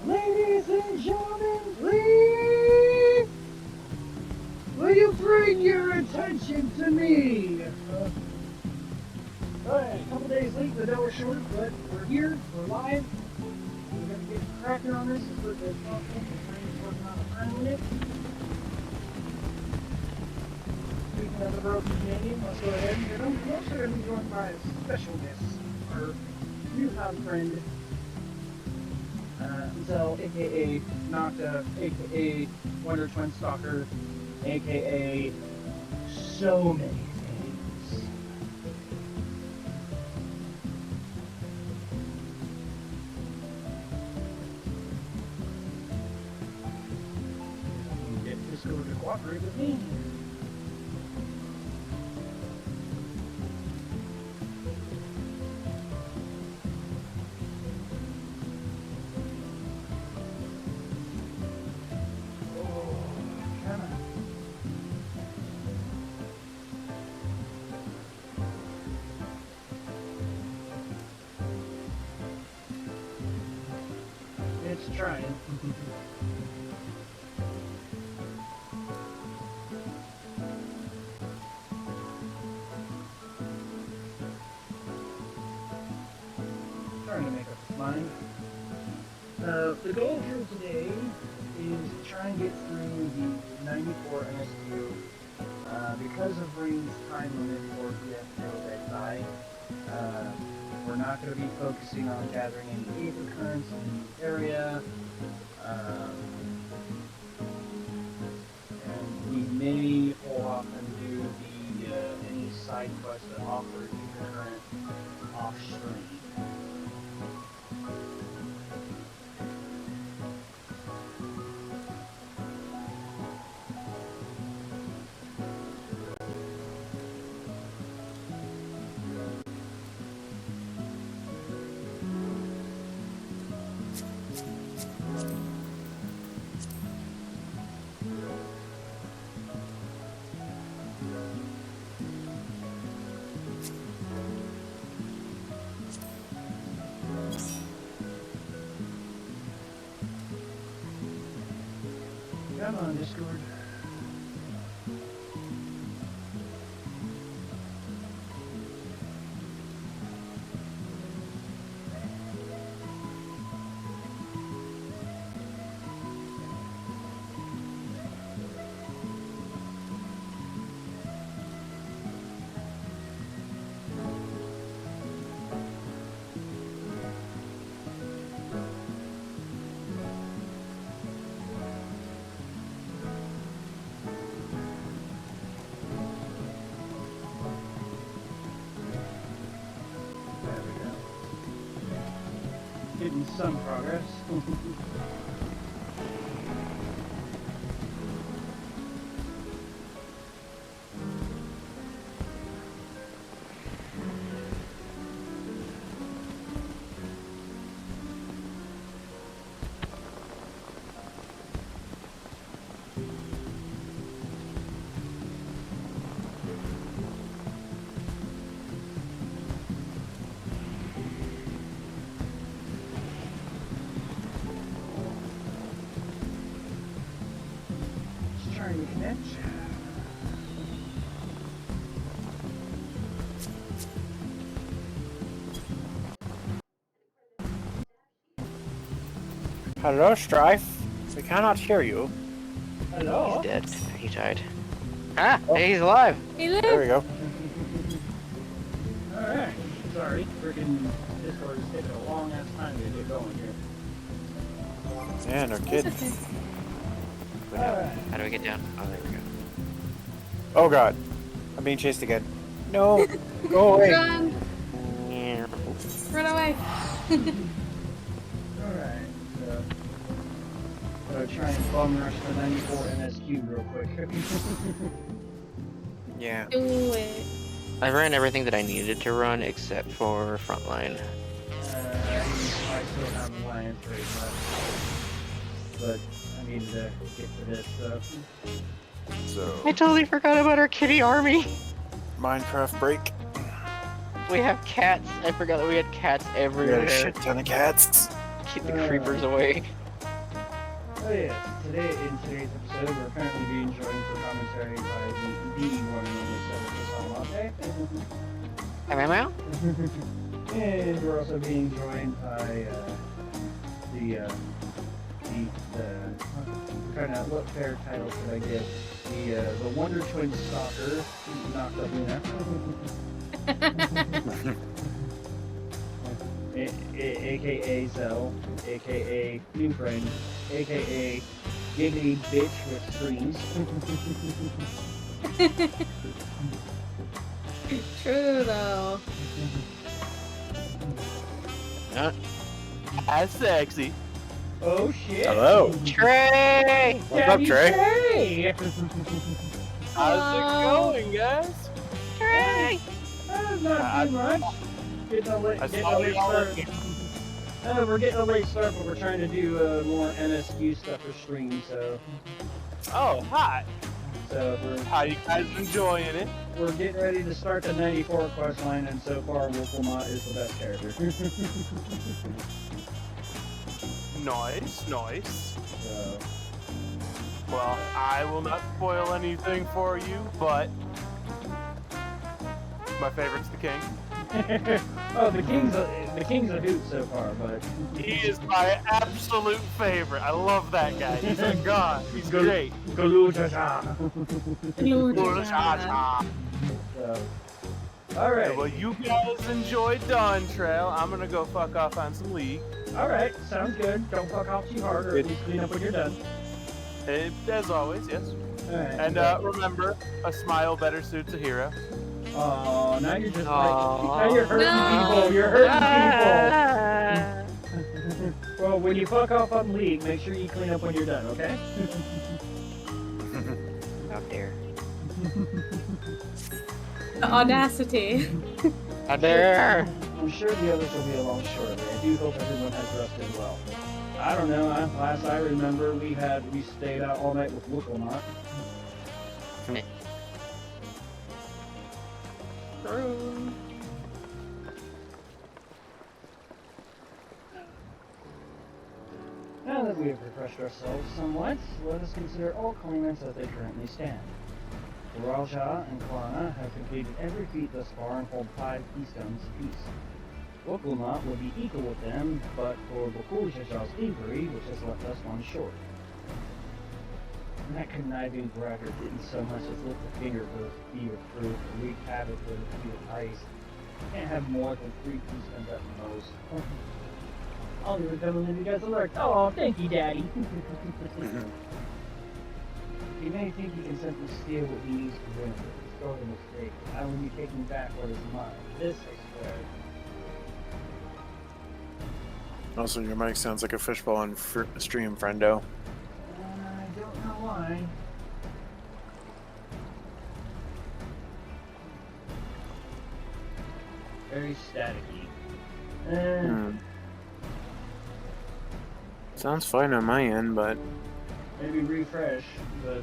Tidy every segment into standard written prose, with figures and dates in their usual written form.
Ladies and gentlemen, please, will you bring your attention to me? Alright, a couple days late, the door short, but we're here, we're live. We're going to get cracking on this as quickly as possible. Rayn's working on a friend with it. Speaking of the broken Canadian, let's go ahead and get them. We're also going to be joined by a special guest, our newfound friend, Zell, aka Nocta, aka Wonder Twin Stalker, aka so many things. Get Discord to cooperate with me. It's trying. Trying to make up his mind. The goal here today is to try and get through the 94 MSQ. Because of Rayn's time limit for XIV, we're not going to be focusing on gathering any ether currents in the area. And we may hold off and do any side quests that offer ether current off stream. Come on, Discord. Getting some progress. Trying to connect. Hello, Strife. We cannot hear you. Hello? He's dead. He died. Ah, Oh. hey, he's alive. He lives. There we go. Alright. Sorry, freaking Discord is taking a long ass time to get going here. Yeah, no It's kidding. okay. Alright. How do we get down? Oh, there we go. Oh god. I'm being chased again. No! Go away! Run! Yeah. Run away! Alright, so... Gotta try and bum rush the 94 MSQ real quick. Yeah. Do it. I ran everything that I needed to run except for frontline. I still have Alliance right left. But I needed to get to this stuff. So, I totally forgot about our kitty army. Minecraft break. We have cats. I forgot that we had cats We got everywhere. a shit ton of cats. Keep the creepers away. Oh yeah, in today's episode, we're currently being joined for commentary by the one and only Latte. And we're also being joined by what fair title could I give? The Wonder Twin Stalker, knocked up Luna. AKA Zell, AKA New Friend, AKA Giggity Bitch with Screens. True though. As sexy. Oh shit! Hello. Trey! What's up, Trey? Trey? How's it going, guys? Trey! Not too much. Getting a late start. We're getting a late start, but we're trying to do more MSQ stuff for stream, so Oh, hi. we're How you guys enjoying it? we're getting ready to start the 94 quest line, and so far Wolfmont is the best character. Nice, nice. So, Well, I will not spoil anything for you, but my favorite's the king. oh, the king's a hoot so far, but He is my absolute favorite. I love that guy. He's a god. He's great. Galujaja. So, all right. Well, you guys enjoyed Dawntrail. I'm gonna go fuck off on some League. All right, sounds good. Don't fuck off too hard, or at least clean up when you're done. As always, yes. All right. And remember, a smile better suits a hero. Oh, now you're just Aw. now you're hurting No. people. You're hurting people. Well, when you fuck off on League, make sure you clean up when you're done, okay? Out there. The audacity. Out there! I'm sure the others will be along shortly. I do hope everyone has rested well. I don't know. Last I remember, we stayed out all night with Wolfmont. True. Now that we have refreshed ourselves somewhat, let us consider all claimants as they currently stand. Raja and Klarna have completed every feat thus far and hold 5 keystones apiece. Wolfmont will be equal with them, but for Bokuljaja's inquiry, which has left us one short. And that conniving braggart didn't so much as lift a finger for his feet of proof and wreak havoc with his feet of ice. Can't have more than 3 keystones at the most. I'll even come and leave you guys alert. Oh, thank you, Daddy. He may think he can simply steal what he needs to win, but he's still a mistake. I will be taking back what is mine. This, I swear. Also, your mic sounds like a fishbowl on stream, friendo. I don't know why. Very staticky. Sounds fine on my end, but Maybe refresh, but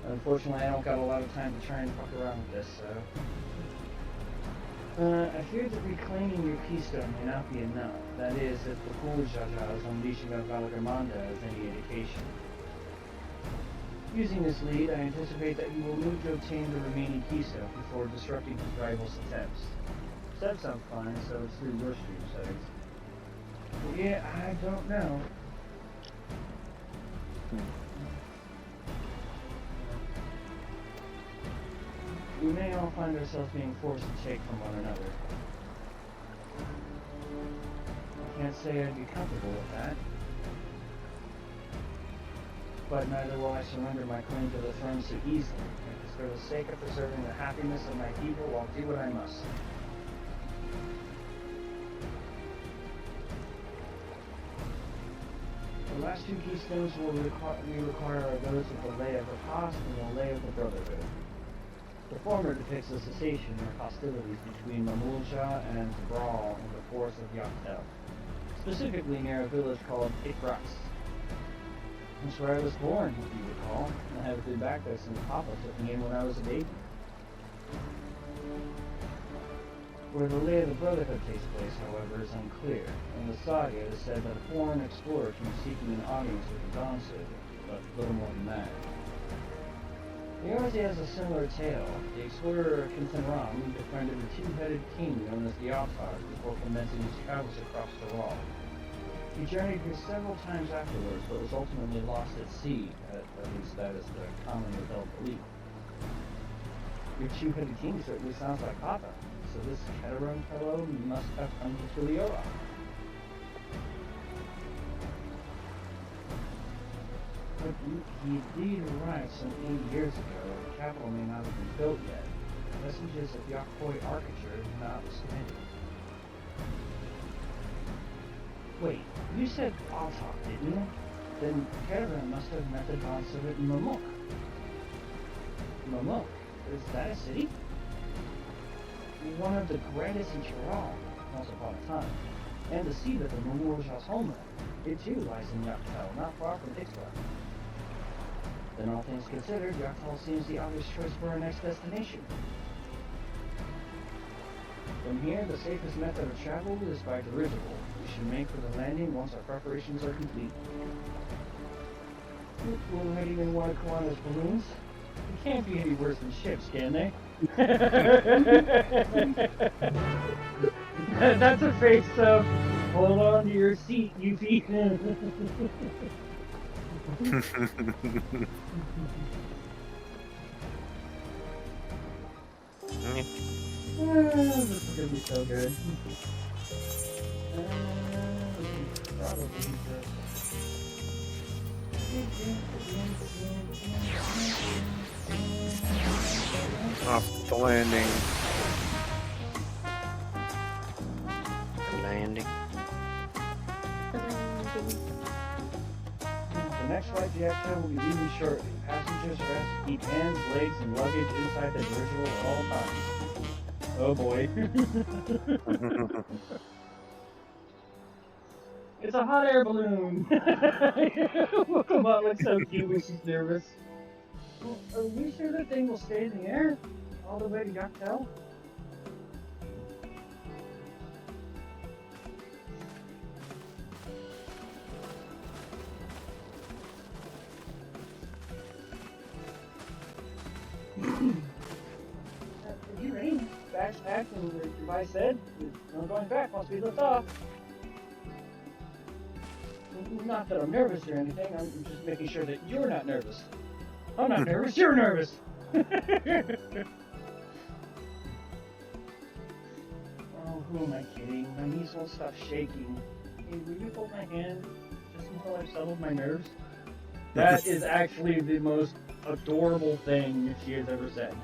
unfortunately I don't got a lot of time to try and fuck around with this, so. I fear that reclaiming your keystone may not be enough. That is, if the Jaja's unleashing of Valgamanda is any indication. Using this lead, I anticipate that you will move to obtain the remaining keystone before disrupting his rival's attempts. That sounds fine, so it's through your stream settings. Yeah, I don't know. We may all find ourselves being forced to take from one another. I can't say I'd be comfortable with that. But neither will I surrender my claim to the throne so easily. Because for the sake of preserving the happiness of my people, I'll do what I must. The last two keystones we require are those of the Lay of the Past and the Lay of the Brotherhood. The former depicts the cessation of hostilities between Mamulja and Brawl in the forests of Yaktel, specifically near a village called Ikrax. That's where I was born, if you recall. I haven't been back there since Papa took me in when I was a baby. Where the Lay of the Brotherhood takes place, however, is unclear. In the saga, it is said that a foreign explorer came seeking an audience with the Dawntrail, but little more than that. The Yorzi has a similar tale. The explorer Kinsenram befriended the two-headed king known as the Altar before commencing his travels across the Raw. He journeyed here several times afterwards, but was ultimately lost at sea, at least that is the commonly held belief. Your two-headed king certainly sounds like Papa, so this Keteran fellow must have come to Tuliora. But he did arrive some 80 years ago. The capital may not have been built yet. Messages of Yakoi architecture notwithstanding. Wait, you said Altok, didn't you? Then Keteran must have met the Dawn Servant in Mamuk. Mamuk? Is that a city? One of the greatest in Chiral, once upon a time, and the seat of the Mamurja's homeland. It too lies in Yaktal, not far from Ixra. Then all things considered, Yaktal seems the obvious choice for our next destination. From here, the safest method of travel is by dirigible. We should make for the landing once our preparations are complete. We're ready in Wadakwana's balloons. They can't be any worse than ships, can they? That's a face of hold on to your seat, you feet. Oh, This is gonna be so good. Probably off the landing. Landing. The next flight to Yakta will be leaving shortly. Passengers are asked to keep hands, legs, and luggage inside the dirigible at all times. Oh boy. It's a hot air balloon! Come on, looks so cute when she's nervous. Well, are we sure that thing will stay in the air? All the way to Yaktel? Are you ready? Bags packed and your device said, we're going back once we lift off. Not that I'm nervous or anything, I'm just making sure that you're not nervous. I'm not nervous, you're nervous! Oh, who am I kidding? My knees won't stop shaking. Hey, will you hold my hand just until I've settled my nerves? That is actually the most adorable thing she has ever said.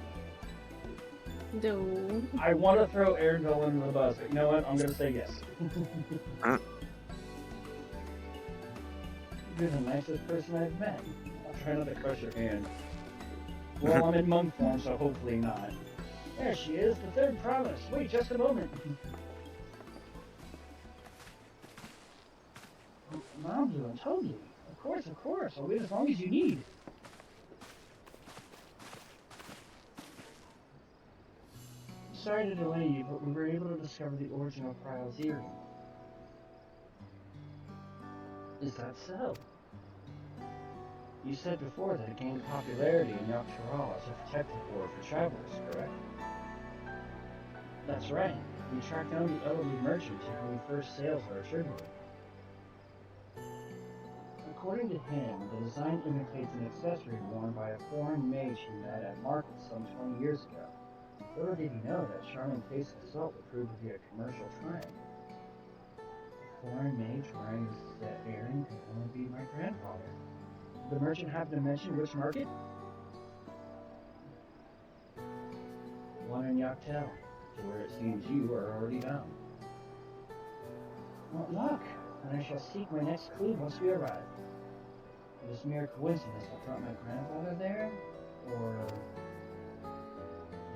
No. I want to throw Aaron Dolan under the bus, but you know what? I'm going to say yes. You're the nicest person I've met. I'll try not to crush your hand. Well, I'm in monk form, so hopefully not. There she is, the third promise. Wait just a moment. Mom's doing totally. Of course. I'll wait as long as you need. Sorry to delay you, but we were able to discover the origin of Cryozerium. Is that so? You said before that it gained popularity in Yaktaral as a protective board for travelers, correct? That's right. We tracked down the elderly merchant who first sailed our tribute. According to him, the design imitates an accessory worn by a foreign mage he met at market some 20 years ago. Little did he know that Charming Face of Salt would prove to be a commercial trend. A foreign mage wearing that earring could only be my grandfather. Did the merchant happen to mention which market? One in Yaktel, to where it seems you are already bound. What luck! And I shall seek my next clue once we arrive. Is this mere coincidence that brought my grandfather there? Or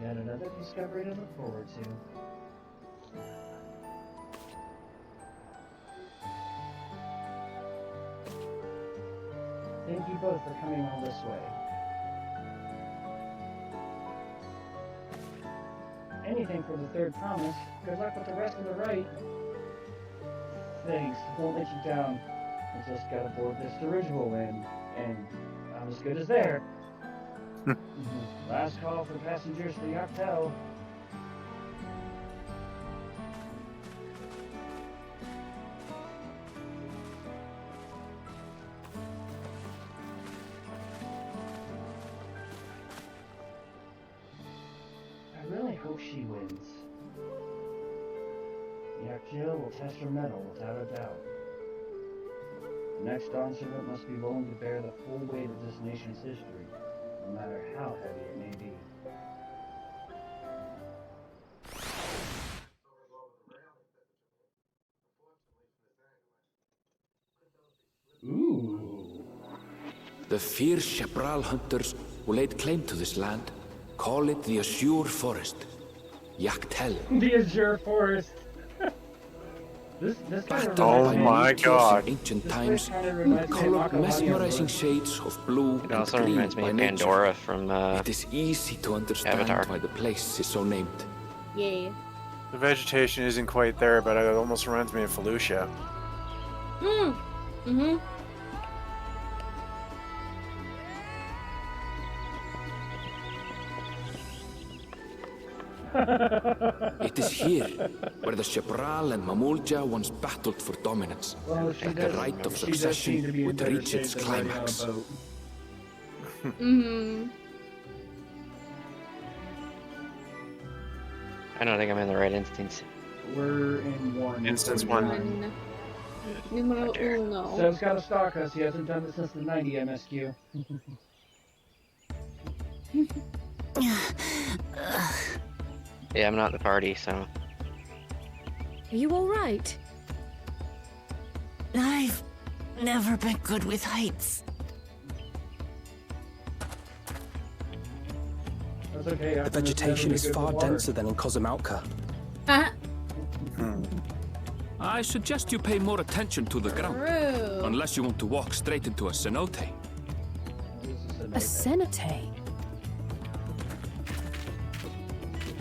yet another discovery to look forward to? Thank you both for coming all this way. Anything for the third promise. Good luck with the rest of the rite. Thanks, won't let you down. I just got aboard this dirigible and I'm as good as there. Last call for passengers for Yaktel. I really hope she wins. Yaktel will test her mettle without a doubt. The next Dawn servant must be willing to bear the full weight of this nation's history, no matter how heavy it may be. Ooh. The fierce Chapral hunters who laid claim to this land call it the Azure Forest, Yaktel. The Azure Forest. This Battered Oh by my monsters God. in ancient This times, kind of reminds me of colored Machiavelli mesmerizing of shades of blue It and also green reminds me by of nature. Pandora from It is easy to understand Avatar. why the place is so named. Yay. The vegetation isn't quite there, but it almost reminds me of Felucia. Mm-hmm. It is here where the Chapral and Mamulja once battled for dominance. Well, Like a rite of succession would reach its climax. Mm-hmm. I don't think I'm in the right instance. We're in one. Instance one. One. Numero dear. uno. Seb's gotta stalk us. He hasn't done it since the 90 MSQ. Yeah, I'm not in the party, so. Are you all right? I've never been good with heights. That's okay. The vegetation is far denser than in Kozumautka. Ah, I suggest you pay more attention to the ground, true. unless you want to walk straight into a cenote. A cenote?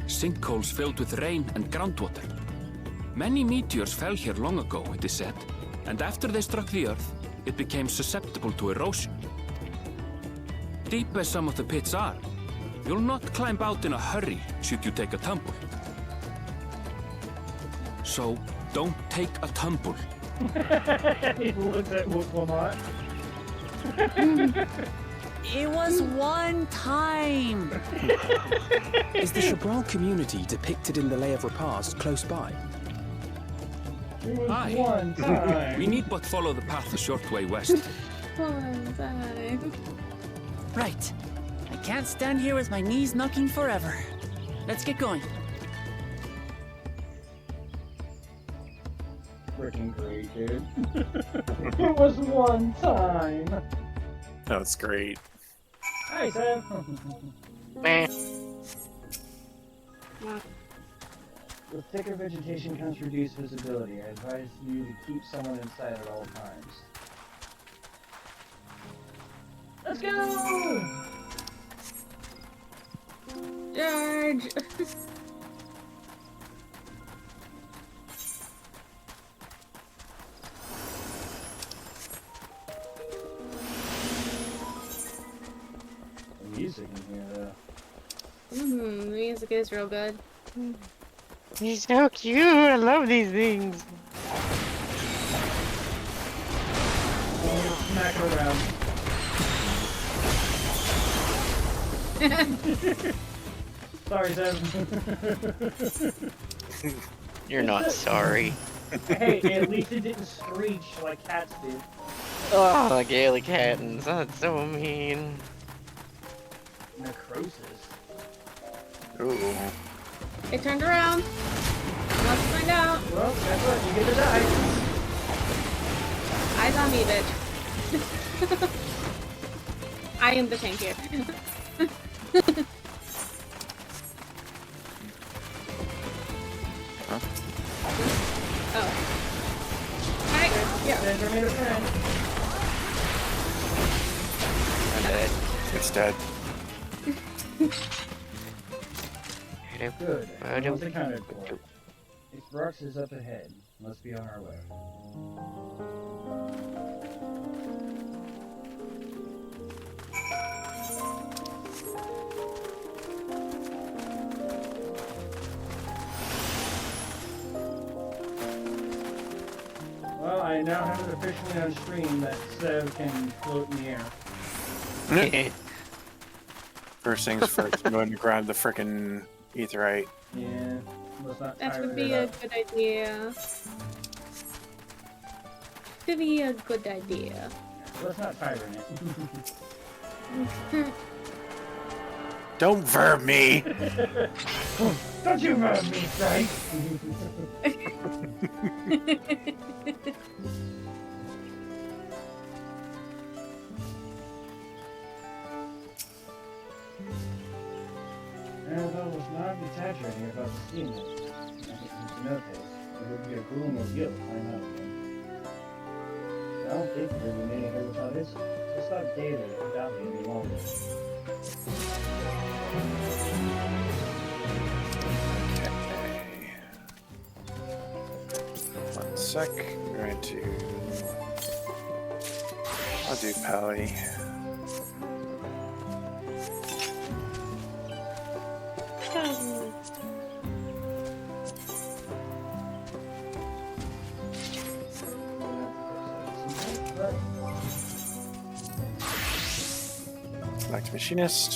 Sinkholes filled with rain and groundwater. Many meteors fell here long ago, it is said, and after they struck the earth, it became susceptible to erosion. Deep as some of the pits are, you'll not climb out in a hurry should you take a tumble. So, don't take a tumble. He looks at Lamont. It was one time. Is the Chapral community depicted in the Lay of Repast close by? It was Aye. one time. We need but follow the path a short way west. One time. Right. I can't stand here with my knees knocking forever. Let's get going. Freaking great, dude. It was one time. That's great. Hi, Sam. Meh. With thicker vegetation comes reduced visibility. I advise you to keep someone in sight at all times. Let's go! George. The music in here, though. The music is real good. He's so cute. I love these things. Oh, macro round. Sorry, Zeb. You're not sorry. Hey, at least it didn't screech like cats do. Oh, the Gaelic Hattons. That's so mean. Necrosis. Ooh. It turned around. Let's find out. Well, guess what? You get to die. Eyes on me, bitch. I am the tank here. Oh. Alright, yeah. Sandra made a friend. I'm dead. It's dead. Good. What's accounted for? If Brooks is up ahead, let's be on our way. Well, I now have it officially on stream that Sev can float in the air. First things first, I'm going to grab the frickin' etherite. Yeah, let's not That tire would be it a up. good idea. Could be a good idea. Let's not tyrant it. Don't verb me! Don't you verb me, Strife! And I was not exaggerating about the steam it. I think you know this. It would be a grueling ordeal to find out again. I don't think we're remaining here without this. Just not David without me any longer. Okay. 1 sec. I'm going to... I'll do Pally. Select Machinist.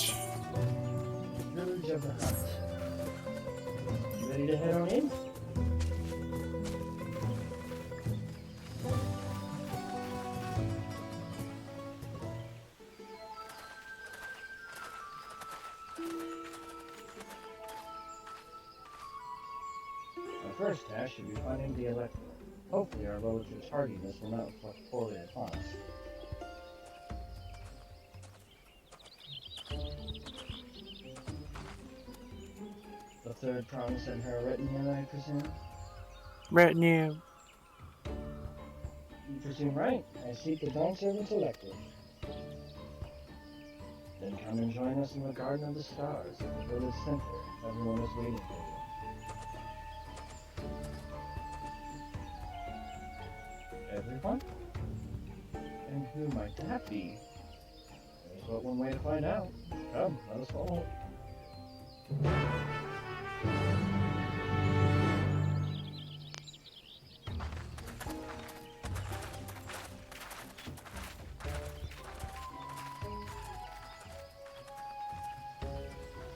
Village of the Hunt. You ready to head on in? Our first task should be finding the electro. Hopefully our villagers' hardiness will not reflect poorly upon us. The third promise and her retinue, I presume? Retinue. You presume right. I seek the Dawn Servant's elective. Then come and join us in the Garden of the Stars at the village center. Everyone is waiting for you. Everyone? And who might that be? There's but one way to find out. Come, let us follow.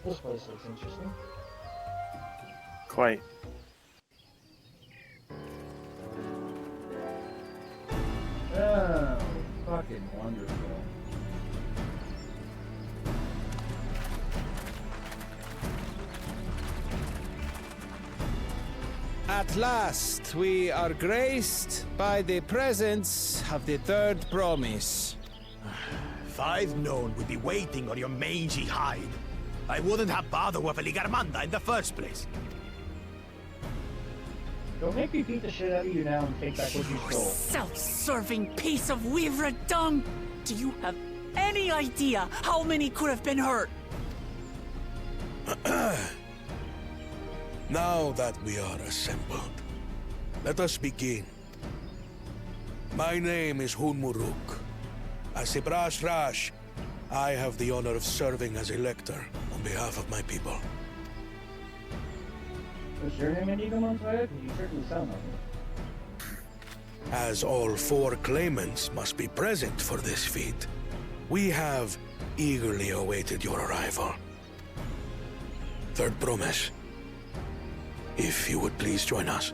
This place looks interesting. Quite. Oh, fucking wonderful. At last, we are graced by the presence of the third promise. If I'd known we'd be waiting on your mangy hide, I wouldn't have bothered with Ligarmanda in the first place. Don't make me beat the shit out of you now and take back what you stole. Self-serving piece of weaver dung! Do you have any idea how many could have been hurt? Now that we are assembled, let us begin. My name is Hunmuruk. As a Brash Rash, I have the honor of serving as elector on behalf of my people. What's your name, Indigo Montoya? Because you certainly sound like as all 4 claimants must be present for this feat, we have eagerly awaited your arrival. Third promise, if you would please join us.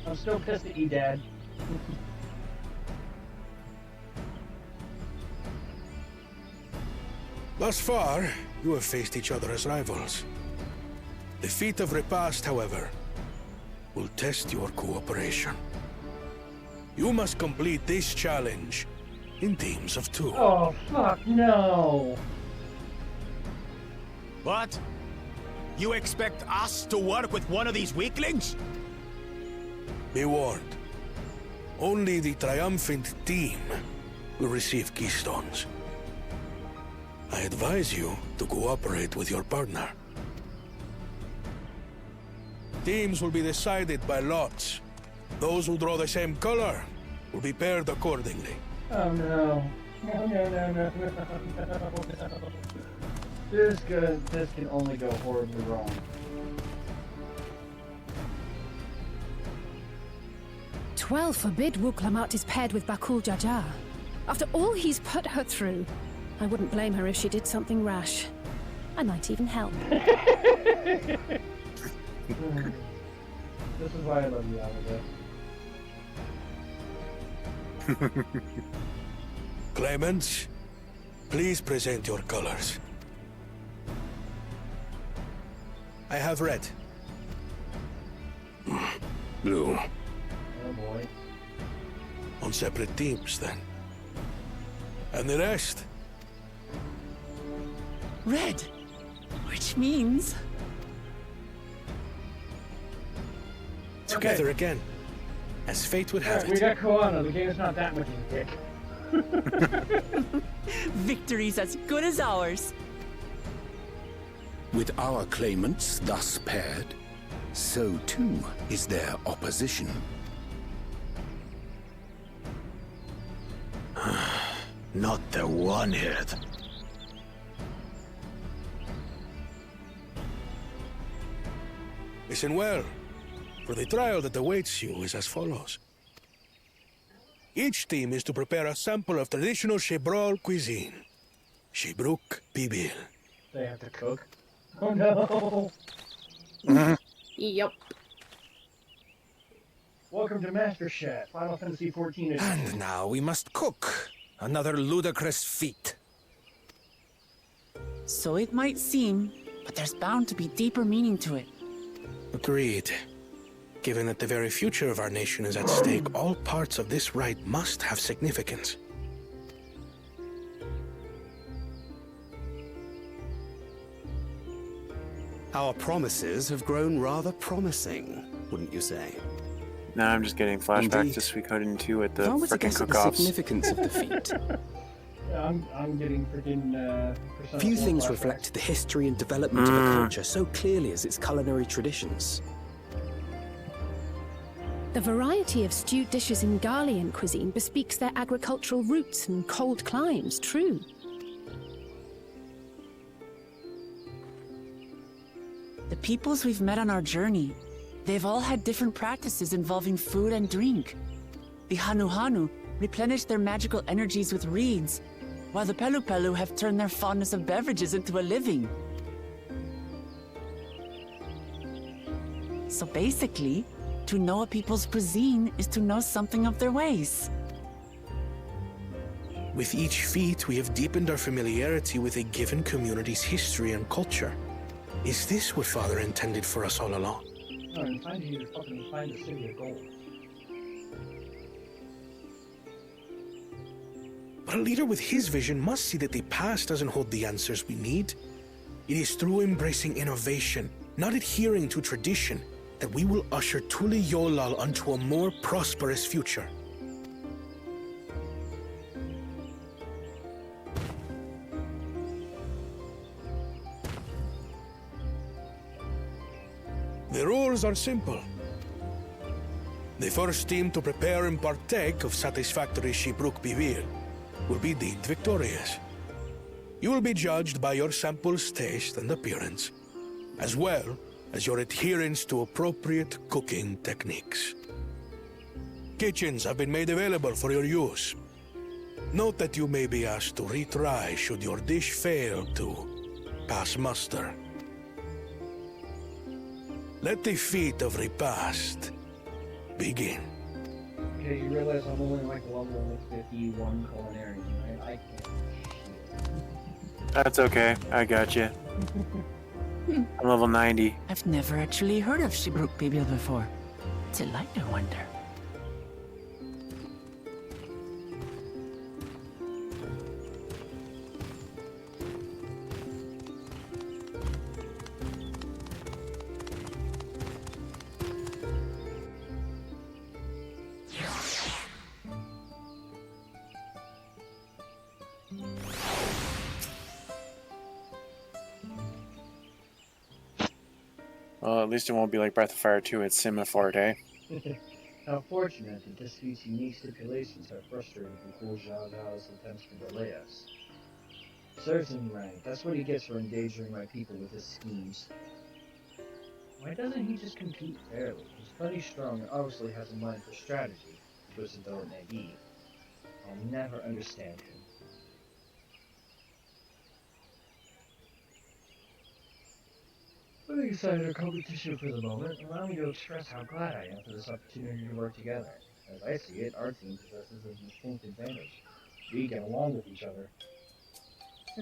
I'm still pissed at you, Dad. Thus far, you have faced each other as rivals. The feat of repast, however, will test your cooperation. You must complete this challenge in teams of 2. Oh, fuck no! What? You expect us to work with one of these weaklings? Be warned. Only the triumphant team will receive keystones. I advise you to cooperate with your partner. Teams will be decided by lots. Those who draw the same color will be paired accordingly. Oh no. No. This can only go horribly wrong. Twelve forbid Wuklamat is paired with Bakul Jaja. After all he's put her through, I wouldn't blame her if she did something rash. I might even help. This is why I love you, Alva. Claimants, please present your colors. I have red. Blue. Oh boy. On separate teams, then. And the rest? Red. Which means... Together again. As fate would have We it. got Koana. The game's not that much of a dick. Victory's as good as ours. With our claimants thus paired, so too is their opposition. Not the one-hit. Listen well, for the trial that awaits you is as follows. Each team is to prepare a sample of traditional Shebrol cuisine. Shebruk Pibil. They have to cook. Oh no! Yep. Welcome to Master Chef, Final Fantasy XIV. And now we must cook. Another ludicrous feat. So it might seem, but there's bound to be deeper meaning to it. Agreed. Given that the very future of our nation is at stake, all parts of this rite must have significance. Our promises have grown rather promising, wouldn't you say? Now I'm just getting flashbacks Indeed. to Suikoden 2 at the If I were to frickin' guess at the cook-offs. significance of the feat, Yeah, I'm getting freaking Persona few 4 things flashbacks. reflect the history and development of a culture so clearly as its culinary traditions. The variety of stewed dishes in Garlean cuisine bespeaks their agricultural roots and cold climes, true. The peoples we've met on our journey, they've all had different practices involving food and drink. The Hanu Hanu replenish their magical energies with reeds, while the Pelu Pelu have turned their fondness of beverages into a living. So basically, to know a people's cuisine is to know something of their ways. With each feat, we have deepened our familiarity with a given community's history and culture. Is this what Father intended for us all along? No, I'm trying to fucking find the city of gold. But a leader with his vision must see that the past doesn't hold the answers we need. It is through embracing innovation, not adhering to tradition, that we will usher Tuli Yolal onto a more prosperous future. The rules are simple. The first team to prepare and partake of satisfactory Shibruk Bivir will be deemed victorious. You will be judged by your sample's taste and appearance, as well as your adherence to appropriate cooking techniques. Kitchens have been made available for your use. Note that you may be asked to retry should your dish fail to pass muster. Let the feat of repast begin. Okay, you realize I'm only like level 51 culinary, right? I can't. That's okay. I got you. I'm level 90. I've never actually heard of Shibruk Bibil before. Delight, I wonder. Well, at least it won't be like Breath of Fire 2 at Semaphore Day. How fortunate that this feat's unique stipulations have frustrated the cool Zhao Zhao's attempts to delay us. Serves him right. That's what he gets for endangering my people with his schemes. Why doesn't he just compete fairly? He's plenty strong and obviously has a mind for strategy, twisted though naive. I'll never understand him. Putting aside our competition for the moment, allow me to express how glad I am for this opportunity to work together. As I see it, our team possesses a distinct advantage. We get along with each other.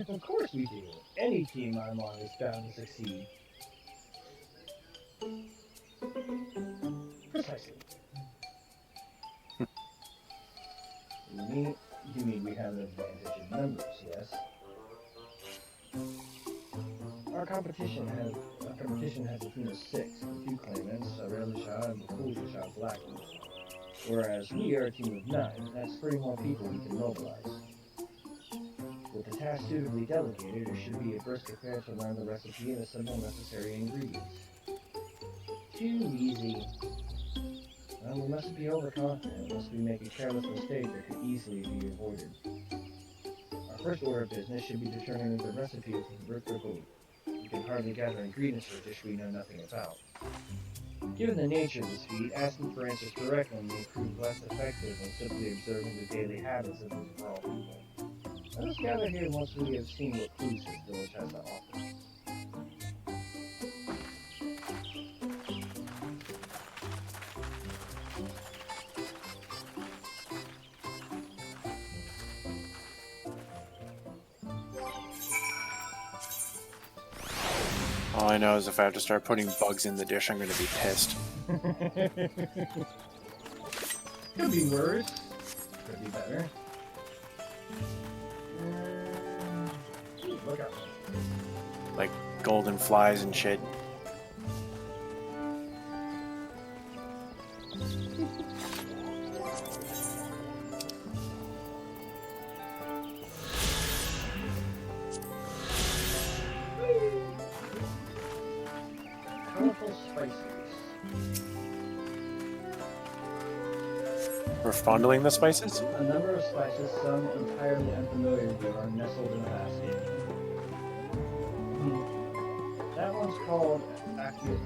Of course we do. Any team I'm on is bound to succeed. Precisely. You mean we have an advantage in numbers, yes? Our competition has a team of 6, with 2 claimants, Aurelia and Bakulja Blackie. Whereas we are a team of 9, that's 3 more people we can mobilize. With the task suitably delegated, it should be a brisk affair to learn the recipe and assemble necessary ingredients. Too easy. Well, we mustn't be overconfident lest we make a careless mistake that could easily be avoided. Our first order of business should be determining the recipe of the Rukruku. We can hardly gather ingredients for a dish we know nothing about. Given the nature of this feat, asking for answers correctly may prove less effective than simply observing the daily habits of these raw people. Let us gather here once we have seen what clues this village has to offer. All I know is if I have to start putting bugs in the dish, I'm going to be pissed. Could be worse. Could be better. Look out. Like golden flies and shit. We're fondling the spices? A number of spices, some entirely unfamiliar to you, are nestled in a basket. That one's called Achote?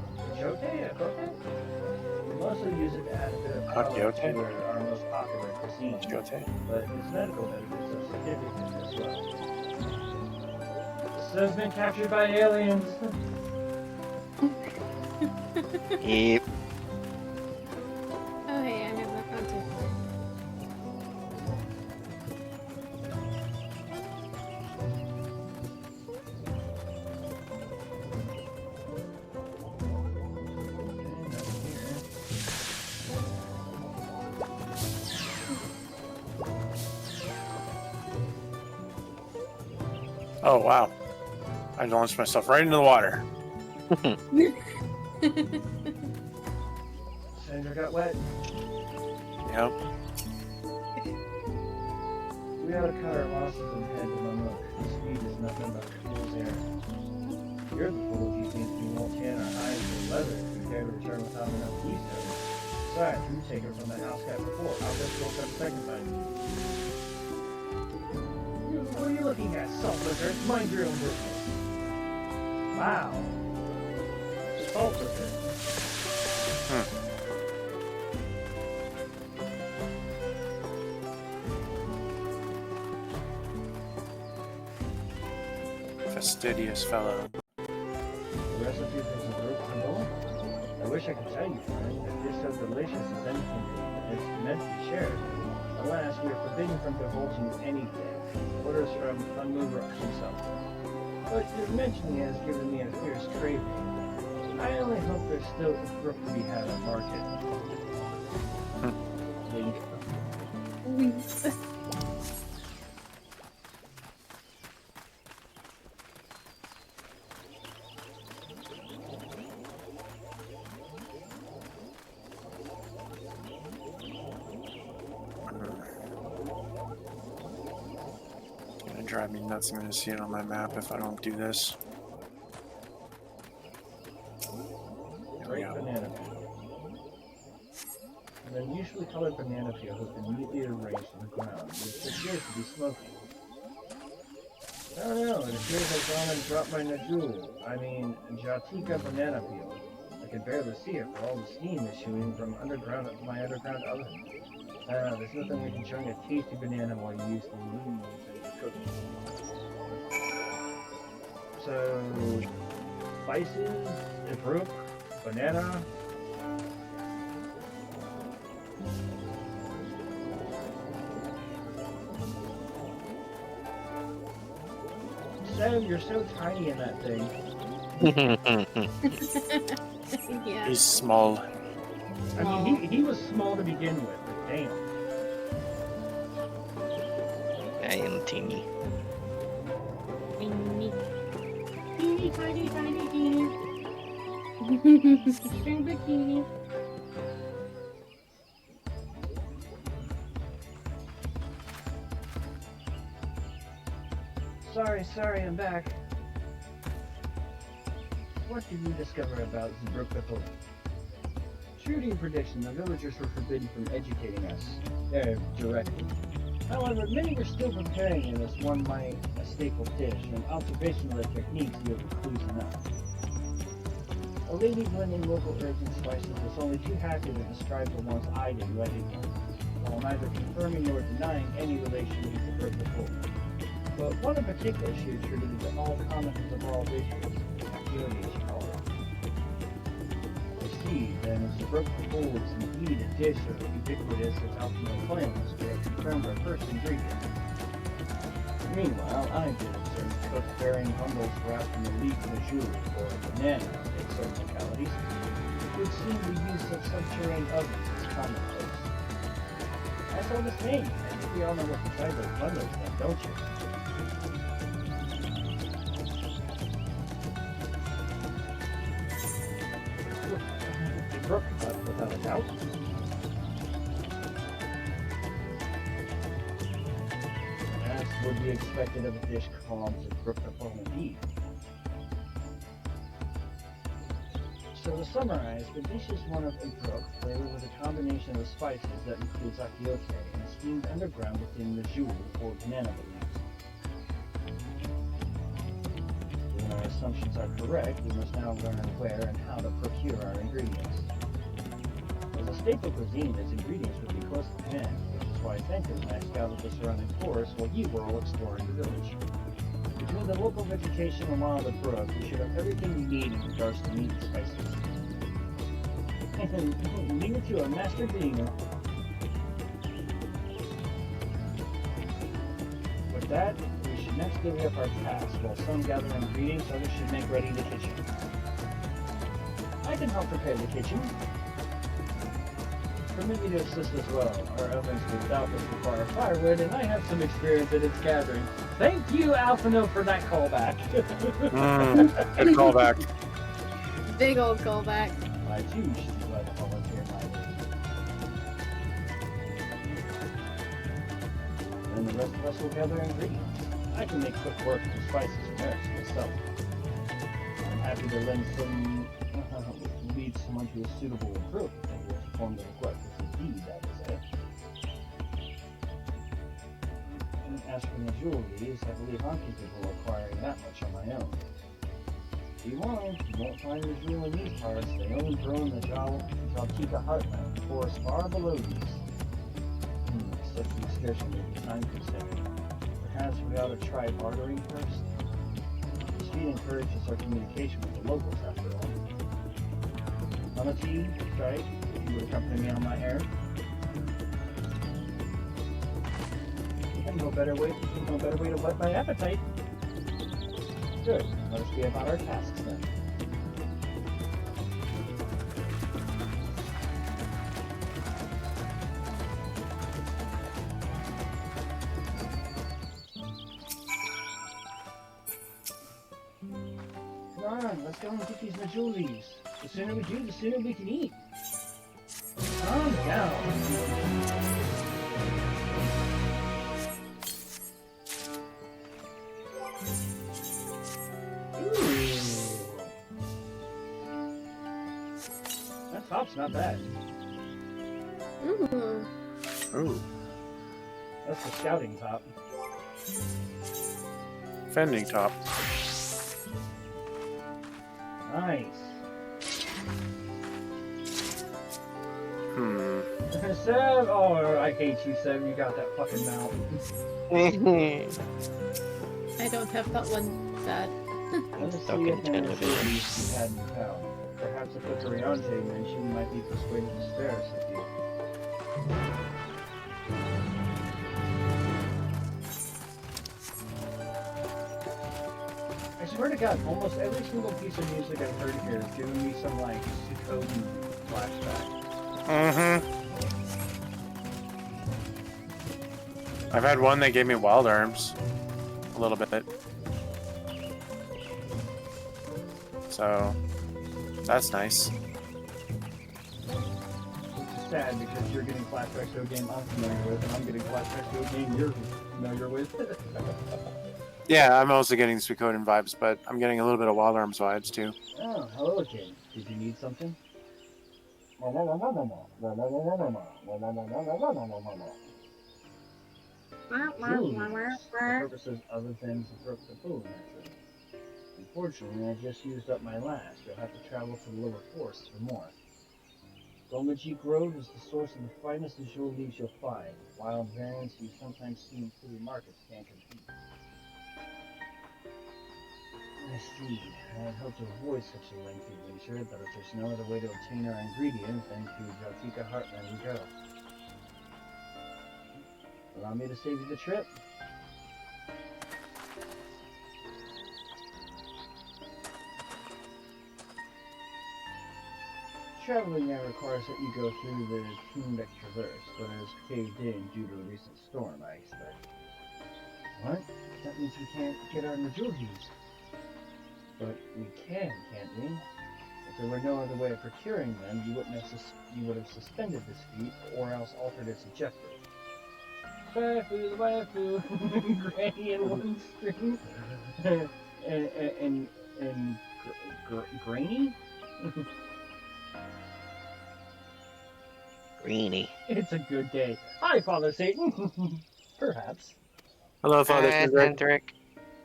We mostly use it to add a bit of color to our most popular cuisine, but its medical benefits are significant as well. This has been captured by aliens! Yep. Oh, hey, I have that content. Oh, wow. I launched myself right into the water. Sandra got wet. Yep. We ought to cut our losses and head to Mamuk. This speed is nothing but fool's errand. You're the fool if you think we won't tan our hides or leather if we dare to return without enough wisdom. Besides, you take her from the house cat before. I'll just woke up second time. What are you looking at, salt lizard? Mind your own business. Wow. Salt lizard. Fastidious fellow. The recipe for some root canola? I wish I could tell you, friend, that this is so delicious as anything it's meant to be shared. Alas, we are forbidden from divulging anything. Orders from Unmover himself. But your mentioning has given me a fierce craving. I only hope there's still a brook to be had on market. Wink. Wink. Drive me nuts. I'm going to see it on my map if I don't do this. Great banana peel. An unusually colored banana peel has been neatly arranged on the ground, which appears to be smoking. I don't know, it appears I've gone and dropped my Najul. I mean, Jatika banana peel. I can barely see it for all the steam issuing from my underground oven. There's nothing like enjoying a tasty banana while you use the leaves and cooking. So, spices, a brook, banana. Sam, you're so tiny in that thing. Yeah. He's small. I mean, he was small to begin with, but damn. I am teeny. Teeny. Teeny, tiny, tiny, teeny. String bikini. Sorry, I'm back. What did you discover about Brook Bethel? True to your prediction, the villagers were forbidden from educating us directly. However, many were still preparing it as one might a staple dish, and observation of the techniques yielded clues enough. A lady blending local herbs and spices was only too happy to describe the ones I did ready, while neither confirming nor denying any relation to the Brook Bethel. But one in particular she attributed to all comments of all rituals, beauty as she called it. I see, then, as the Brook Bethel is indeed a dish of ubiquitous as alchemical claims, we have confirmed our first ingredient. Meanwhile, I did observe cook bearing bundles wrapped in a leaf of jewel or banana in certain localities, which would seem to use of subterranean ovens as commonplace. That's all the same. I think we all know what's inside those bundles then, don't you? Brook, without a doubt. As would be expected of a dish called the Brook Bethel indeed. So to summarize, the dish is one of a brook flavored with a combination of spices that includes akiote and steamed underground within the jewel or banana leaves. When our assumptions are correct, we must now learn where and how to procure our ingredients. As a staple cuisine, its ingredients would be close to hand, which is why I thanked him when I scouted the surrounding forest while you were all exploring the village. Between the local vegetation along the brook, we should have everything we need in regards to meat and spices. Leave it to a master beaner. With that, we should next divvy up our tasks. While some gather ingredients, others should make ready the kitchen. I can help prepare the kitchen. Permit me to assist as well. Our ovens will doubtless require firewood, and I have some experience in its gathering. Thank you, Alphino, for that callback. Good callback. Big old callback. I too should be glad to volunteer my way. And the rest of us will gather ingredients. I can make quick work with the spices and herbs myself. I'm happy to lead someone to a suitable approach and will perform the request. jewelries, I believe I'm capable of acquiring that much on my own. If you won't find the jewel in these parts. They only grow in the Jaltika heartland, forest far below these. Such a discussion may be time consuming. Perhaps we ought to try bartering first? This feat encourages our communication with the locals, after all. On a tea, Strife, if you would accompany me on my errand. And no better way to whet my appetite. Good. Let us be about our tasks then. Come on, let's go and get these majolies. The sooner we do, the sooner we can eat. Calm down. Top's not bad. Ooh. That's the scouting top. Fending top. Nice. Seb! Oh, I hate you, Seb. You got that fucking mount. I don't have that one, sad. I'm so content with it. You hadn't found. Perhaps if the Riante mentioned might be persuaded to spare us with you. I swear to God, almost every single piece of music I've heard here is giving me some, like, Suikoden flashback. I've had one that gave me wild arms. A little bit. So... that's nice. It's sad because you're getting flashbacks to a game I'm familiar with, and I'm getting flashbacks to a game you're familiar with. Yeah, I'm also getting Suikoden vibes, but I'm getting a little bit of Wild Arms vibes too. Oh, hello again. Did you need something? For purposes other things that broke the food, naturally. Unfortunately, I just used up my last. You'll have to travel to the lower forests for more. Gomaji Grove is the source of the finest jewel leaves you'll find. Wild variants you sometimes see in flea markets can't compete. I see. I had hoped to avoid such a lengthy venture, but if there's no other way to obtain our ingredients, then to Jaltika Heartland we go. Allow me to save you the trip. Traveling there requires that you go through the Tombek Traverse, but it is caved in due to a recent storm, I expect. What? That means we can't get our majorities. But we can, can't we? If there were no other way of procuring them, you would have suspended this feat, or else altered its objective. Waifu, waifu, Granny in one string, and Granny? Greeny. It's a good day. Hi, Father Satan. Perhaps. Hello, Father Cedric.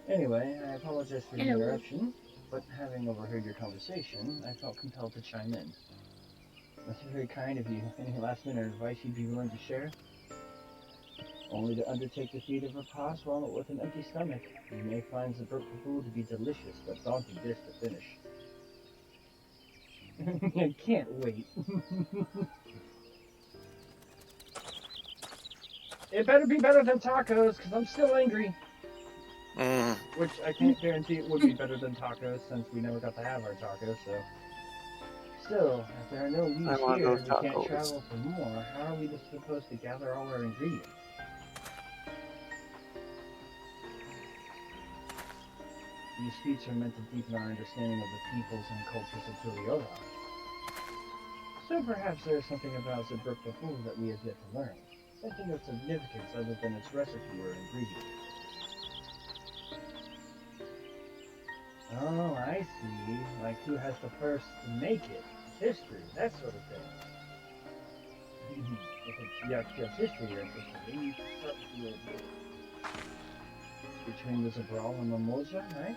Anyway, I apologize for the interruption, but having overheard your conversation, I felt compelled to chime in. That's very kind of you. Any last-minute advice you'd be willing to share? Only to undertake the feat of repast while with an empty stomach. You may find the food to be delicious, but daunting dish to finish. I can't wait. It better be better than tacos, because I'm still angry. Which I can't guarantee it would be better than tacos, since we never got to have our tacos, so... Still, if there are no leaves here, we can't travel for more. How are we just supposed to gather all our ingredients? These feats are meant to deepen our understanding of the peoples and cultures of Tuliola. So perhaps there is something about Zebruk the Fool that we have yet to learn. Something of significance other than its recipe or ingredient. Oh, I see. Like who has the first to make it. History, that sort of thing. If it's just history you're interested in, you start with the ordeal. between the Zabral and the Moja, right?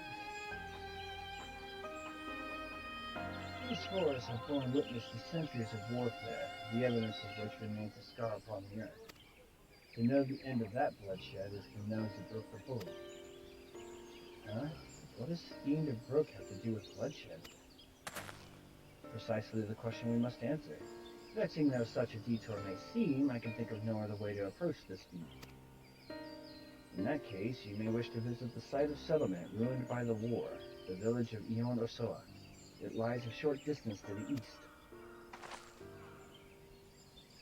These forests have borne witness to centuries of warfare, the evidence of which remains a scar upon the earth. To know the end of that bloodshed is to know the brook for bull. Huh? What does Fiend of Brook have to do with bloodshed? Precisely the question we must answer. Vexing though such a detour may seem, I can think of no other way to approach this feat. In that case, you may wish to visit the site of settlement ruined by the war, the village of Ion Osoa. It lies a short distance to the east.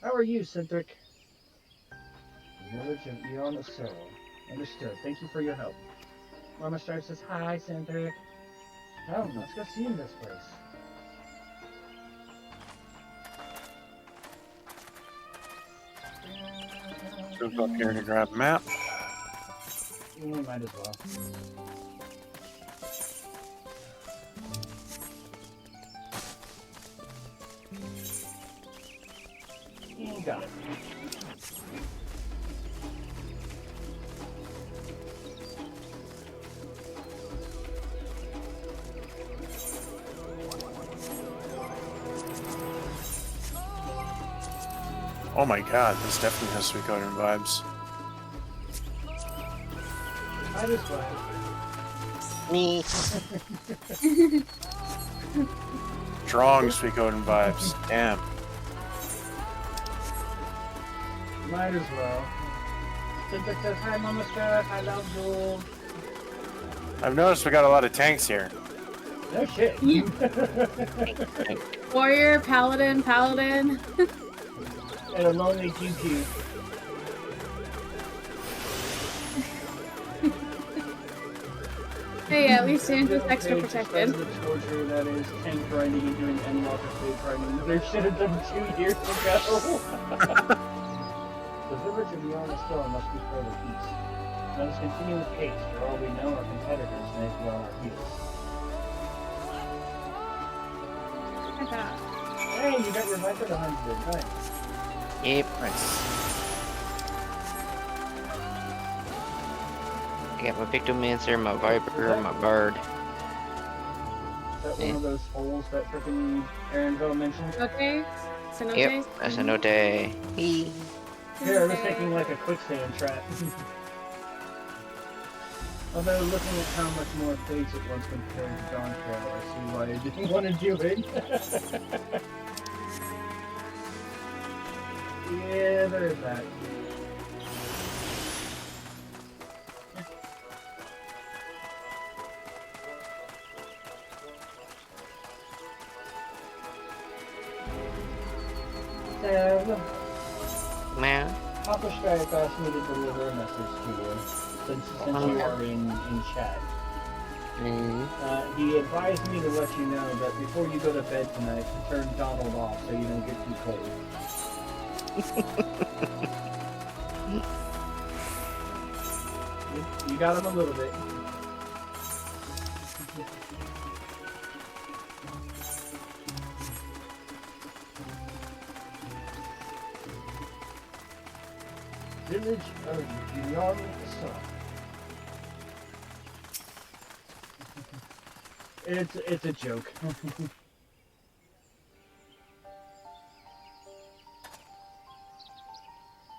How are you, Centric? The village of Ion Osoa. Understood. Thank you for your help. Mama Strife says, hi, Centric. Oh, let's go see this place. Go up here to grab a map. We might as well. Got it. Oh my god, this definitely has Suikoden vibes. I just like Me. Strong Suikoden vibes. Damn. Might as well. Centric says, hi, Mama Strife. I love you. I've noticed we got a lot of tanks here. No shit. Warrior, paladin, paladin. And a lonely QQ. Hey, at least Sandra's extra protected. The torture that is tank grinding and doing endwalker food grinding. They should have done 2 years ago. The village of Yonastella must be further east. Let us continue with haste, for all we know our competitors may be on our heels. Hey, you got your life at 100, nice. Yep. Nice. I got my Pictomancer, my Viper, my Bard. Is that one of those holes that frickin' Aaronville mentioned? Okay. Cenote? Yep, a Cenote. Here, I was thinking like a quicksand trap. Although looking at how much more face it was compared to Dawntrail, I see why I didn't want to do it. Yeah, there is that. Man. Papa Strife asked me to deliver a message to you, since you are in chat. He advised me to let you know that before you go to bed tonight, to turn Donald off so you don't get too cold. You got him a little bit. Village of Beyond the Sun. It's a joke.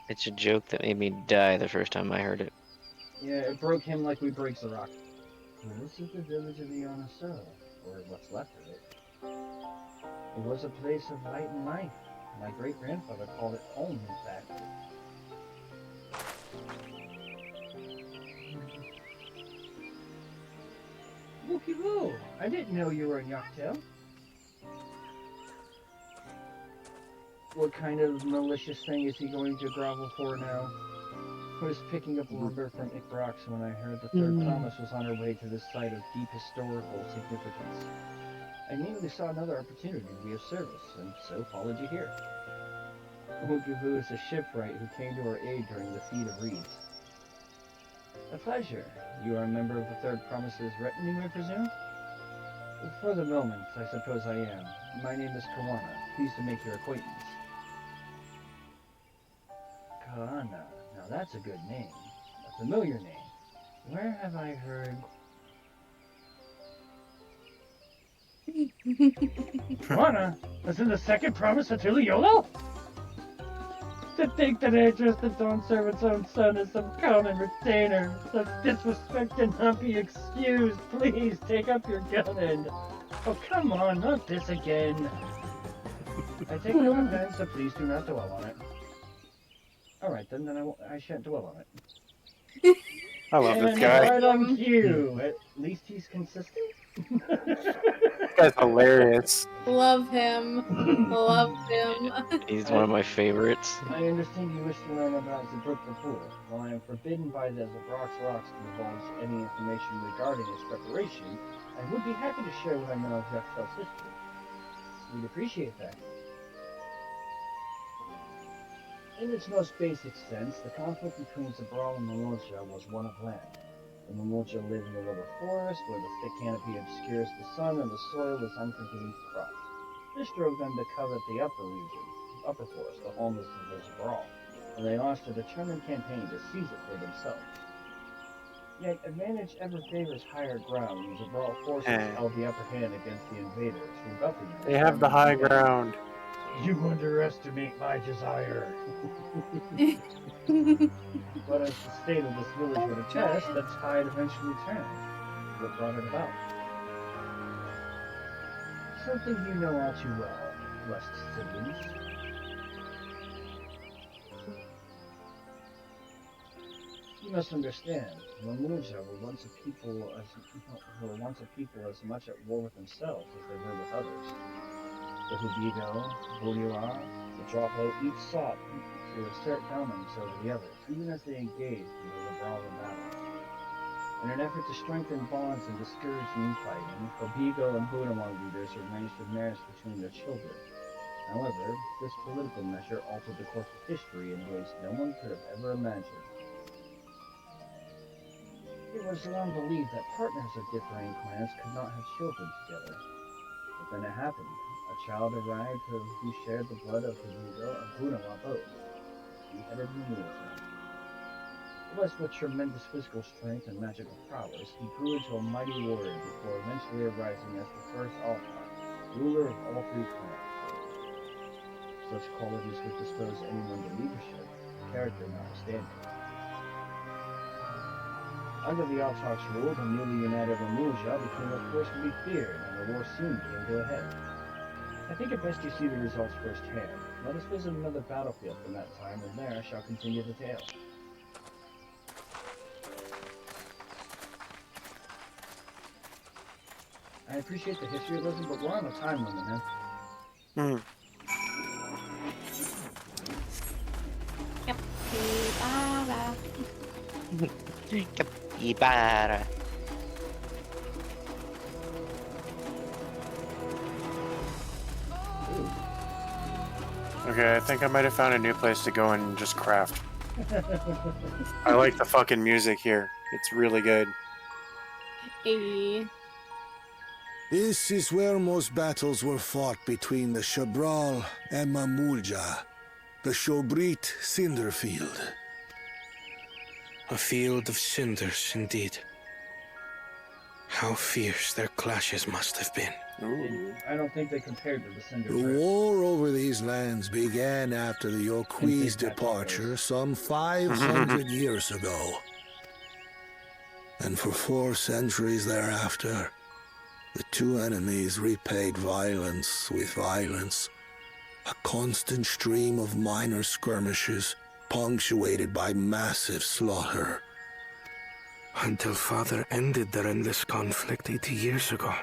It's a joke that made me die the first time I heard it. Yeah, it broke him like we breaks the rock. Well, this is the village of Ionaso, or what's left of it. It was a place of light and life. My great-grandfather called it home, in fact. Wookie-woo! I didn't know you were in Yachtel. What kind of malicious thing is he going to grovel for now? I was picking up lumber from Ikbrox when I heard the third promise was on her way to this site of deep historical significance. I immediately saw another opportunity to be of service, and so followed you here. Wookie-woo is a shipwright who came to our aid during the feat of reeds. A pleasure. You are a member of the Third Promise's retinue, I presume? For the moment, I suppose I am. My name is Kawana. Pleased to make your acquaintance. Kawana. Now that's a good name. A familiar name. Where have I heard? Juana, is in the second promise of Tuliolo? To think that I trust the Dawn Servant's own son as some common retainer. Such disrespect cannot be excused. Please take up your gun and... Oh, come on, not this again. I take no offense, so please do not dwell on it. Alright, then I shan't dwell on it. I love this And guy. right on cue. At least he's consistent. That's hilarious. Love him. Love him. He's one of my favorites. I understand you wish to learn about Zabruk the Fool. While I am forbidden by the Zabrak's rocks to divulge any information regarding its preparation, I would be happy to share what I know of Jaxel's history. We'd appreciate that. In its most basic sense, the conflict between Zabral and Mamulja was one of land. The Mamulja live in the lower forest, where the thick canopy obscures the sun and the soil is unforgiving to crops. This drove them to covet the upper forest, the homeland of the Zabral, and they launched a determined campaign to seize it for themselves. Yet, advantage ever favors higher ground, and Zabral forces held the upper hand against the invaders, rebuffing them. They have the high ground. You underestimate my desire. But as the state of this village would attest, the tide eventually turned. What brought it about? Something you know all too well, blessed siblings. You must understand, Mamulja were once a people as much at war with themselves as they were with others. The Hubigo, Bolivar, the Dropo each sought to assert dominance over the others, even as they engaged in the brawling battle. In an effort to strengthen bonds and discourage infighting, Hubigo and Bunawang leaders arranged a marriage between their children. However, this political measure altered the course of history in ways no one could have ever imagined. It was long believed that partners of differing clans could not have children together. But then it happened. A child arrived who shared the blood of Hubigo and Bunawa both. He headed Mamulja. Blessed with tremendous physical strength and magical prowess, he grew into a mighty warrior before eventually arising as the first Alpha, ruler of all three clans. Such qualities would dispose anyone to leadership, character notwithstanding. Under the Altarch's rule, the newly united Mamulja became a force to be feared, and the war soon came to a head. I think it best you see the results firsthand. Let us visit another battlefield from that time, and there I shall continue the tale. I appreciate the history lesson, but we're on a time limit now. Capybara. Okay, I think I might have found a new place to go and just craft. I like the fucking music here. It's really good. Hey. This is where most battles were fought between the Shabral and Mamulja, the Shobrit Cinder Field. A field of cinders, indeed. How fierce their clashes must have been. I don't think they compared to the Cinder The Drift. war over these lands began after the Yoqui's departure some 500 years ago. And for 4 centuries thereafter, the two enemies repaid violence with violence. A constant stream of minor skirmishes, punctuated by massive slaughter. Until Father ended their endless conflict 80 years ago.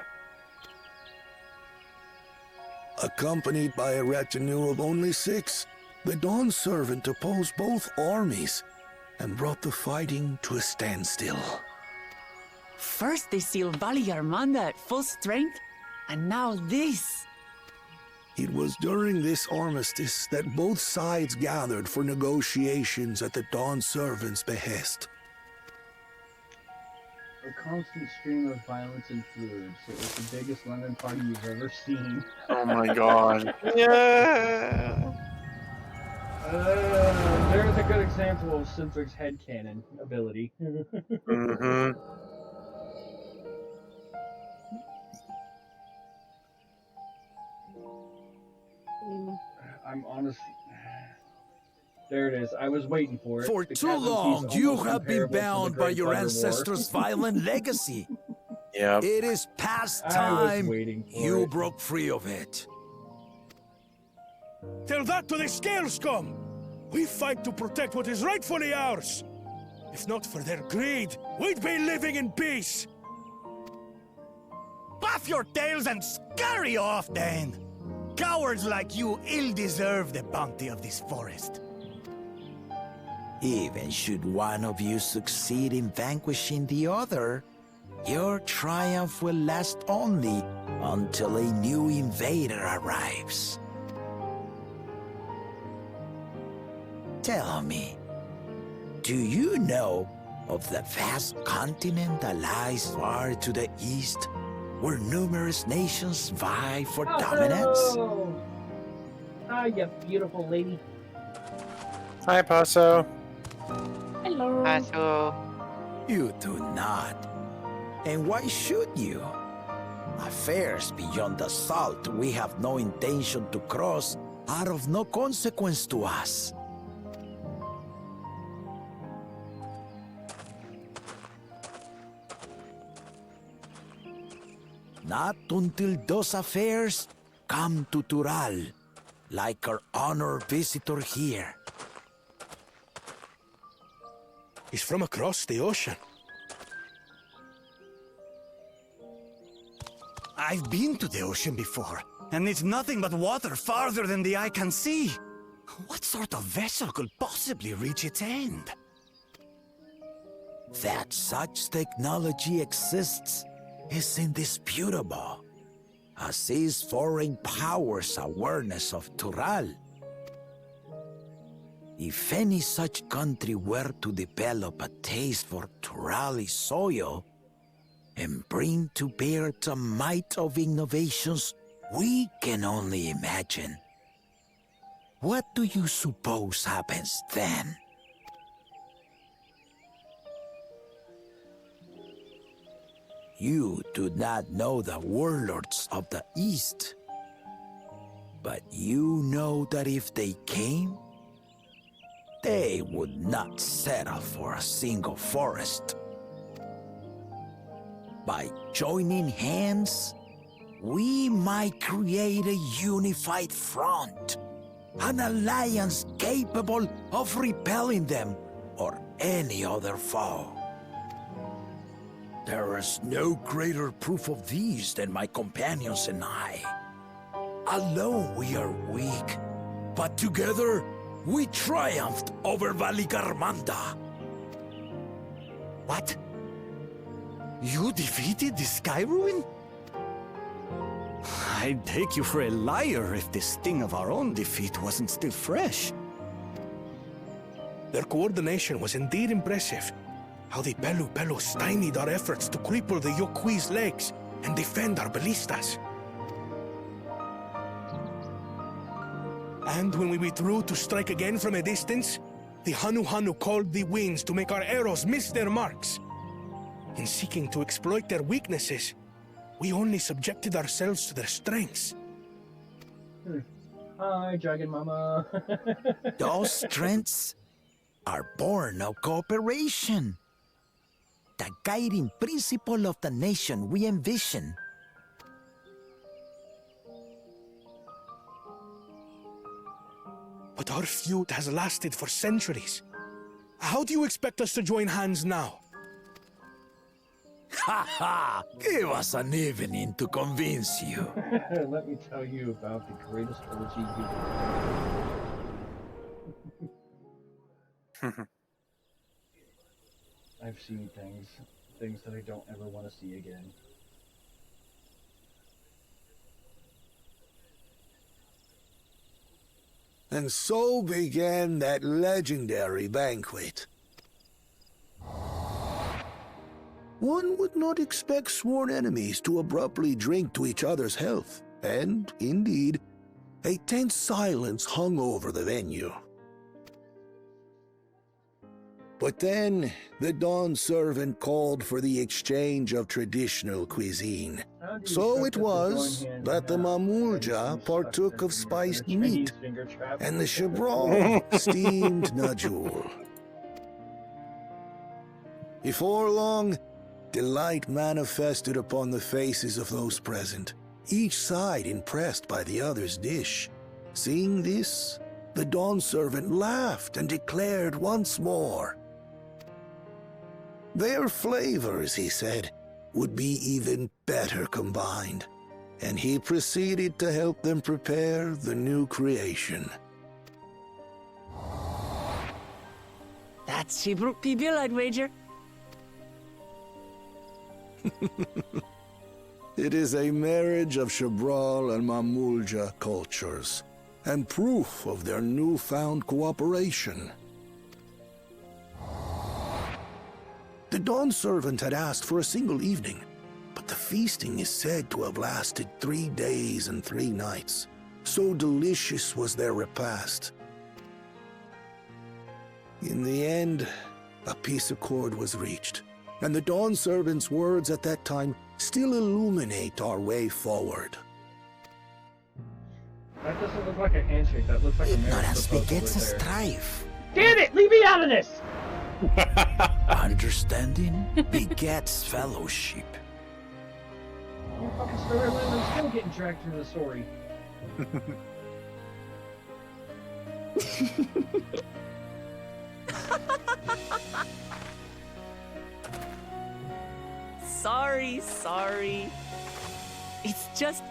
Accompanied by a retinue of only 6, the Dawn Servant opposed both armies and brought the fighting to a standstill. First they sealed Valley Armanda at full strength, and now this. It was during this armistice that both sides gathered for negotiations at the Dawn Servant's behest. A constant stream of violence and fluids. It was the biggest London party you've ever seen. Oh my god. Yeah. There's a a good example of Cyntric's headcanon ability. Mm-hmm. I'm honest. There it is. I was waiting for it. For The too Captain's long, Piece you almost have been comparable to the bound by Great your Butter War. ancestors' violent legacy. Yep. It is past I was time waiting for you it. broke free of it. Tell that to the Scale Scum! We fight to protect what is rightfully ours! If not for their greed, we'd be living in peace! Buff your tails and scurry off, then! Cowards like you ill-deserve the bounty of this forest. Even should one of you succeed in vanquishing the other, your triumph will last only until a new invader arrives. Tell me, do you know of the vast continent that lies far to the east, where numerous nations vie for dominance? Oh, hi, you beautiful lady. Hi, Paso. Hello. So, You do not. And why should you? Affairs beyond the salt we have no intention to cross are of no consequence to us. Not until those affairs come to Tural, like our honored visitor here. He's from across the ocean. I've been to the ocean before, and it's nothing but water farther than the eye can see. What sort of vessel could possibly reach its end? That such technology exists is indisputable, as is foreign powers' awareness of Tural. If any such country were to develop a taste for Turali soil and bring to bear the might of innovations we can only imagine, what do you suppose happens then? You do not know the warlords of the East, but you know that if they came, they would not settle for a single forest. By joining hands, we might create a unified front, an alliance capable of repelling them or any other foe. There is no greater proof of these than my companions and I. Alone we are weak, but together we triumphed over Valigarmanda. What? You defeated the Sky Ruin? I'd take you for a liar if the sting of our own defeat wasn't still fresh. Their coordination was indeed impressive. How the Pelu stymied our efforts to cripple the Yokui's legs and defend our ballistas. And when we withdrew to strike again from a distance, the Hanu called the winds to make our arrows miss their marks. In seeking to exploit their weaknesses, we only subjected ourselves to their strengths. Hi, Dragon Mama. Those strengths are born of cooperation. The guiding principle of the nation we envision. But our feud has lasted for centuries. How do you expect us to join hands now? Ha ha! Give us an evening to convince you. Let me tell you about the greatest orgy you ever. I've seen things that I don't ever want to see again. And so began that legendary banquet. One would not expect sworn enemies to abruptly drink to each other's health, and, indeed, a tense silence hung over the venue. But then the Dawn servant called for the exchange of traditional cuisine. So it was that the Mamulja partook of spiced meat, and the Shabral steamed Najul. Before long, delight manifested upon the faces of those present, each side impressed by the other's dish. Seeing this, the Dawn servant laughed and declared once more, their flavors, he said, would be even better combined, and he proceeded to help them prepare the new creation. That's Shibruk Pibil, I'd wager. It is a marriage of Shabral and Mamulja cultures, and proof of their newfound cooperation. The Dawn servant had asked for a single evening, but the feasting is said to have lasted 3 days and 3 nights. So delicious was their repast. In the end, a peace accord was reached, and the Dawn servant's words at that time still illuminate our way forward. That doesn't look like a handshake, that looks like a marriage Ignorance proposal begets a right there. strife. Damn it! Leave me out of this! Understanding begets fellowship. Your fucking storyline, I'm still getting dragged through the story. Sorry. It's just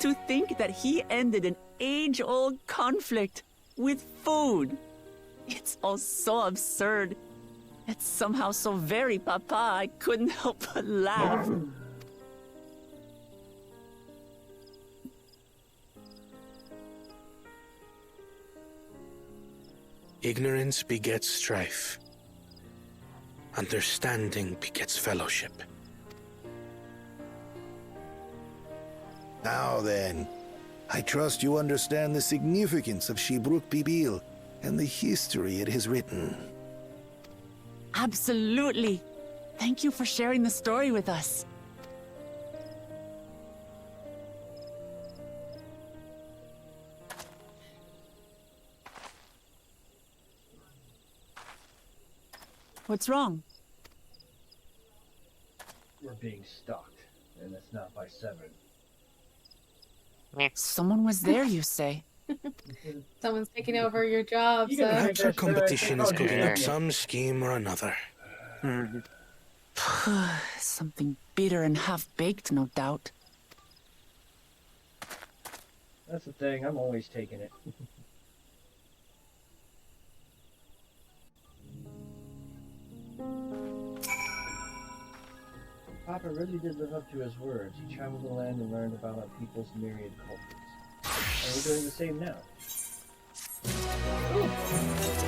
to think that he ended an age-old conflict with food. It's all so absurd. It's somehow so very papa, I couldn't help but laugh. Ignorance begets strife. Understanding begets fellowship. Now then, I trust you understand the significance of Shibruk Pibil and the history it has written. Absolutely. Thank you for sharing the story with us. What's wrong? We're being stalked, and that's not by 7. Someone was there, you say? Someone's taking over your job, so... Perhaps our competition is cooking up some scheme or another. Something bitter and half-baked, no doubt. That's the thing, I'm always taking it. Papa really did live up to his words. He traveled the land and learned about our people's myriad cultures. And we're doing the same now. Ooh!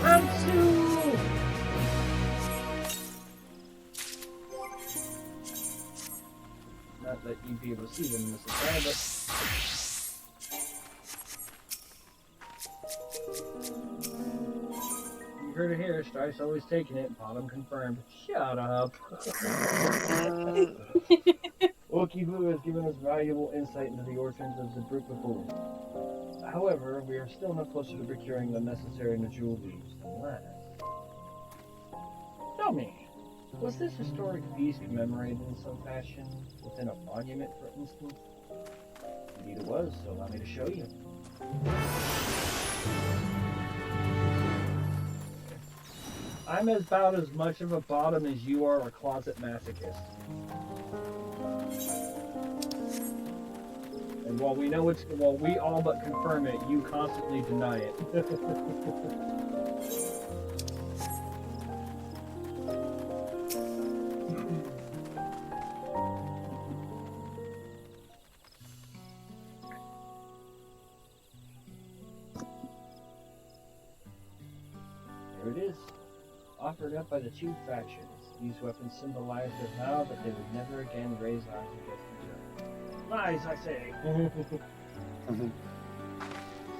Hansu! Not that you'd be able to see them in this time, but... You heard it here, Strife's always taking it, bottom confirmed. Shut up. Okibu has given us valuable insight into the origins of the Brute before. However, we are still no closer to procuring the necessary Najul leaves than last. Tell me, was this historic feast commemorated in some fashion, within a monument, for instance? Indeed it was, so allow me to show you. I'm about as much of a bottom as you are a closet masochist. And while we know it's, while we all but confirm it, you constantly deny it. There it is. Offered up by the 2 factions. These weapons symbolize their vow that they would never again raise arms against each other. Lies, I say.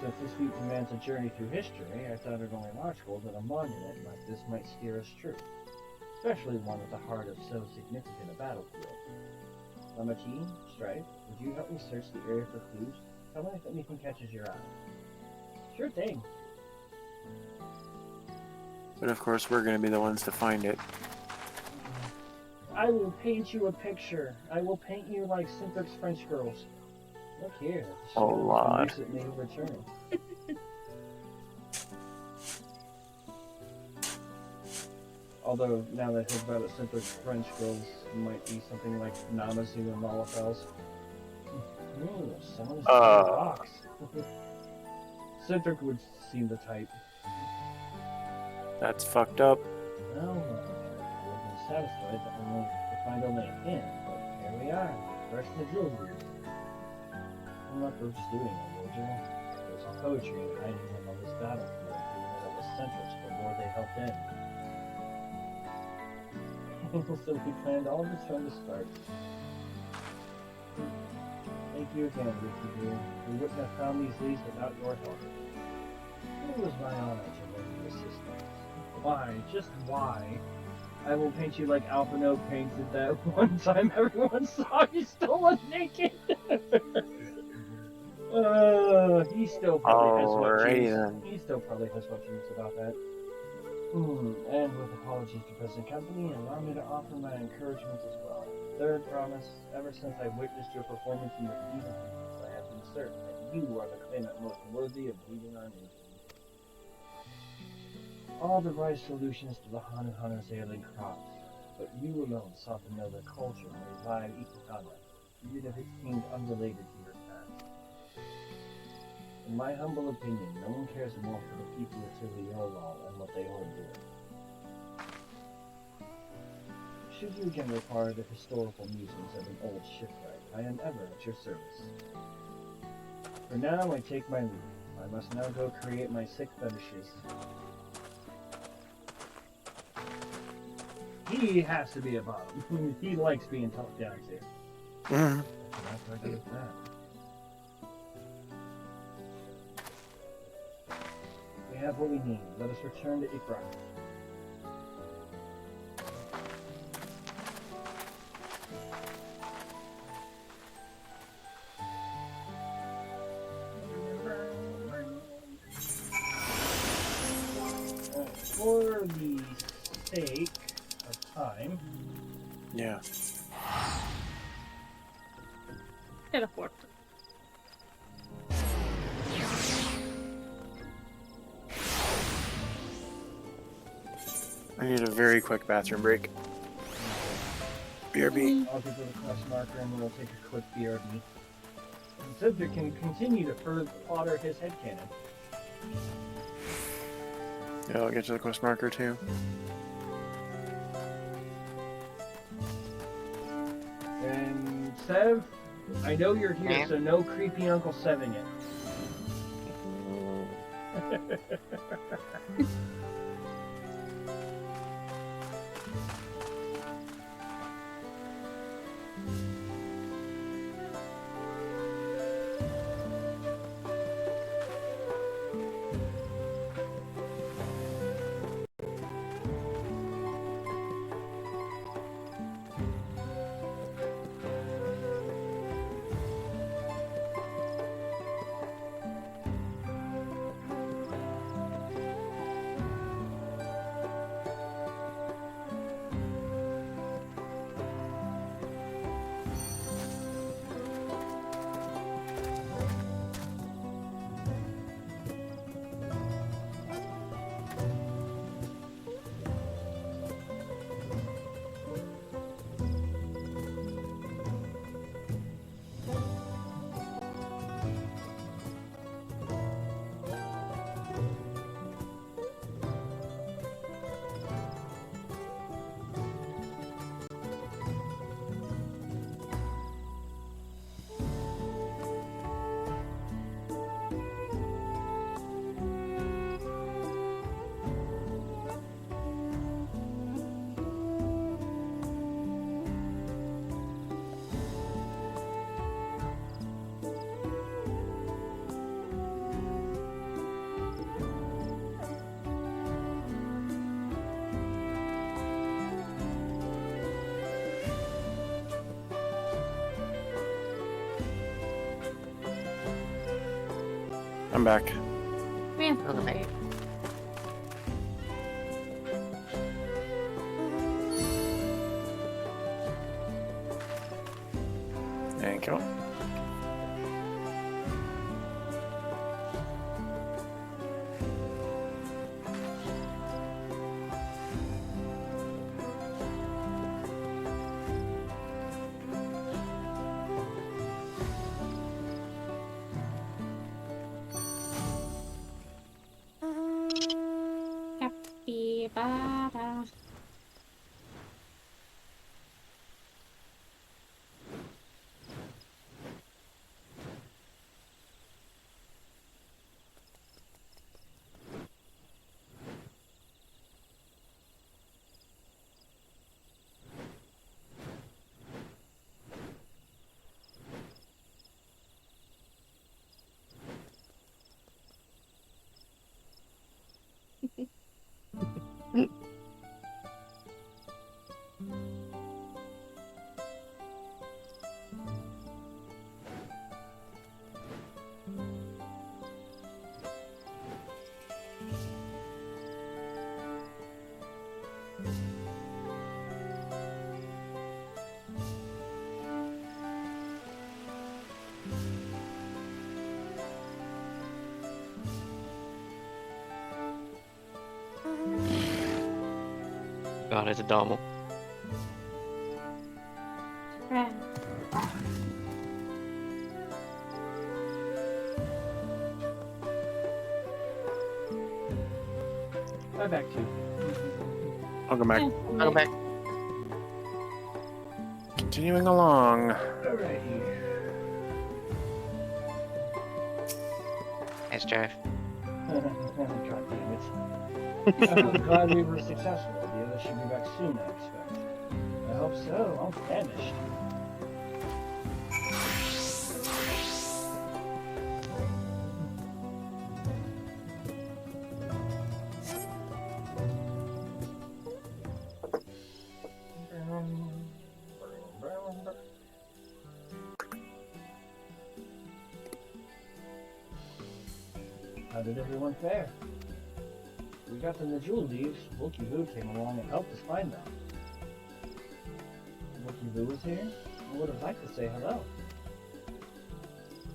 Since this feat demands a journey through history, I thought it only logical that a monument like this might steer us true, especially one at the heart of so significant a battlefield. Lamachi, Strife, would you help me search the area for clues? Tell me if anything catches your eye. Sure thing. But of course, we're going to be the ones to find it. I will paint you a picture. I will paint you like Simperk's French girls. Look here. Oh, Lord. Recently returning. Although, now that I think about it, Simperk's French girls might be something like Namazu and Malafels. Ooh, someone's box. Simperk would seem the type. That's fucked up. Well, I would have been satisfied to find only a hint, but here we are, fresh in the jewels. I'm not just doing it, would you? There's some poetry hiding on this battlefield, even though it was centrist before they helped in. So we planned all this from the start. Thank you again, Ricky dear. We wouldn't have found these leads without your help. It was my honor to lend you assistance. Why? Just why? I will paint you like Alpino painted that one time everyone saw you stolen naked. He still probably has what he still probably has what dreams about that. And with apologies to present company, allow me to offer my encouragement as well. Third promise, ever since I witnessed your performance in the season, I have been certain that you are the claimant most worthy of leading our nation. All devise solutions to the Hanu-Hanu's ailing crops, but you alone sought to know the culture and revive Ikutana, even if it seemed unrelated to your past. In my humble opinion, no one cares more for the people of Tiliolol and what they are doing. Should you again require the historical musings of an old shipwright, I am ever at your service. For now, I take my leave. I must now go create my sick fetishes. He has to be a bottom. He likes being talked down to. That's what I do with that. We have what we need. Let us return to Ikra. For the sake of time. Yeah. Teleport. I need a very quick bathroom break. BRB. I'll give it a quest marker and we'll take a quick BRB. The subject can continue to further plotter his headcanon. Yeah, I'll get to the quest marker too. And Sev, I know you're here, so no creepy Uncle Seving it. I'm back. Yeah. Okay. Thank you. Capybara. God, it's a dommel. I'm back too. I'll go back. I'll go back. Continuing along. Alrighty. Nice drive. God damn it. I'm glad we were successful. The others should be back soon, I expect. I hope so. I'm famished. How did everyone fare? We got them the jewel leaves. Wookie Boo came along and helped us find them. Wookie Boo was here? I would have liked to say hello.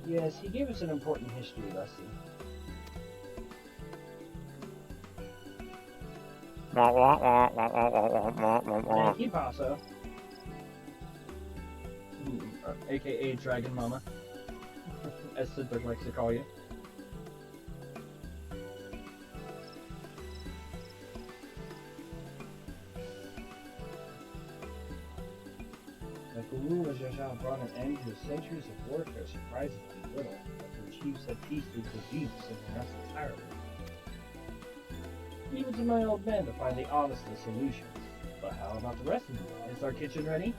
Yes, he gave us an important history lesson. Thank you, Paso. AKA Dragon Mama, as Sidwick likes to call you. The Guru Rajah brought an end to centuries of warfare surprisingly little, after the chiefs had peace with the Jeeps and the rest entirely. Leave it to my old men to find the honest solutions. But how about the rest of you? Is our kitchen ready?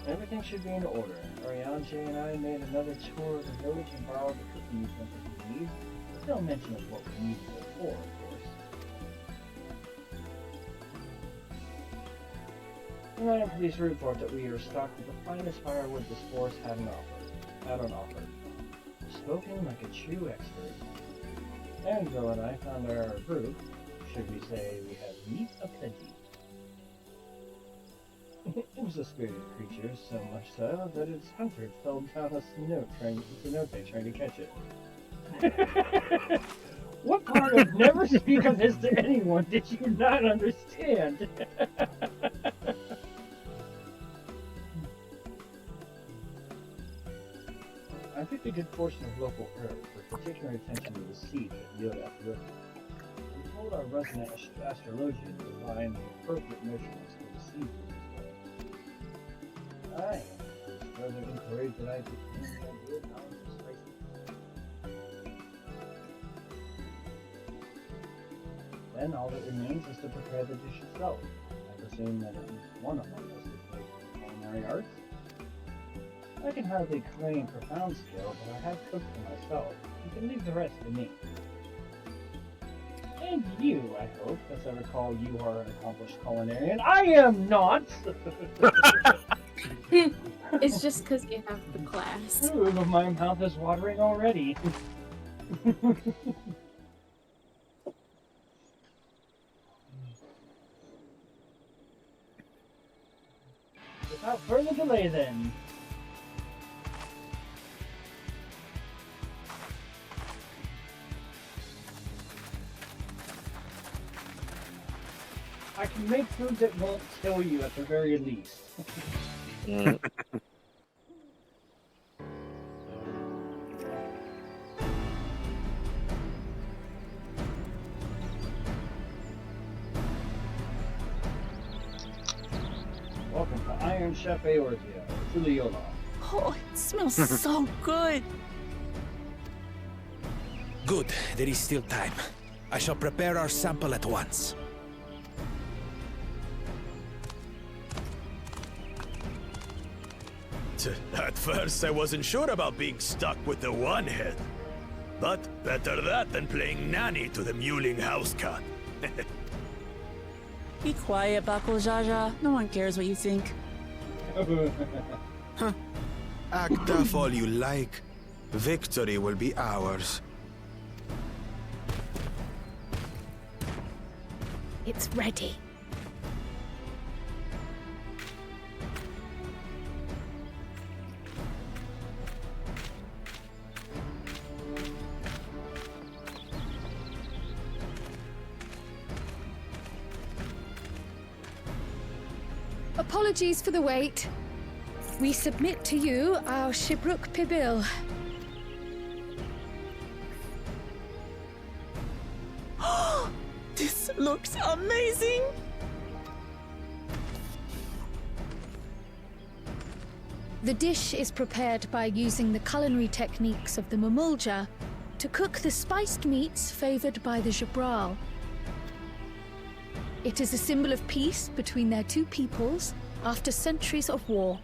Everything should be in order. Ariane and I made another tour of the village and borrowed the cooking utensils we need. There's no mention of what we needed it for, of course. And I am pleased to report that we are stocked with the finest firewood this forest had on offer. Spoken like a true expert. Annville and I found our group, should we say we have meat aplenty. It was a spirited creature, so much so that its hunter fell down a cenote trying to catch it. What part of never speak of this to anyone did you not understand? I picked a good portion of local herbs, with particular attention to the seeds that yield after river. We told our resident astrologian to find the appropriate measurements for the seeds of this way. Aye, there's further inquiries that I took in the idea of how to spice it. Then all that remains is to prepare the dish itself. I presume that at least one among us is the culinary arts. I can hardly claim profound skill, but I have cooked for myself. You can leave the rest to me. And you, I hope, as I recall, you are an accomplished culinarian. I am not! It's just because you have the class. Ooh, my mouth is watering already. Without further delay, then. I can make food that won't kill you at the very least. Welcome to Iron Chef Eorzea, Juliola. Oh, it smells so good. Good, there is still time. I shall prepare our sample at once. At first, I wasn't sure about being stuck with the one head. But better that than playing nanny to the mewling house cat. Be quiet, Bakul Jaja. No one cares what you think. Act tough all you like. Victory will be ours. It's ready. Apologies for the wait. We submit to you our Shibruk Pibil. This looks amazing! The dish is prepared by using the culinary techniques of the Mamulja to cook the spiced meats favored by the Jabral. It is a symbol of peace between their two peoples after centuries of war.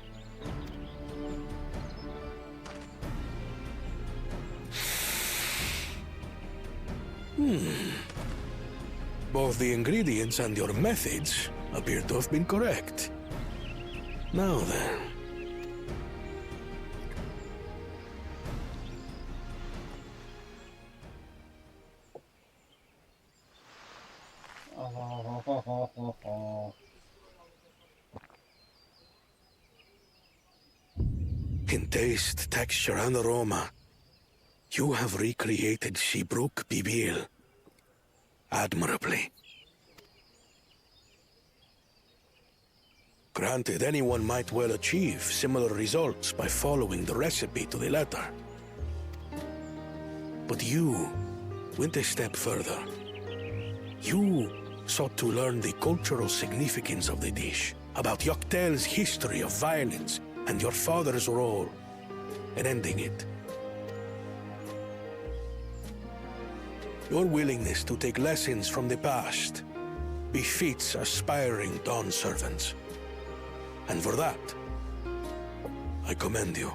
Both the ingredients and your methods appear to have been correct. Now then. In taste, texture, and aroma, you have recreated Shibruk Pibil admirably. Granted, anyone might well achieve similar results by following the recipe to the letter. But you went a step further. You sought to learn the cultural significance of the dish, about Yoctel's history of violence and your father's role in ending it. Your willingness to take lessons from the past befits aspiring Dawn servants. And for that, I commend you.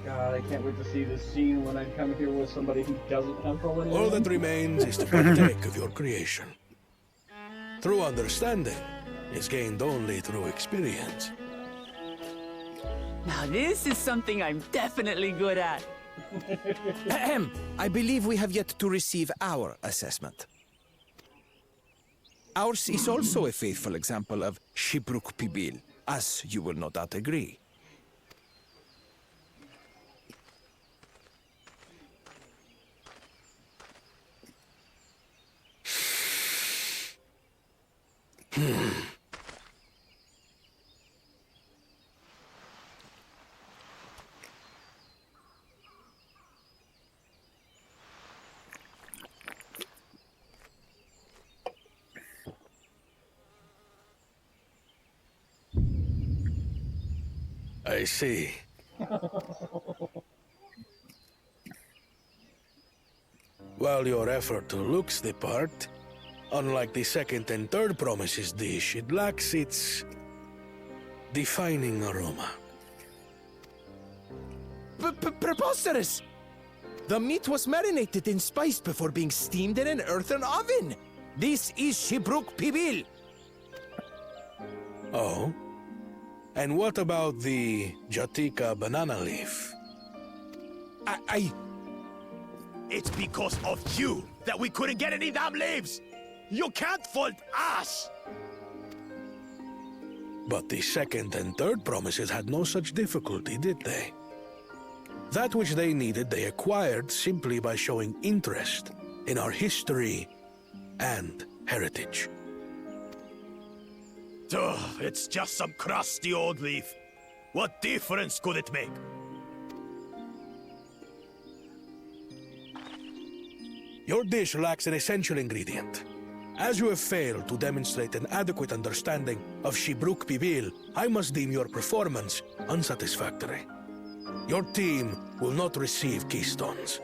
God, I can't wait to see this scene when I come here with somebody who doesn't have culinary. All that remains is to partake of your creation. True understanding is gained only through experience. Now this is something I'm definitely good at. Ahem. I believe we have yet to receive our assessment. Ours is also a faithful example of Shibruk Pibil, as you will no doubt agree. I see. While your effort looks the part, unlike the second and third promises dish, it lacks its defining aroma. Preposterous! The meat was marinated and spiced before being steamed in an earthen oven. This is Shibruk Pibil. Oh? And what about the Jatika banana leaf? It's because of you that we couldn't get any damn leaves! You can't fault us! But the second and third promises had no such difficulty, did they? That which they needed they acquired simply by showing interest in our history and heritage. Ugh, it's just some crusty old leaf. What difference could it make? Your dish lacks an essential ingredient. As you have failed to demonstrate an adequate understanding of Shibruk Pibil, I must deem your performance unsatisfactory. Your team will not receive keystones.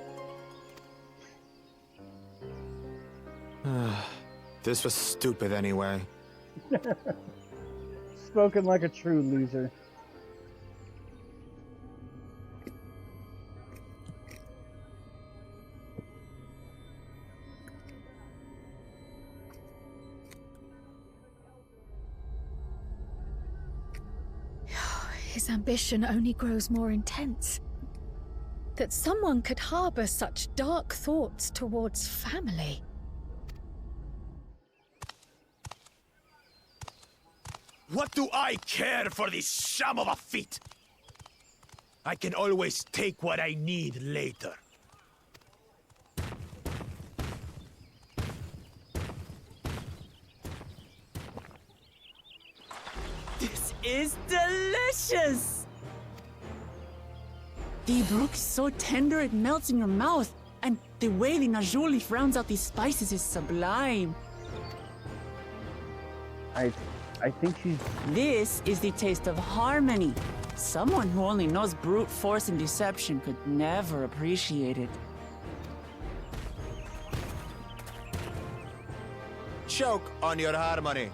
This was stupid anyway. Spoken like a true loser. His ambition only grows more intense. That someone could harbor such dark thoughts towards family. What do I care for this sham of a feat? I can always take what I need later. This is delicious! The brook is so tender it melts in your mouth, and the way the najou leaf rounds out these spices is sublime. I think she's... This is the taste of harmony. Someone who only knows brute force and deception could never appreciate it. Choke on your harmony.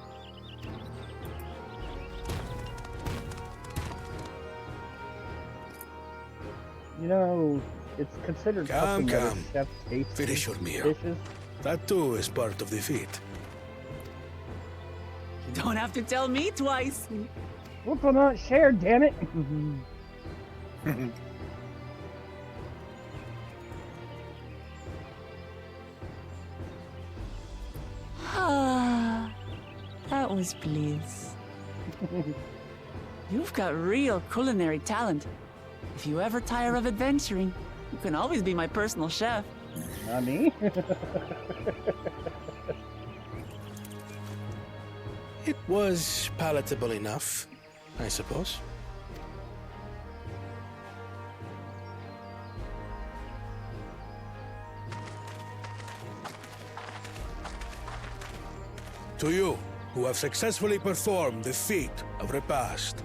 You know, it's considered something that a chef tastes. Finish your meal. Dishes. That too is part of the feat. You don't have to tell me twice. We'll not share, damn it. Ah, that was bliss. You've got real culinary talent. If you ever tire of adventuring, you can always be my personal chef. Not me. It was palatable enough, I suppose. To you, who have successfully performed the feat of repast,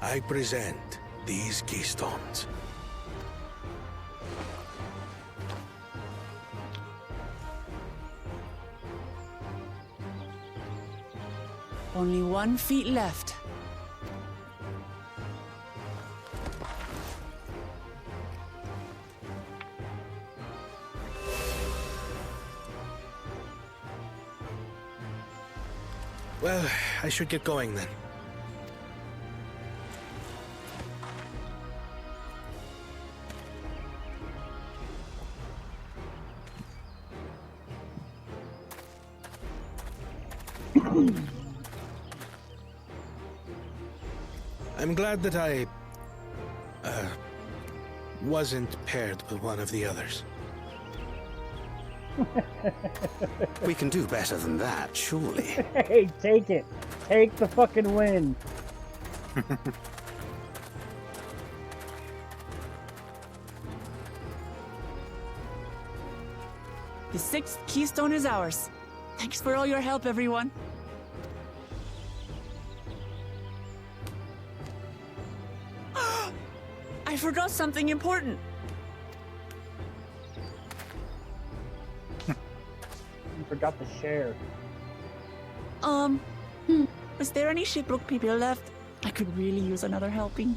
I present these keystones. Only 1 feet left. Well, I should get going then. I'm glad that I wasn't paired with one of the others. We can do better than that, surely. Hey, take it. Take the fucking win. The 6th keystone is ours. Thanks for all your help, everyone. I forgot something important. You forgot to share. Was there any Shibruk people left? I could really use another helping.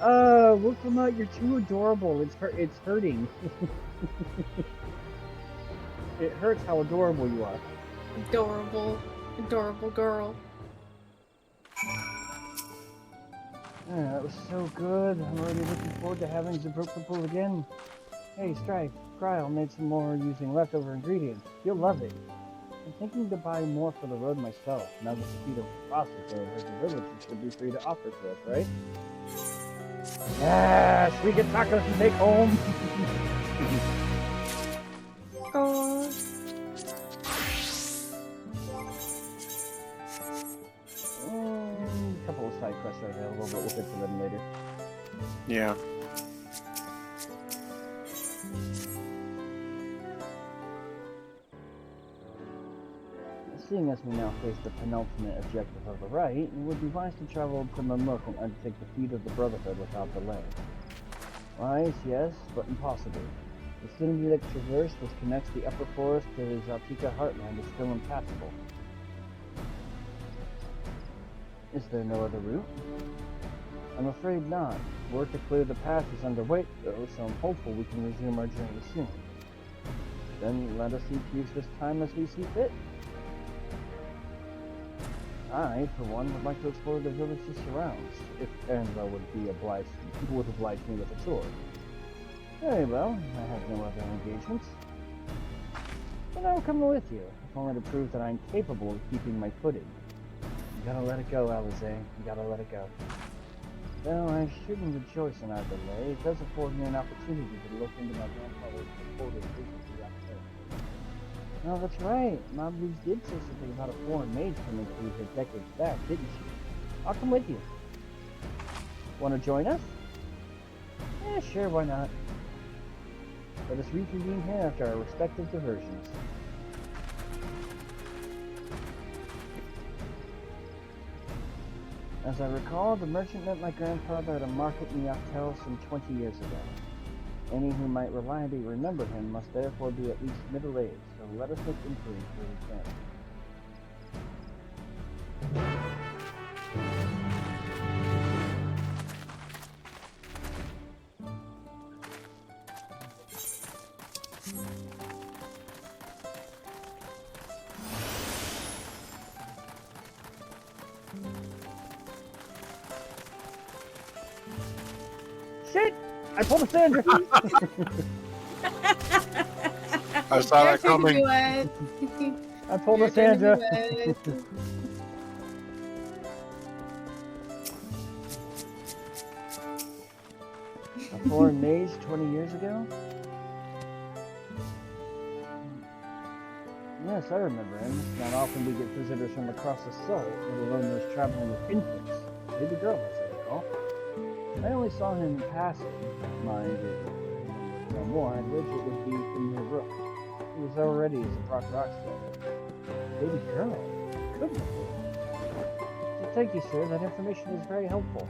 Wilhelmina, you're too adorable. It's hurting. It hurts how adorable you are. Adorable. Adorable girl. Yeah, that was so good. I'm already looking forward to having the pool again. Hey, Strife, Cryle made some more using leftover ingredients. You'll love it. I'm thinking to buy more for the road myself. Now that the feet of Foster's over the village should be free to offer to us, right? Yes, we get tacos to take home. Oh. A couple of side quests are available, but we'll get to them later. Yeah. Seeing as we now face the penultimate objective of the rite, it would be wise to travel to Mamuk and undertake the feat of the Brotherhood without delay. Wise, yes, but impossible. The scenic traverse which connects the upper forest to the Zaltika heartland is still impassable. Is there no other route? I'm afraid not. Work to clear the path is underway, though, so I'm hopeful we can resume our journey soon. Then let us each use this time as we see fit. I, for one, would like to explore the village's surrounds, if Erenville would oblige me with a tour. Very well, I have no other engagements. Then I will come with you, if only to prove that I am capable of keeping my footing. You gotta let it go, Alize. You gotta let it go. Though I shouldn't rejoice in our delay, it does afford me an opportunity to look into my grandfather's reported recently up there. No, that's right. Mom Louise did say something about a foreign mage coming through here decades back, didn't she? I'll come with you. Want to join us? Yeah, sure, why not? Let us reconvene here after our respective diversions. As I recall, the merchant met my grandfather at a market in Yaktel some 20 years ago. Any who might reliably remember him must therefore be at least middle-aged, so let us make inquiries where we can. Shit! I pulled a Sandra! I saw that coming. I pulled a Sandra. A foreign mage 20 years ago? Yes, I remember him. Not often we get visitors from across the south, let alone those traveling with infants. Maybe girls, as I recall. I only saw him in passing. Mind it, no more, and which it would be in your room. He was already as a Brock Rockstone. Baby girl. Goodness. So thank you, sir. That information is very helpful.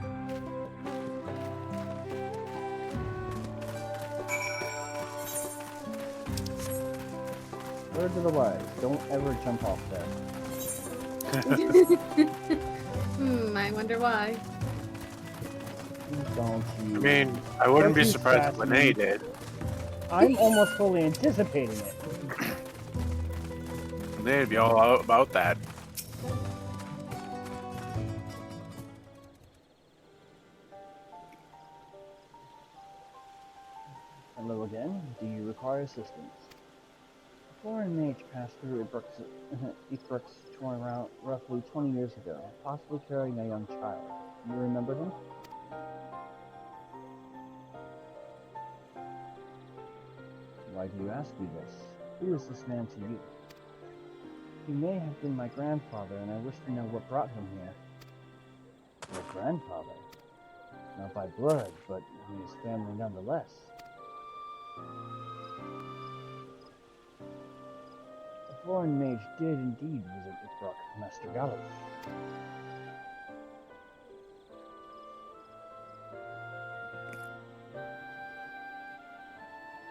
Word to the wise, don't ever jump off there. I wonder why. Don't you? I mean, I wouldn't be surprised if Lene did. I'm almost fully anticipating it. They'd be all out about that. Hello again. Do you require assistance? A foreign mage passed through Ibrook's touring route roughly 20 years ago, possibly carrying a young child. You remember him? Why do you ask me this? Who is this man to you? He may have been my grandfather, and I wish to know what brought him here. Your grandfather? Not by blood, but he is family nonetheless. A foreign mage did indeed visit Ibrook, Master Gallus.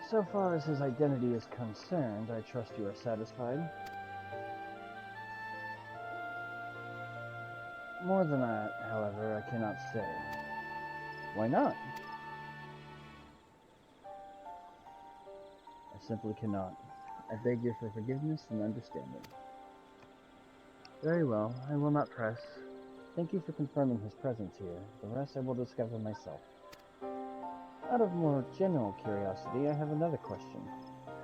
So far as his identity is concerned, I trust you are satisfied. More than that, however, I cannot say. Why not? I simply cannot. I beg you for forgiveness and understanding. Very well, I will not press. Thank you for confirming his presence here. The rest I will discover myself. Out of more general curiosity, I have another question.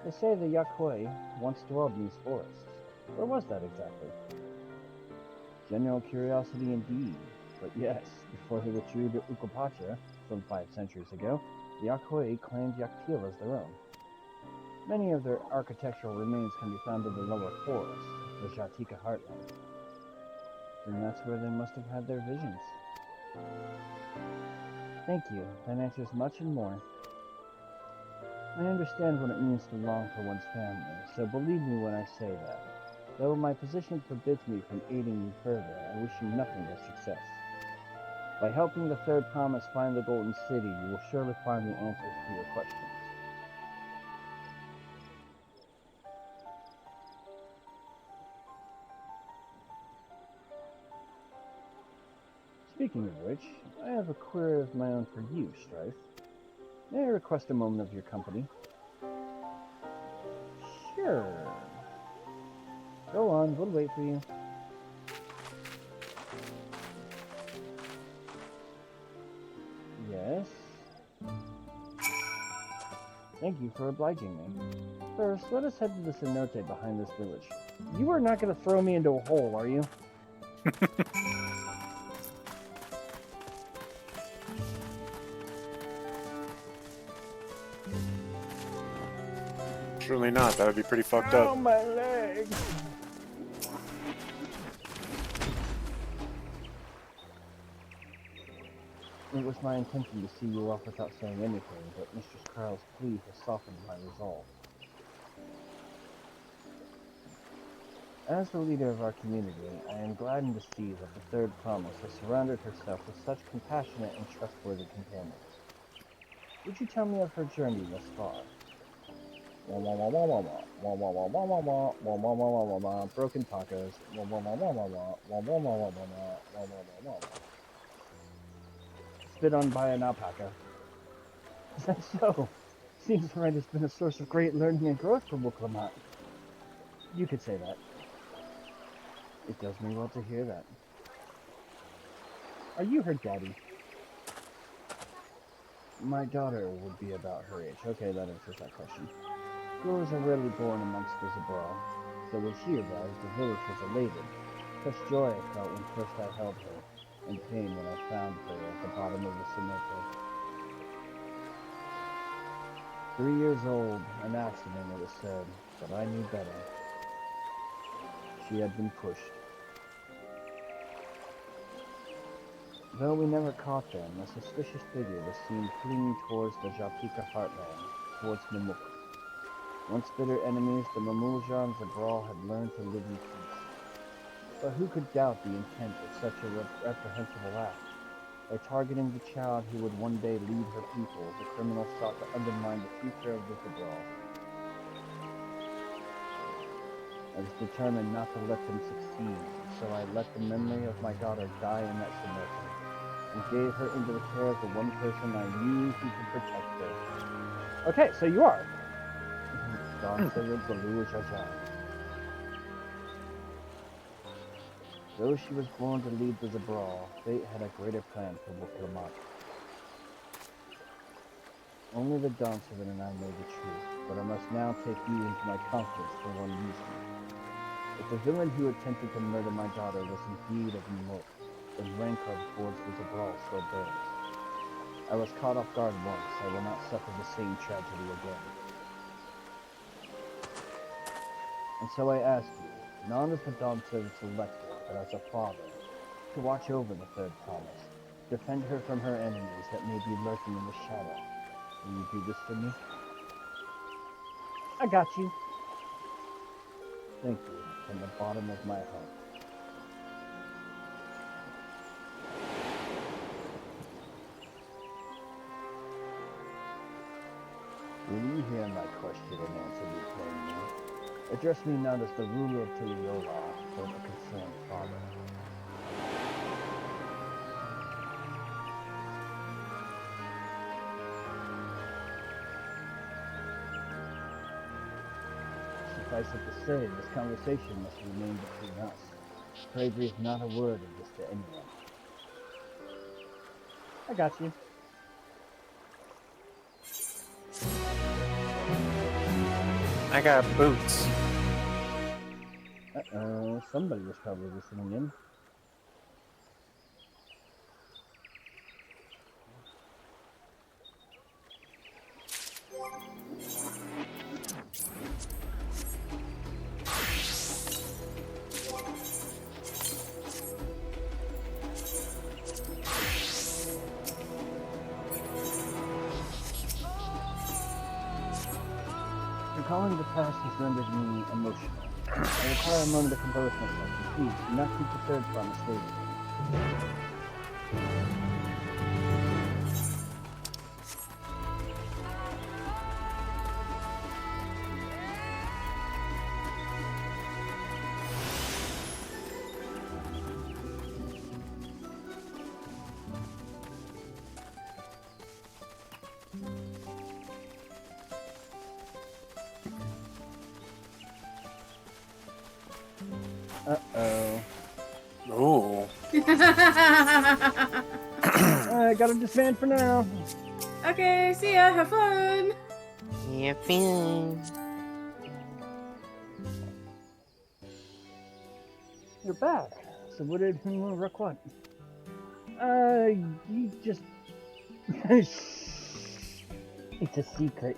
They say the Yakoi once dwelled in these forests. Where was that exactly? General curiosity indeed. But yes, before they withdrew to Ukupacha some 5 centuries ago, the Yakoi claimed Yaktil as their own. Many of their architectural remains can be found in the lower forest, the Jatika heartland. And that's where they must have had their visions. Thank you. That answers much and more. I understand what it means to long for one's family, so believe me when I say that. Though my position forbids me from aiding you further, I wish you nothing but success. By helping the Third Promise find the Golden City, you will surely find the answers to your questions. Speaking of which, I have a query of my own for you, Strife. May I request a moment of your company? Sure. Go on, we'll wait for you. Yes? Thank you for obliging me. First, let us head to the cenote behind this village. You are not going to throw me into a hole, are you? Surely not. That would be pretty fucked up. Oh, my leg! It was my intention to see you off without saying anything, but Mistress Carl's plea has softened my resolve. As the leader of our community, I am gladdened to see that the Third Promise has surrounded herself with such compassionate and trustworthy companions. Would you tell me of her journey thus far? Broken tacos. Spit on by an alpaca. Is that so? Seems right has been a source of great learning and growth for Wuklamat. You could say that. It does me well to hear that. Are you her daddy? My daughter would be about her age. Okay, that answers that question. Girls are rarely born amongst the Zabral, so when she arrived, the village was elated. Such joy I felt when first I held her, and pain when I found her at the bottom of the cenote. 3 years old, an accident it was said, but I knew better. She had been pushed. Though we never caught them, a suspicious figure was seen fleeing towards the Jatika heartland, towards Namuk. Once bitter enemies, the Mamulja and Zabral had learned to live in peace. But who could doubt the intent of such a reprehensible act? By targeting the child who would one day lead her people, the criminal sought to undermine the future of the Zabral. I was determined not to let them succeed, so I let the memory of my daughter die in that cenote, and gave her into the care of the one person I knew who could protect her. Okay, so you are. Though she was born to lead the Zabral, fate had a greater plan for Wuklamat. Only the Dawntrail and I know the truth, but I must now take you into my confidence for one reason. If the villain who attempted to murder my daughter was indeed of Namuk, then rancor towards the Zabral still burns. I was caught off guard once, I will not suffer the same tragedy again. And so I ask you, not as the Dawntrail's elector, but as a father, to watch over the Third Promise, defend her from her enemies that may be lurking in the shadow. Will you do this for me? I got you. Thank you, from the bottom of my heart. Will you hear my question and answer me plainly? Address me not as the ruler of Tuliola, but a concerned father. suffice it to say, this conversation must remain between us. Pray breathe not a word of this to anyone. I got you. I got boots. Uh-oh, somebody was probably listening in. Recalling the past has rendered me emotional. I require a moment to compose myself, and please do not keep the third promise waiting. Uh-oh. Ooh. I got him disbanded for now. Okay, see ya. Have fun. Yeah, fun. You're back. So what did Rook want? You just... It's a secret.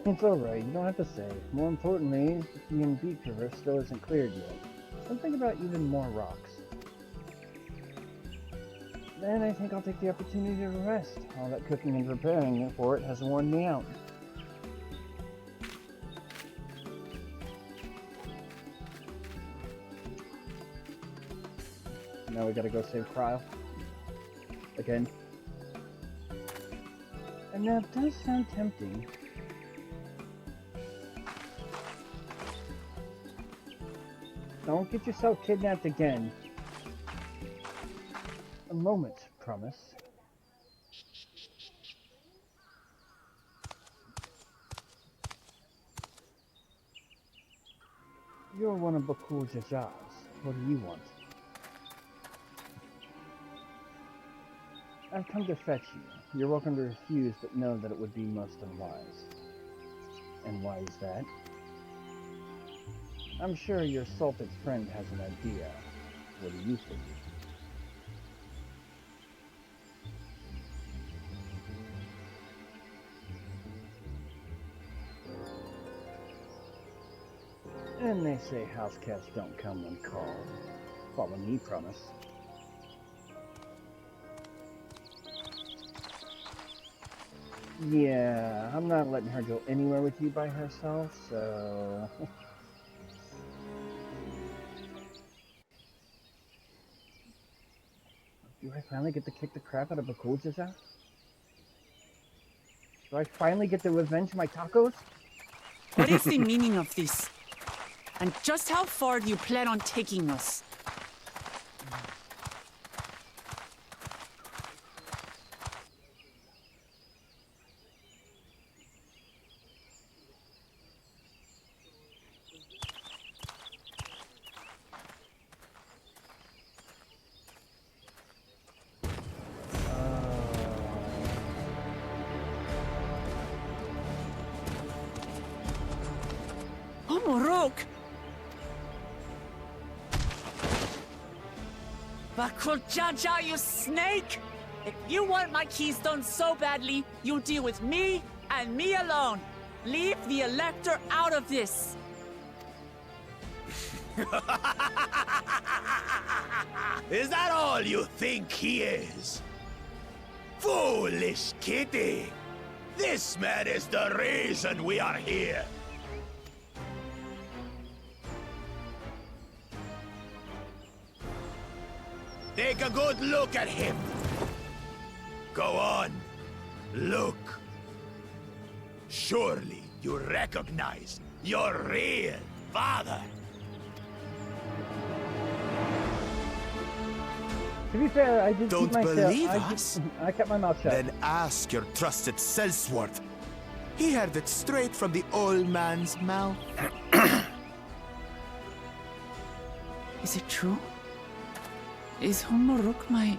It's alright, you don't have to say. More importantly, the beach river still isn't cleared yet. Something about even more rocks. Then I think I'll take the opportunity to rest. All that cooking and preparing for it has worn me out. Now we gotta go save Cryle. Again. And that does sound tempting. Don't get yourself kidnapped again. A moment, promise. You're one of Bakul Jajar's. What do you want? I've come to fetch you. You're welcome to refuse, but know that it would be most unwise. And why is that? I'm sure your salted friend has an idea. What do you think? And they say house cats don't come when called. Follow me, promise. Yeah, I'm not letting her go anywhere with you by herself, so... Do I finally get to kick the crap out of Bakul Jajar? Do I finally get to revenge my tacos? What is the meaning of this? And just how far do you plan on taking us? Bakul Jajar, you snake! If you want my keystone so badly, you deal with me and me alone. Leave the Elector out of this. Is that all you think he is? Foolish kitty! This man is the reason we are here. Take a good look at him. Go on. Look. Surely you recognize your real father. To be fair, I did Don't keep myself. believe us? I kept my mouth shut. Then ask your trusted Sellsworth. He heard it straight from the old man's mouth. Is it true? Is Hun-Muruk my...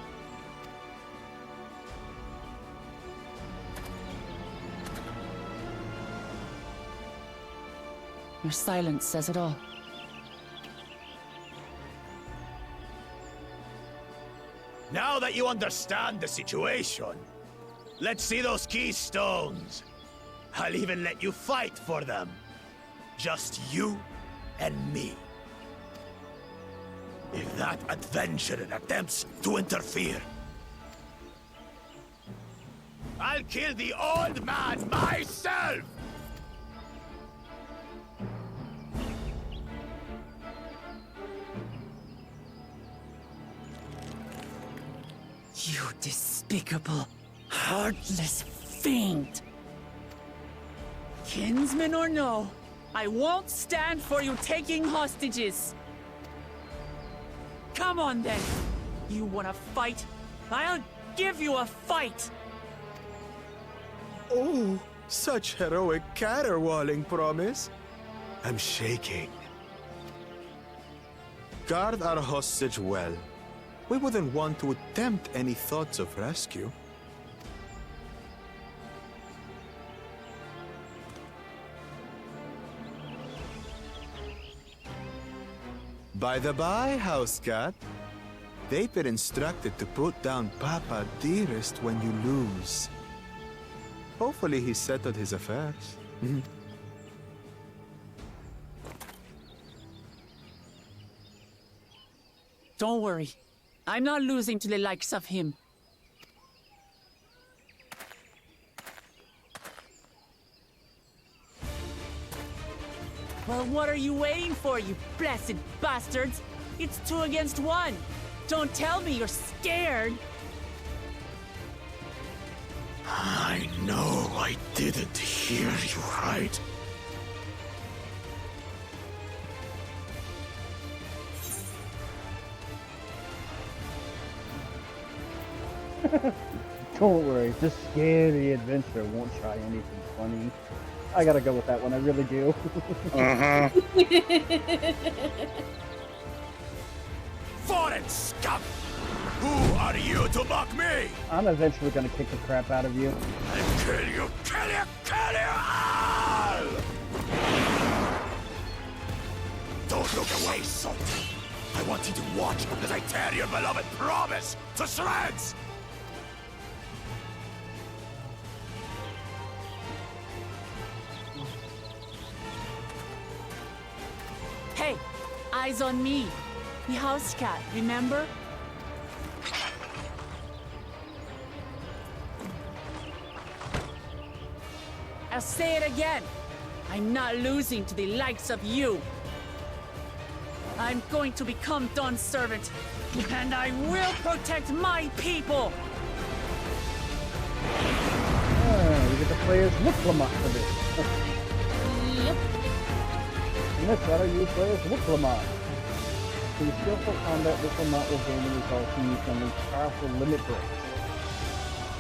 Your silence says it all. Now that you understand the situation, let's see those keystones. I'll even let you fight for them. Just you and me. If that adventurer attempts to interfere, I'll kill the old man myself! You despicable, heartless fiend! Kinsman or no, I won't stand for you taking hostages! Come on then! You wanna fight? I'll give you a fight! Oh, such heroic caterwauling promise. I'm shaking. Guard our hostage well. We wouldn't want to attempt any thoughts of rescue. By the by, house cat, they've been instructed to put down Papa Dearest when you lose. Hopefully he settled his affairs. Don't worry. I'm not losing to the likes of him. Well, what are you waiting for, you blessed bastards? It's 2 against 1. Don't tell me you're scared. I know I didn't hear you right. Don't worry, this scary adventure won't try anything funny. I gotta go with that one, I really do. Foreign scum! Who are you to mock me? I'm eventually gonna kick the crap out of you. And kill you, kill you, kill you all! Don't look away, Salty. I want you to watch as I tear your beloved promise to shreds! Hey, eyes on me. The house cat, remember? I'll say it again. I'm not losing to the likes of you. I'm going to become Dawn's servant, and I will protect my people. We get to play as Wooklamat for this. Yep. In this battle, you play as Wooklamat. Through skillful combat, Wooklamat will gain the results and use some powerful limit breaks.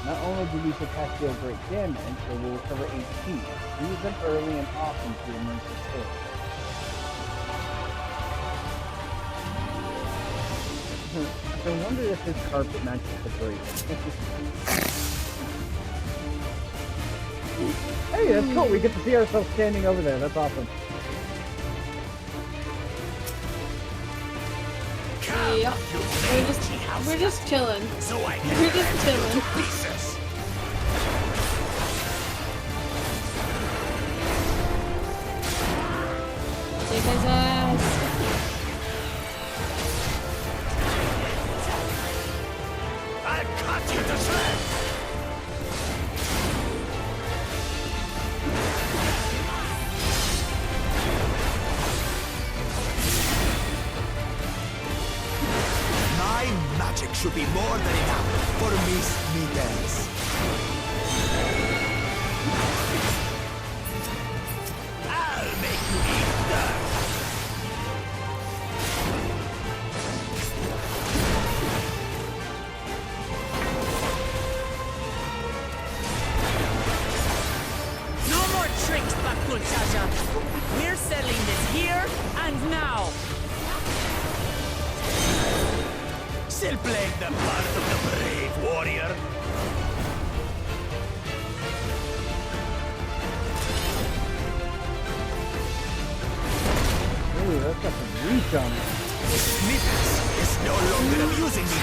Not only do these attacks deal great damage, they will recover HP. Use them early and often to immerse the skill. I wonder if this carpet matches the break. Hey, that's cool. We get to see ourselves standing over there. That's awesome. Yep. We're just chilling. We're just chilling. Take his ass. I'll cut you to shreds! My magic should be more than enough for Miss Midas. I'll make you eat dirt! No Still playing the part of the brave warrior? Ooh, that's got some reach on it. Snippets is no longer amusing me.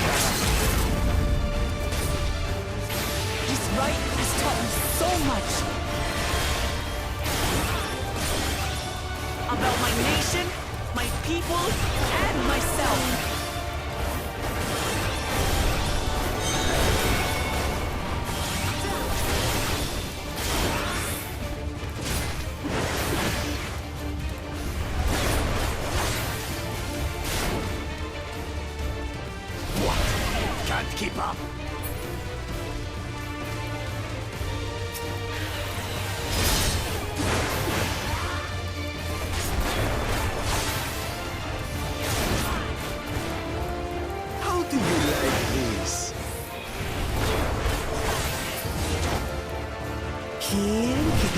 His right has taught me so much. About my nation, my people, and myself. Can't keep up. How do you like this? Kitty.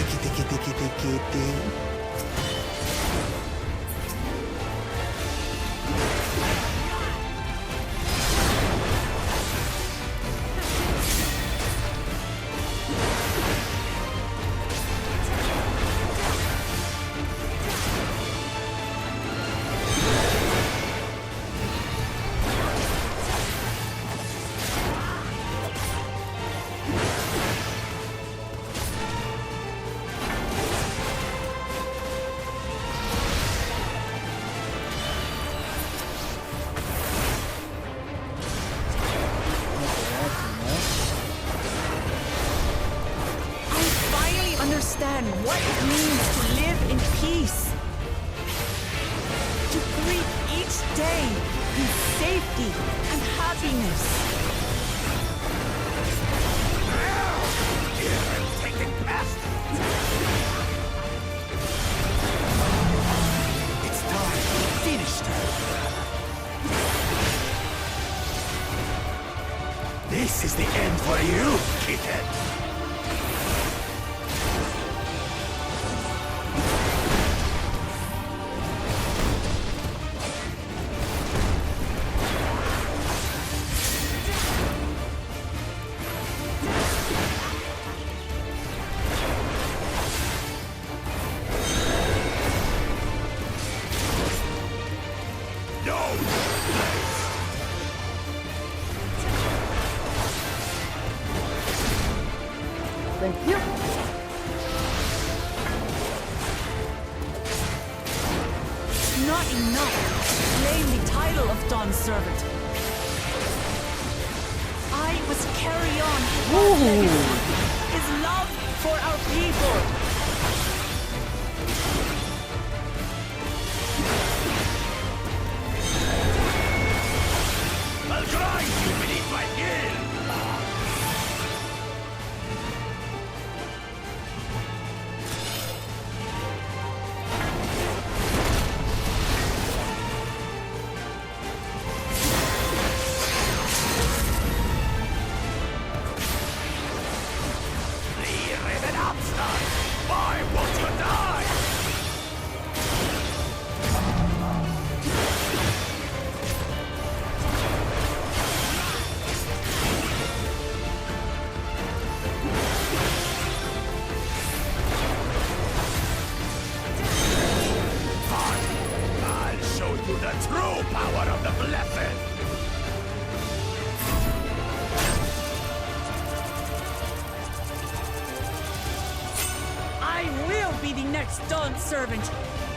Understand what it means to live in peace. To greet each day in safety and happiness. It's time. Finished. This is the end for you, kitten. Thank you. Not enough to claim the title of Dawn's servant. I must carry on God's legacy, his love for our people. I'll grind you beneath my heel! Why won't you die? I'll show you the true power of the blessed. I will be the next Dawn servant,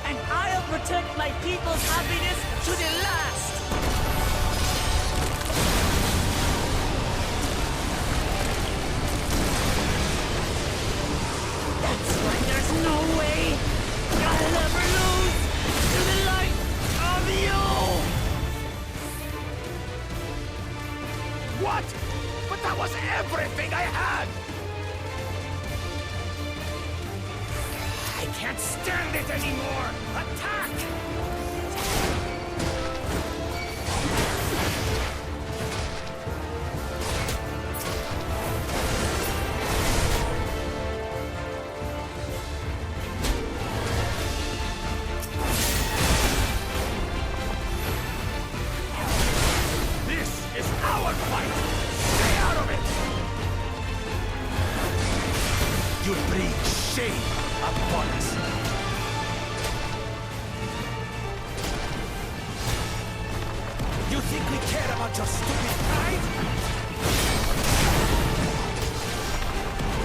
and I'll protect my people's happiness to the last! That's why there's no way I'll ever lose to the light of you! What? But that was everything I had! I can't stand it anymore! Attack! This is bring shame upon us. You think we care about your stupid pride?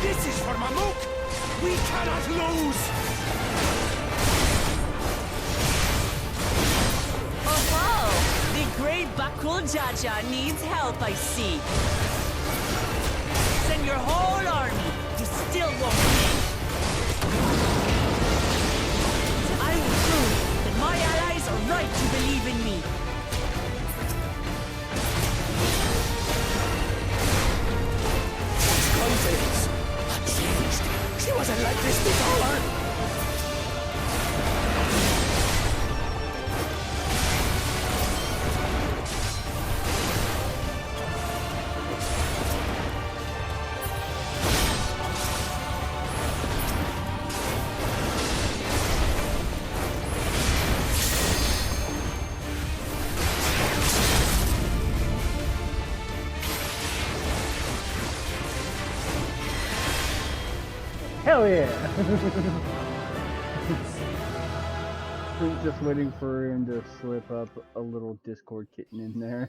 This is for Mamuk! We cannot lose! Oh, the great Bakul Jaja needs help, I see. Send your whole army. You still won't win. I will prove that my allies are right to believe in me. Confidence changed. She wasn't like this before. Hell yeah! Just waiting for him to slip up a little Discord kitten in there.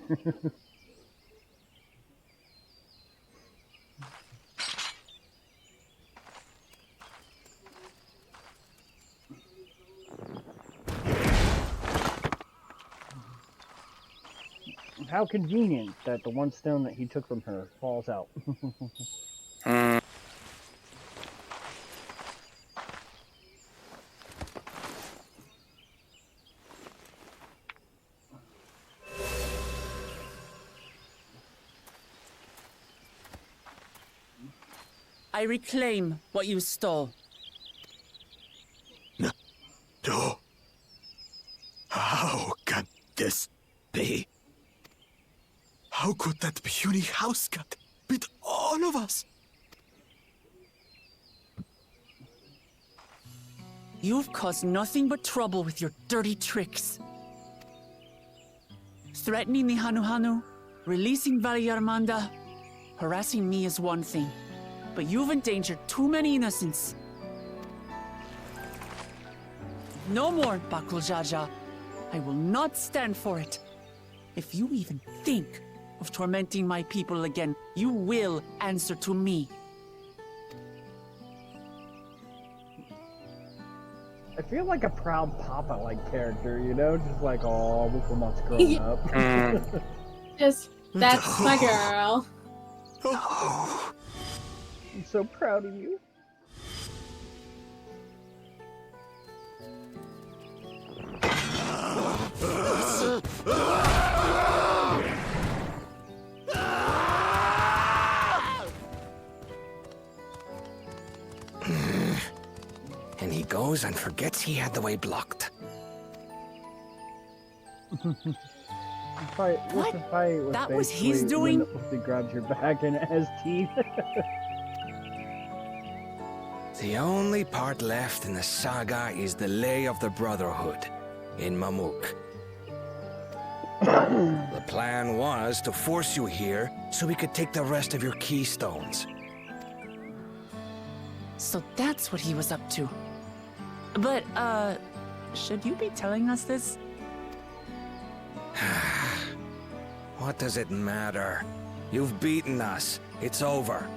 How convenient that the one stone that he took from her falls out. I reclaim what you stole. No. How can this be? How could that puny house cat beat all of us? You've caused nothing but trouble with your dirty tricks. Threatening the Hanuhanu, releasing Valyarmanda, harassing me is one thing, but you've endangered too many innocents. No more, Bakul Jaja. I will not stand for it. If you even think of tormenting my people again, you will answer to me. I feel like a proud papa-like character, you know? Just like, oh, Wukamon's grown up. Just, that's my girl. I'm so proud of you. And he goes and forgets he had the way blocked. What's the fight was that was his basically doing? when he grabs your back and has teeth. The only part left in the saga is the Lay of the Brotherhood in Mamuk. The plan was to force you here so we could take the rest of your keystones. So that's what he was up to. But, should you be telling us this? What does it matter? You've beaten us. It's over.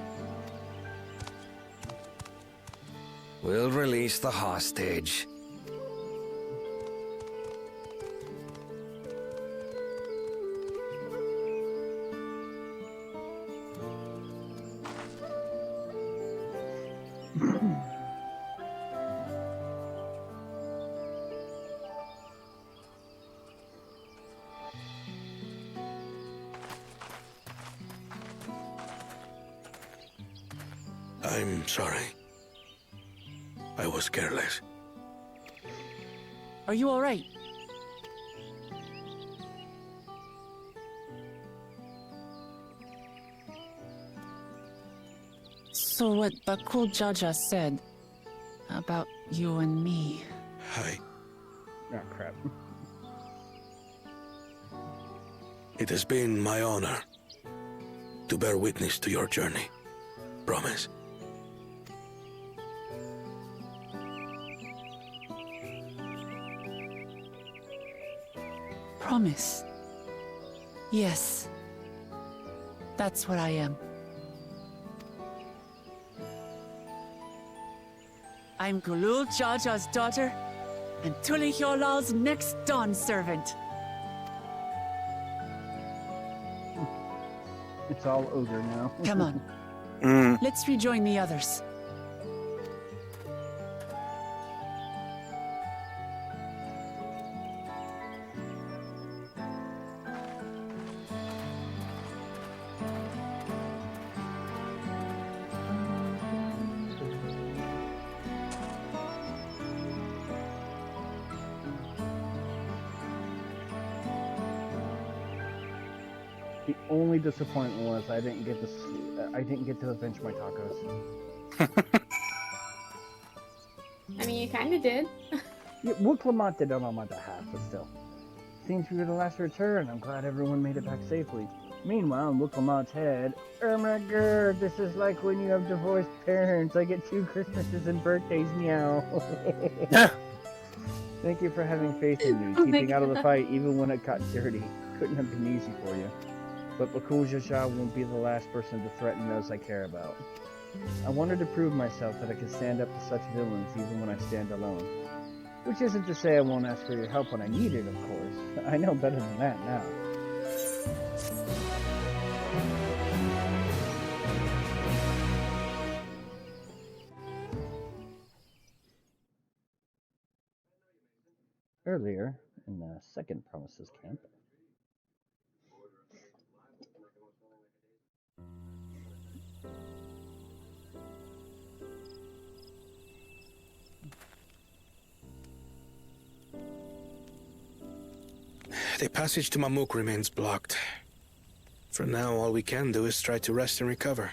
We'll release the hostage. I'm sorry. I was careless. Are you all right? So what Bakul Jaja said about you and me... Hi. Oh, crap. It has been my honor to bear witness to your journey. Promise. promise. Yes. That's what I am. I'm Gulul Jaja's daughter, and Tulihyolal's next dawn servant. It's all ogre now. Come on. Let's rejoin the others. The only disappointment was I didn't get to avenge my tacos. I mean, you kind of did. Yeah, Wooklamont did on my behalf, but still. Seems we were the last return. I'm glad everyone made it back safely. Meanwhile, in Wooklamont's head, oh my god, this is like when you have divorced parents. I get 2 Christmases and birthdays now. Thank you for having faith in me, keeping out of the fight even when it got dirty. Couldn't have been easy for you. But Bakul Jaja won't be the last person to threaten those I care about. I wanted to prove myself that I could stand up to such villains even when I stand alone. Which isn't to say I won't ask for your help when I need it, of course. I know better than that now. Earlier, in the second Promises camp, The passage to Mamuk remains blocked. For now, all we can do is try to rest and recover.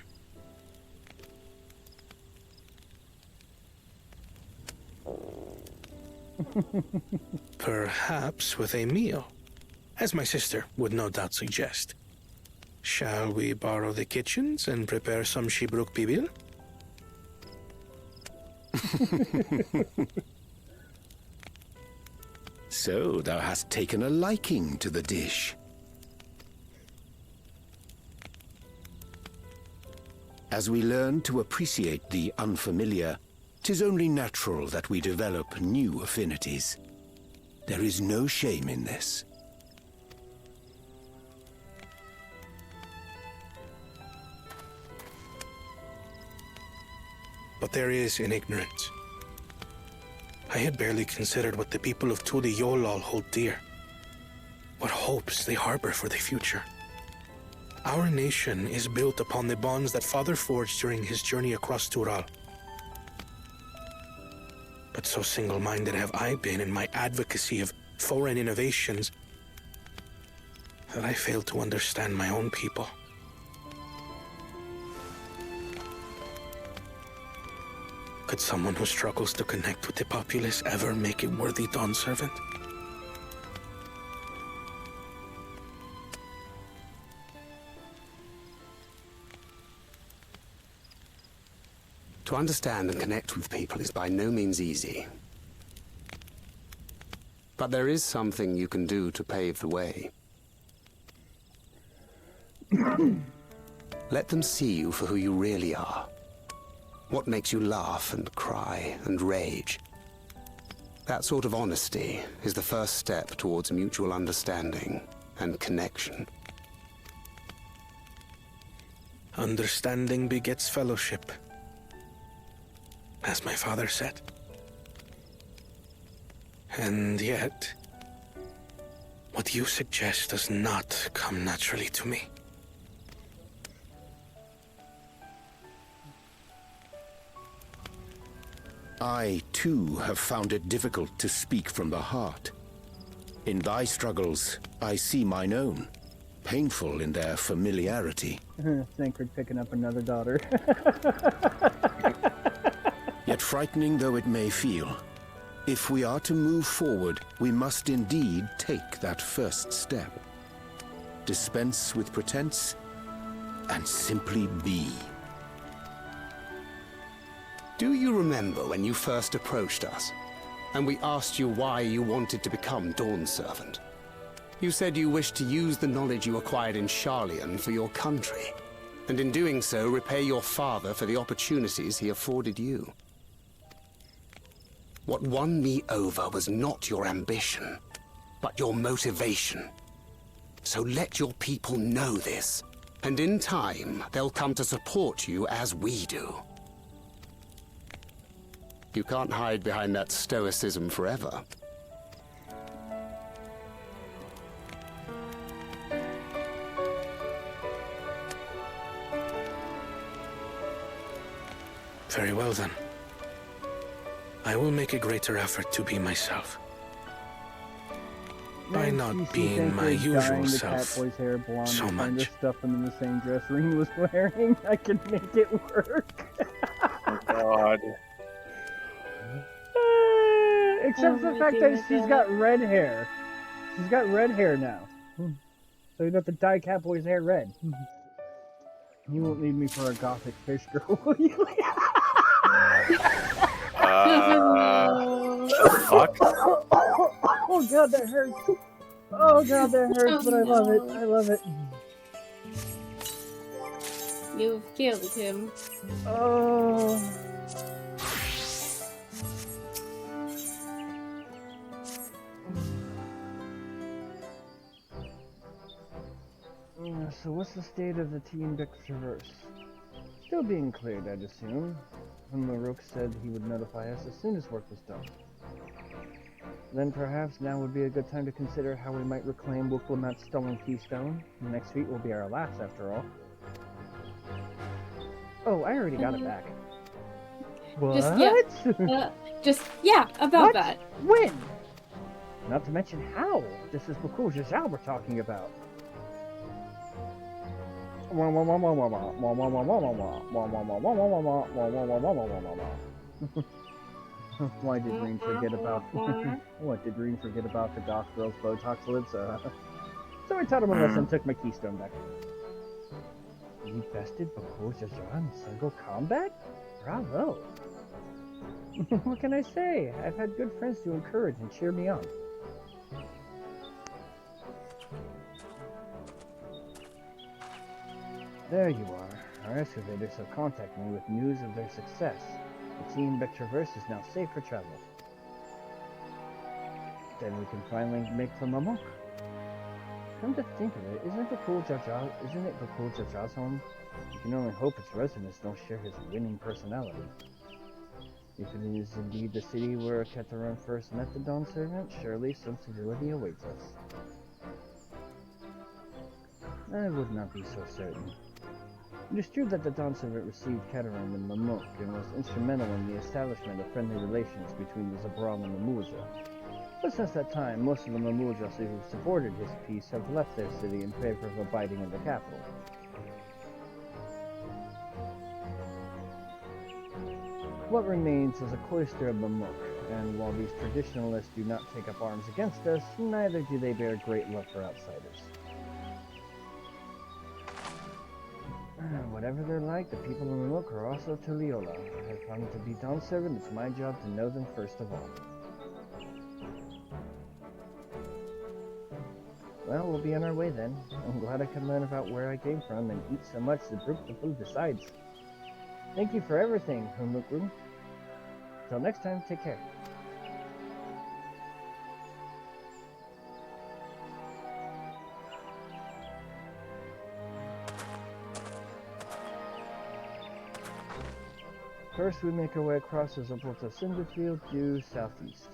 Perhaps with a meal, as my sister would no doubt suggest. Shall we borrow the kitchens and prepare some Shibruk Bibil? So thou hast taken a liking to the dish. As we learn to appreciate the unfamiliar, 'tis only natural that we develop new affinities. There is no shame in this. But there is in ignorance. I had barely considered what the people of Tuli Yolal hold dear. What hopes they harbor for the future. Our nation is built upon the bonds that Father forged during his journey across Tural. But so single-minded have I been in my advocacy of foreign innovations that I failed to understand my own people. Could someone who struggles to connect with the populace ever make a worthy dawn servant? To understand and connect with people is by no means easy. But there is something you can do to pave the way. Let them see you for who you really are. What makes you laugh and cry and rage? That sort of honesty is the first step towards mutual understanding and connection. Understanding begets fellowship, as my father said. And yet, what you suggest does not come naturally to me. I, too, have found it difficult to speak from the heart. In thy struggles, I see mine own, painful in their familiarity. Sankard picking up another daughter. Yet frightening though it may feel, if we are to move forward, we must indeed take that first step. Dispense with pretense, and simply be. Do you remember when you first approached us, and we asked you why you wanted to become Dawn Servant? You said you wished to use the knowledge you acquired in Sharlayan for your country, and in doing so repay your father for the opportunities he afforded you. What won me over was not your ambition, but your motivation. So let your people know this, and in time, they'll come to support you as we do. You can't hide behind that stoicism forever. Very well then. I will make a greater effort to be myself. By not being my usual self Catboy's hair blonde so and kind much. of stuff in the same dress Rayn was wearing. I can make it work. Oh God. Except for the fact that she's got red hair. She's got red hair now. So you don't have to dye Catboy's hair red. You won't need me for a gothic fish girl, will you? The fuck? Oh God, that hurts. Oh God, that hurts, but I love it. I love it. You've killed him. Oh. So what's the state of the Team Traverse? Still being cleared, I'd assume. Maruk said he would notify us as soon as work was done. Then perhaps now would be a good time to consider how we might reclaim Wukwamat's stolen keystone. Next week will be our last, after all. Oh, I already got it back. What? Yeah, about that. When? Not to mention how. This is Bakul Jajal we're talking about. Why did Rayn forget about what did Rayn forget about the goth girl's Botox lips? So I taught him a lesson and took my keystone back. You bested Bakul Jajal in single combat? Bravo! What can I say? I've had good friends to encourage and cheer me on. There you are. Our excavators have contacted me with news of their success. The Team Traverse is now safe for travel. Then we can finally make for Mamok. Come to think of it, isn't it Bakul Jajal's home? You can only hope its residents don't share his winning personality. If it is indeed the city where Keteran first met the Dawn Servant, surely some civility awaits us. I would not be so certain. It is true that the Dawn Servant received Keteran and Mamuk and was instrumental in the establishment of friendly relations between the Zabral and Mamuja. But since that time, most of the Mamuja who supported his peace have left their city in favor of abiding in the capital. What remains is a cloister of Mamuk, and while these traditionalists do not take up arms against us, neither do they bear great love for outsiders. Whatever they're like, the people of Mamuk are also Tuliola. If I'm to be Dawn Servant, it's my job to know them first of all. Well, we'll be on our way then. I'm glad I could learn about where I came from and eat so much the group the food decides. Thank you for everything, Humukru. Till next time, take care. First, we make our way across the Zabolta Cinder Field due southeast.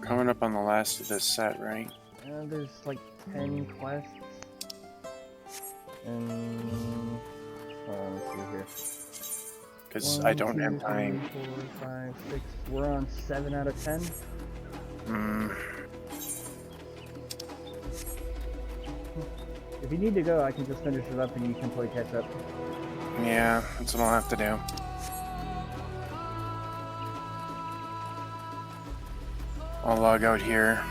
Coming up on the last of this set, right? There's like 10 quests. And let's see here. because I don't 1, 2, have time. 3, 4, 5, 6. We're on 7 out of 10. If you need to go, I can just finish it up and you can play catch up. Yeah, that's what I'll have to do. I'll log out here.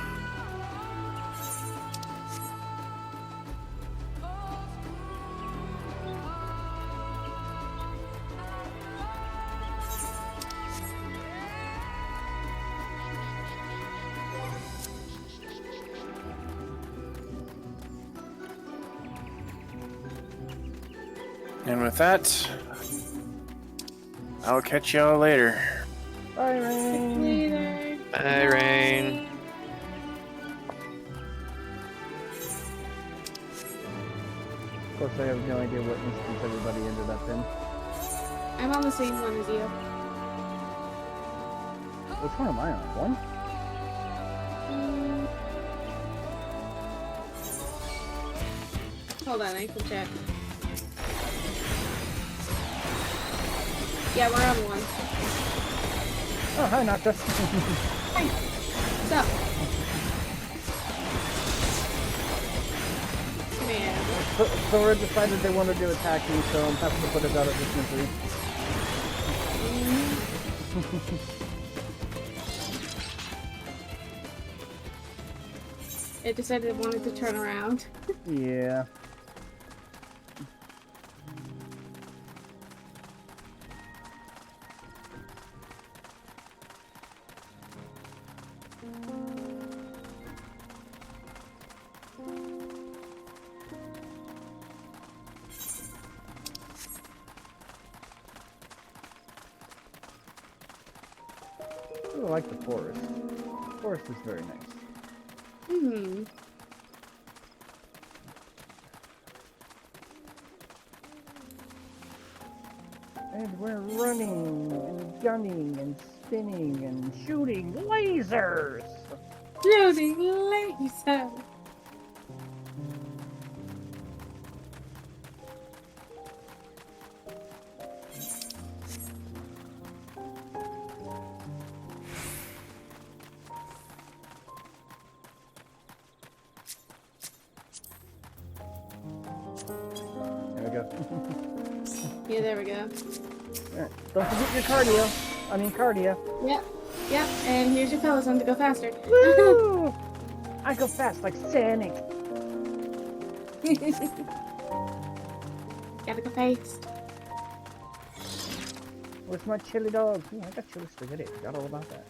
And with that, I'll catch y'all later. Bye, Rayn. Later. Bye, Rayn. Of course, I have no idea what instance everybody ended up in. I'm on the same one as you. Which one am I on? 1? Hold on, I can check. Yeah, we're on 1. Oh, hi, Nocta. Hi. What's up? Man. Thor decided they wanted to attack me, so I'm having to put it out of this misery. It decided it wanted to turn around. Yeah. I like the forest. The forest is very nice. And we're running and gunning and spinning and shooting lasers! Shooting lasers! There we go. Yeah, there we go. Alright, don't forget your cardio. I mean cardio. Yep, yep, and here's your fellas on to go faster. Woo! I go fast like Sonic. Gotta go fast. Where's my chili dog? Ooh, I got chili spaghetti. Forgot all about that.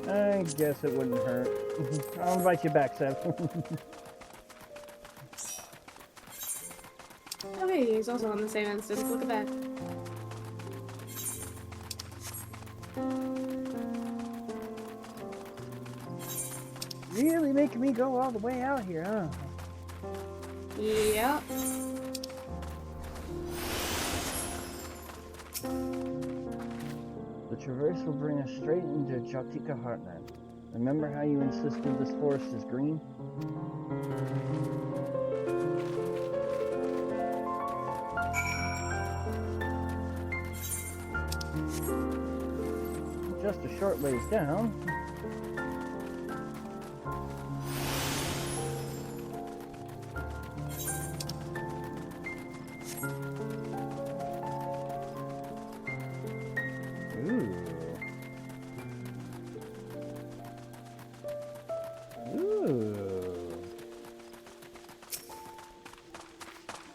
I guess it wouldn't hurt. I'll invite you back, Seb. Oh hey, he's also on the same instance. Look at that. Really making me go all the way out here, huh? Yep. The traverse will bring us straight into Jaltika Heartland. Remember how you insisted this forest is green? Just a short ways down.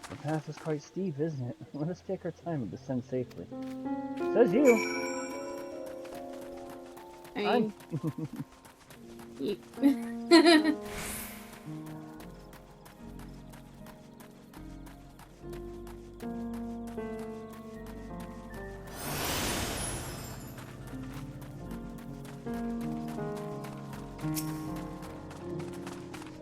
The path is quite steep, isn't it? Let us take our time and descend safely. Says you. I mean,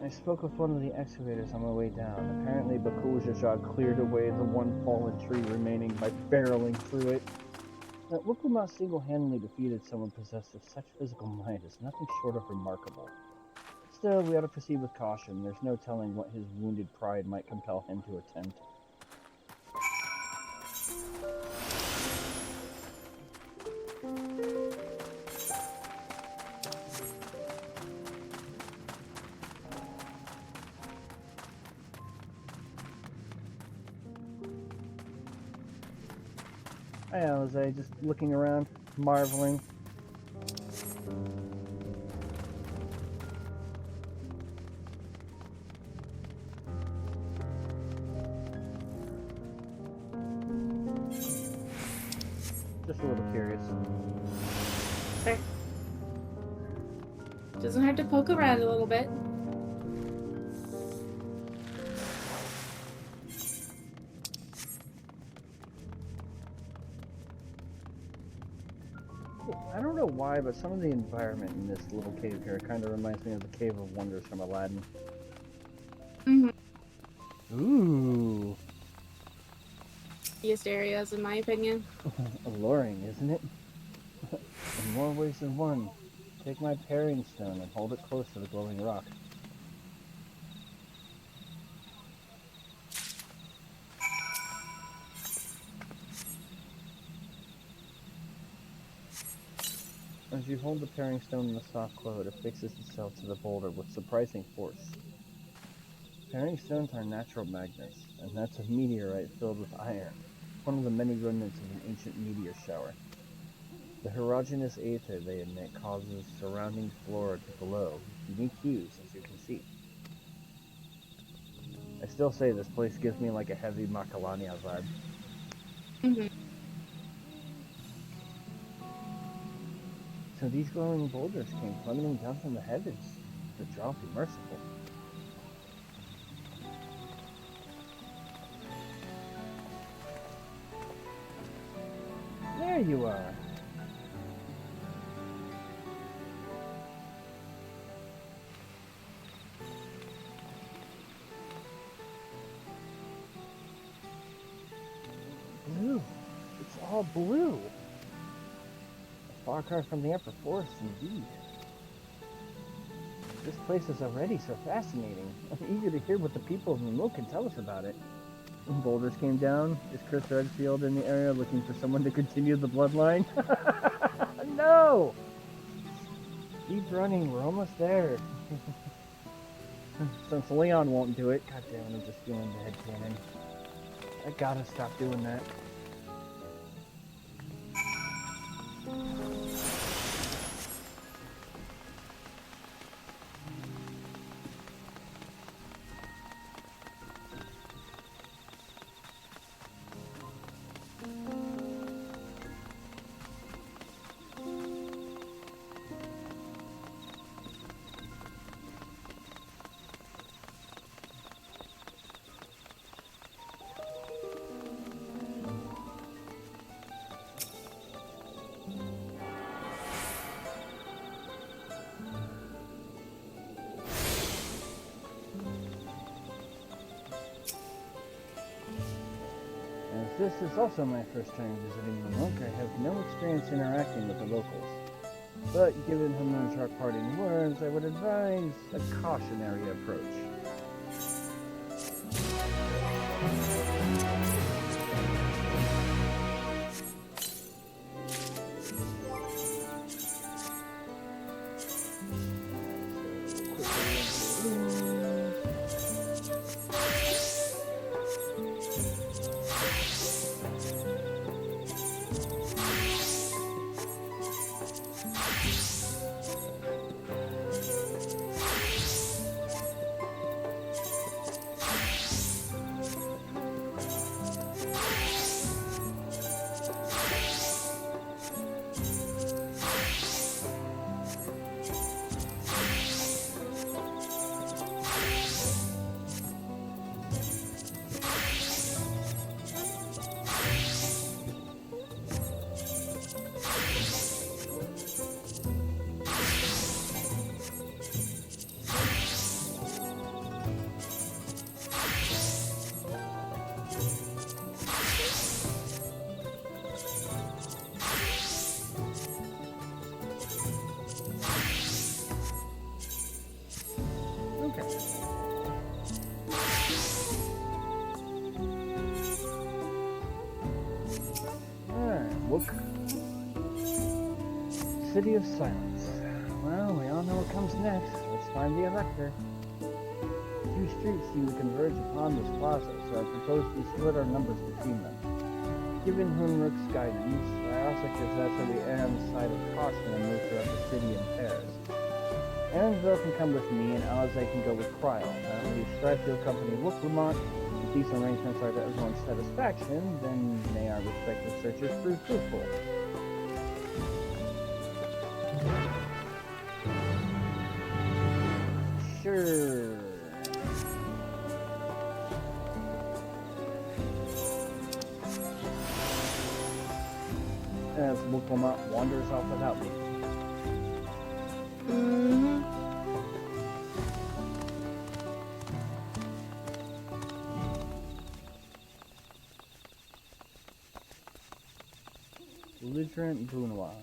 I I spoke with one of the excavators on my way down. Apparently, Bakul Jajad cleared away the one fallen tree remaining by barreling through it. That Wukumat single-handedly defeated someone possessed of such physical might is nothing short of remarkable. Still, we ought to proceed with caution. There's no telling what his wounded pride might compel him to attempt. Hi, Jose, just looking around, marveling. Just a little curious. Okay. Doesn't have to poke around a little bit. I don't know why, but some of the environment in this little cave here kind of reminds me of the Cave of Wonders from Aladdin. Ooh. Easiest areas, in my opinion. Alluring, isn't it? In more ways than one. Take my parrying stone and hold it close to the glowing rock. As you hold the parrying stone in the soft glow, it affixes itself to the boulder with surprising force. Parrying stones are natural magnets, and that's a meteorite filled with iron, one of the many remnants of an ancient meteor shower. The heterogeneous aether they emit causes the surrounding flora to glow with unique hues, as you can see. I still say this place gives me like a heavy Macalania vibe. So these glowing boulders came plummeting down from the heavens. The drop be merciful. There you are. Blue. It's all blue. A far cry from the upper forest, indeed. This place is already so fascinating. I'm eager to hear what the people of Nemo can tell us about it. When boulders came down, is Chris Redfield in the area looking for someone to continue the bloodline? No! Keep running, we're almost there. Since Leon won't do it, goddamn, I'm just feeling the headcanon. I gotta stop doing that. This is also my first time visiting the monk. I have no experience interacting with the locals. But given Hamun's sharp parting words, I would advise a cautionary approach. City of Silence. Well, we all know what comes next. Let's find the Elector. Two streets seem to converge upon this plaza, so I propose we split our numbers between them. Given Hunruk's guidance, I also possess that we err on the side of caution and move throughout the city in pairs. Annabelle can come with me, and Alizé can go with Cryle. Now, if the Strife Company Wooklamont, if these arrangements are to everyone's satisfaction, then may our respective searches prove fruitful. Sure. As Wooklamont wanders off without me. Belligerent Brunois.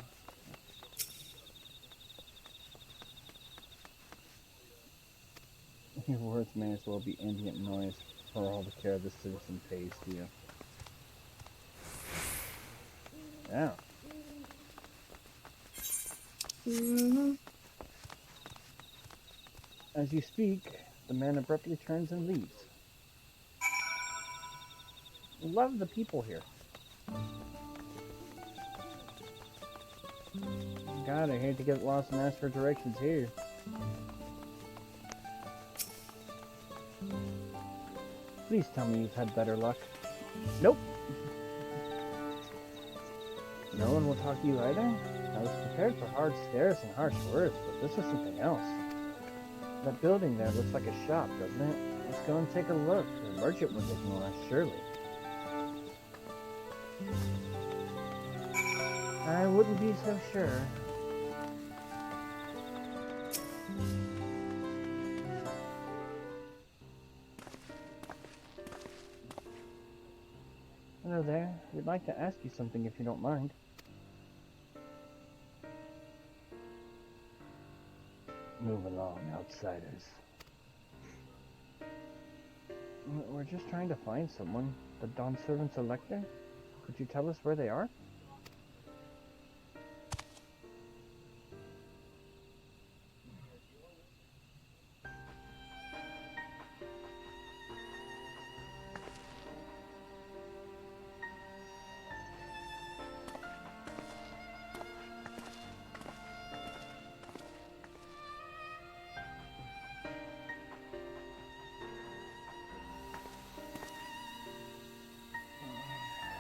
Your words may as well be ambient noise for all the care the citizen pays to you. Yeah. As you speak, the man abruptly turns and leaves. Love the people here. God, I hate to get lost and ask for directions here. Please tell me you've had better luck. Nope. No one will talk to you either? I was prepared for hard stares and harsh words, but this is something else. That building there looks like a shop, doesn't it? Let's go and take a look. The merchant would ignore us, surely. I wouldn't be so sure. Hello there. We'd like to ask you something if you don't mind. Move along, outsiders. We're just trying to find someone. The Dawn Servant's Elector? Could you tell us where they are?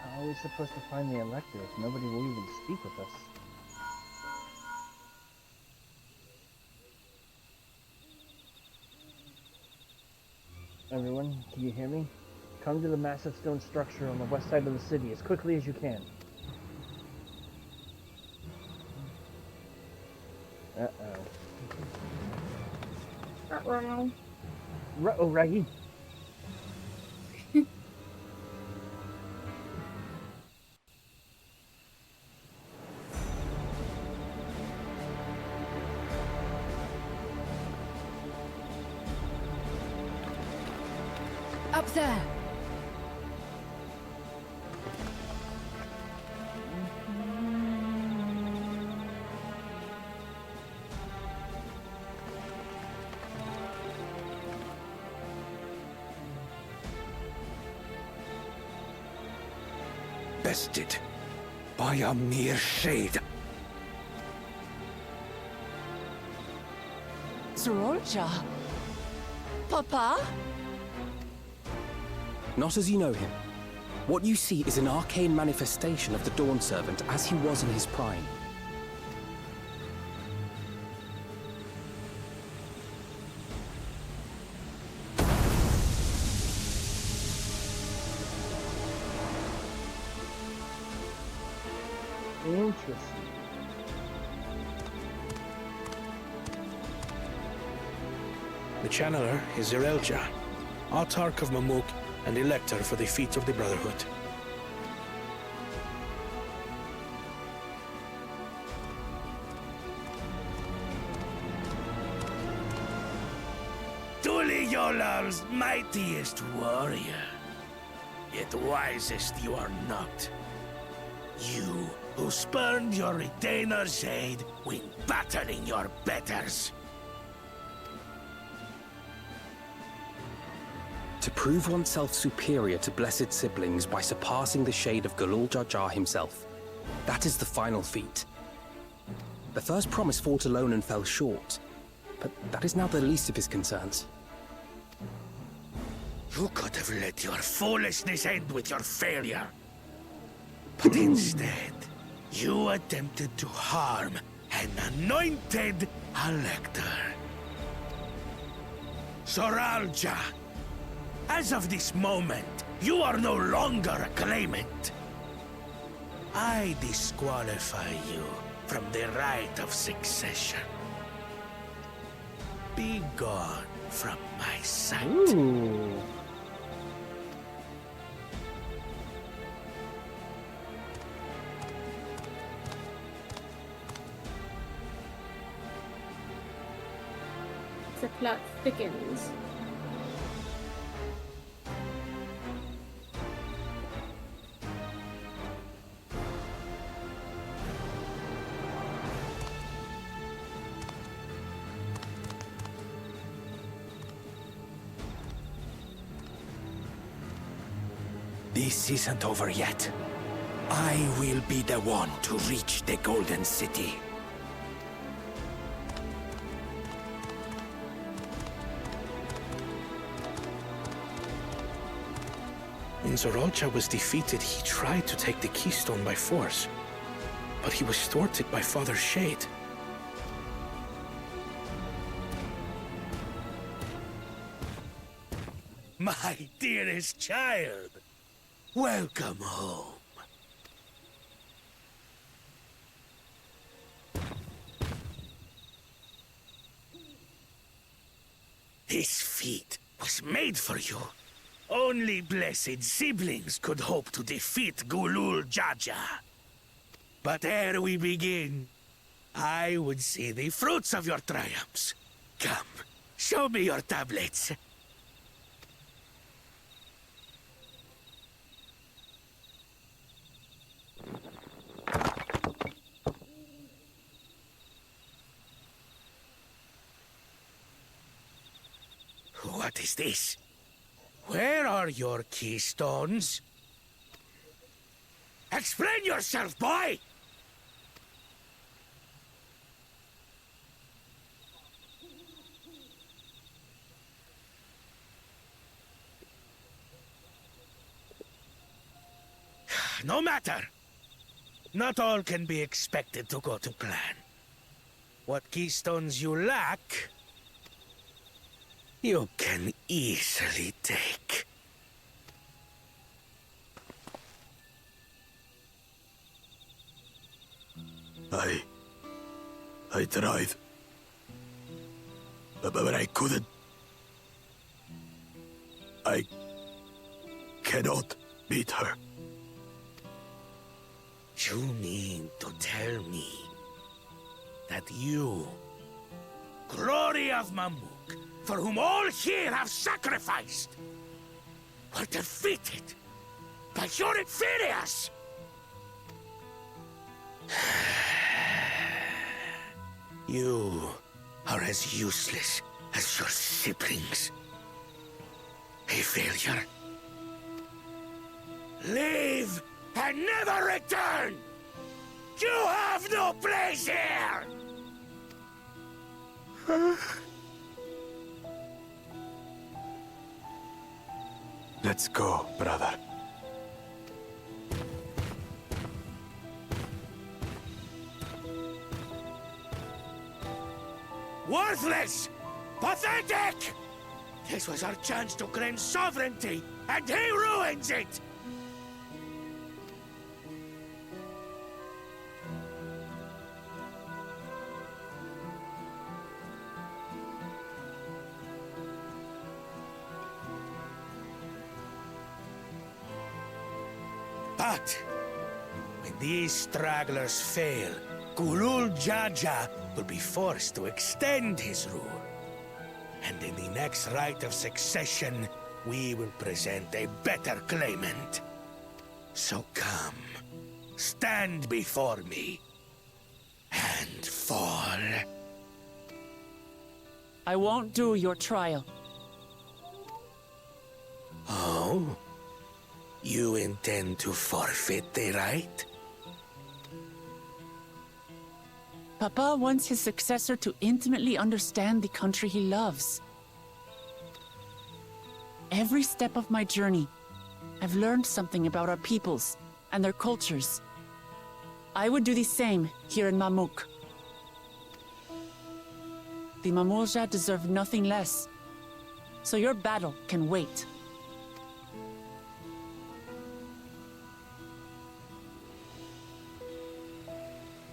How are we supposed to find the Elector if nobody will even speak with us? Everyone, can you hear me? Come to the massive stone structure on the west side of the city as quickly as you can. Uh-oh. Uh-oh. Oh, Rayn. Up there! Bested by a mere shade. Sorolja? Papa? Not as you know him. What you see is an arcane manifestation of the Dawn Servant as he was in his prime. Interesting. The channeler is Zerelja, Autarch of Mamuk and Elector for the feet of the Brotherhood. Truly Yolal's mightiest warrior, yet wisest you are not. You who spurned your retainer's aid when battling your betters. To prove oneself superior to blessed siblings by surpassing the shade of Galul Jar Jar himself. That is the final feat. The first promise fought alone and fell short, but that is now the least of his concerns. You could have let your foolishness end with your failure. But instead, you attempted to harm an anointed elector. Soralja, as of this moment, you are no longer a claimant. I disqualify you from the right of succession. Be gone from my sight. Ooh. The plot thickens. This isn't over yet. I will be the one to reach the Golden City. When Zoralcha was defeated, he tried to take the keystone by force, but he was thwarted by Father Shade. My dearest child, welcome home. This feat was made for you. Only blessed siblings could hope to defeat Gulul Jaja. But ere we begin, I would see the fruits of your triumphs. Come, show me your tablets. What is this? Where are your keystones? Explain yourself, boy! No matter. Not all can be expected to go to plan. What keystones you lack, you can easily take. I tried. But I couldn't. I cannot beat her. You mean to tell me that you, glory of Mamuk, for whom all here have sacrificed, were defeated by your inferiors? You are as useless as your siblings. A failure. Leave and never return! You have no place here! Let's go, brother. Worthless! Pathetic! This was our chance to claim sovereignty, and he ruins it! But when these stragglers fail, Gulul Jaja will be forced to extend his rule. And in the next rite of succession, we will present a better claimant. So come, stand before me and fall. I won't do your trial. Oh? You intend to forfeit the right? Papa wants his successor to intimately understand the country he loves. Every step of my journey, I've learned something about our peoples and their cultures. I would do the same here in Mamuk. The Mamulja deserve nothing less, so your battle can wait.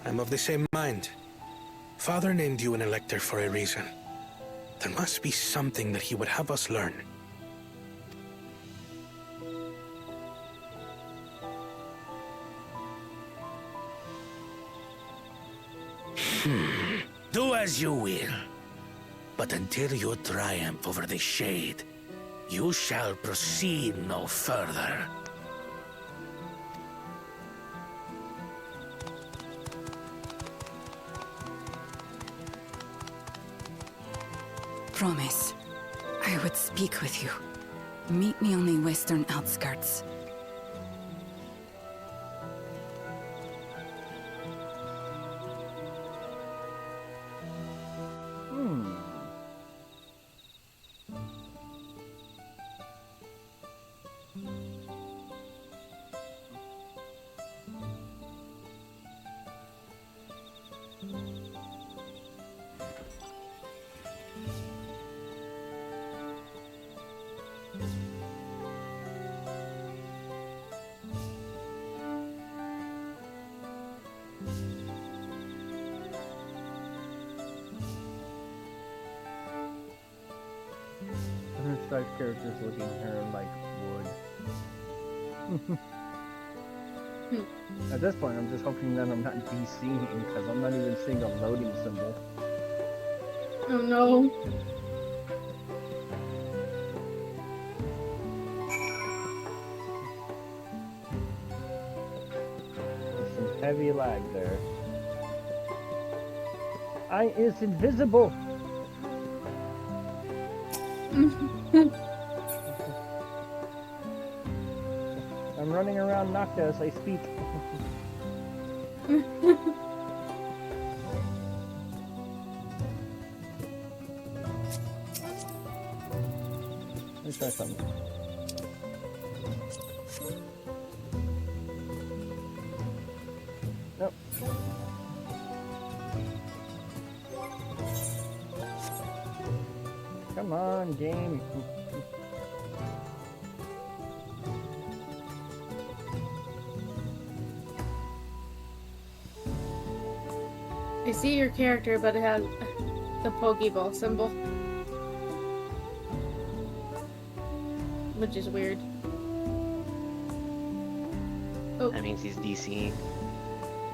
I'm of the same mind. Father named you an elector for a reason. There must be something that he would have us learn. Do as you will. But until you triumph over the Shade, you shall proceed no further. Promise, I would speak with you. Meet me on the western outskirts. Strife characters looking here like wood. At this point, I'm just hoping that I'm not DCing because I'm not even seeing a loading symbol. Oh no. There's some heavy lag there. It's invisible! I'm running around Nocta as I speak. Let me try something. Nope. Come on, game. I see your character, but it has the Pokeball symbol. Which is weird. Oh. That means he's DCing.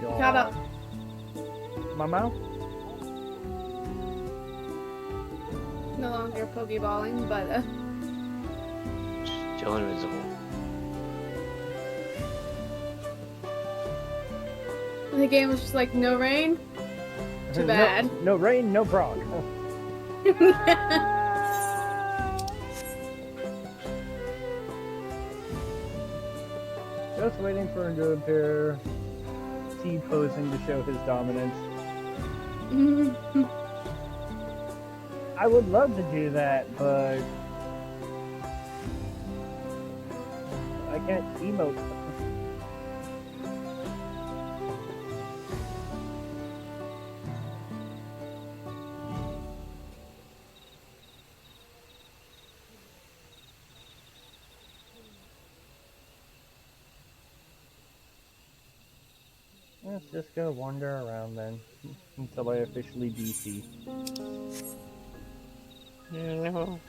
Caught up. My mouth? No longer Pokeballing, but Still invisible. The game was just like, no rain? Too bad. No rain, no Brock. Just waiting for him to appear. T-posing to show his dominance. I would love to do that, but I can't emote. Let's just go wander around then, until I officially DC. No.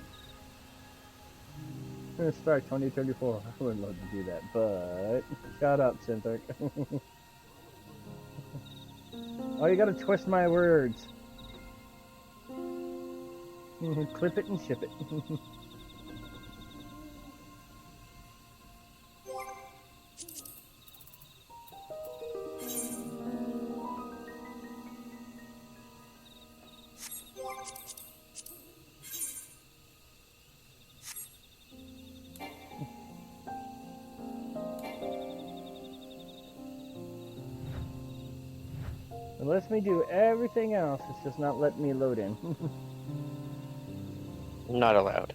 Gonna start 2034. I would love to do that, but shut up, Synthric. Oh, you gotta twist my words. Clip it and ship it. It lets me do everything else, it's just not letting me load in. Not allowed.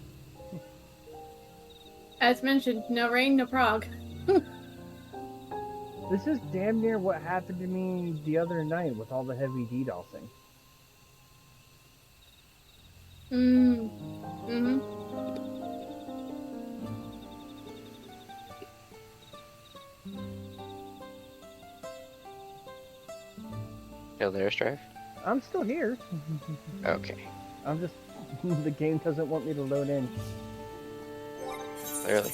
As mentioned, no rain, no prog. This is damn near what happened to me the other night with all the heavy DDoSing. Mm-hmm. Still there, Strife? I'm still here. Okay. I'm just... the game doesn't want me to load in. Clearly.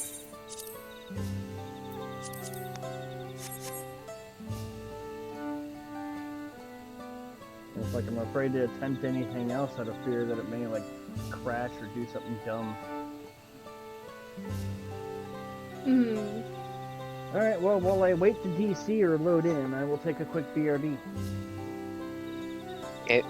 It's like I'm afraid to attempt anything else out of fear that it may, like, crash or do something dumb. Alright, well, while I wait to DC or load in, I will take a quick BRB. Okay.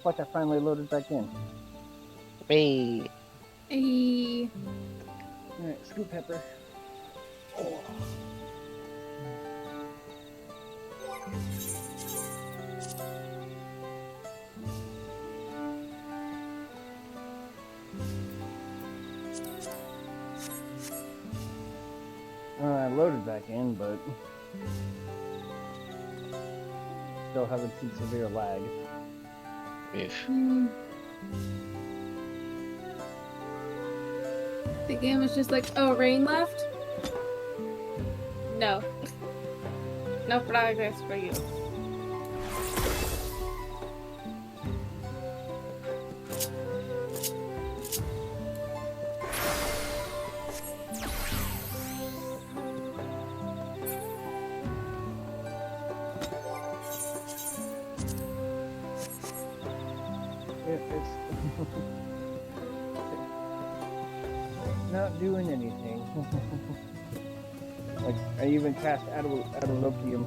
looks like I finally loaded back in. Hey. Hey. Alright, scoop pepper. Oh. I loaded back in, but still haven't seen severe lag. The game was just like, oh, Rayn left? No. No progress for you. Not doing anything. Like, I even cast Adolokium.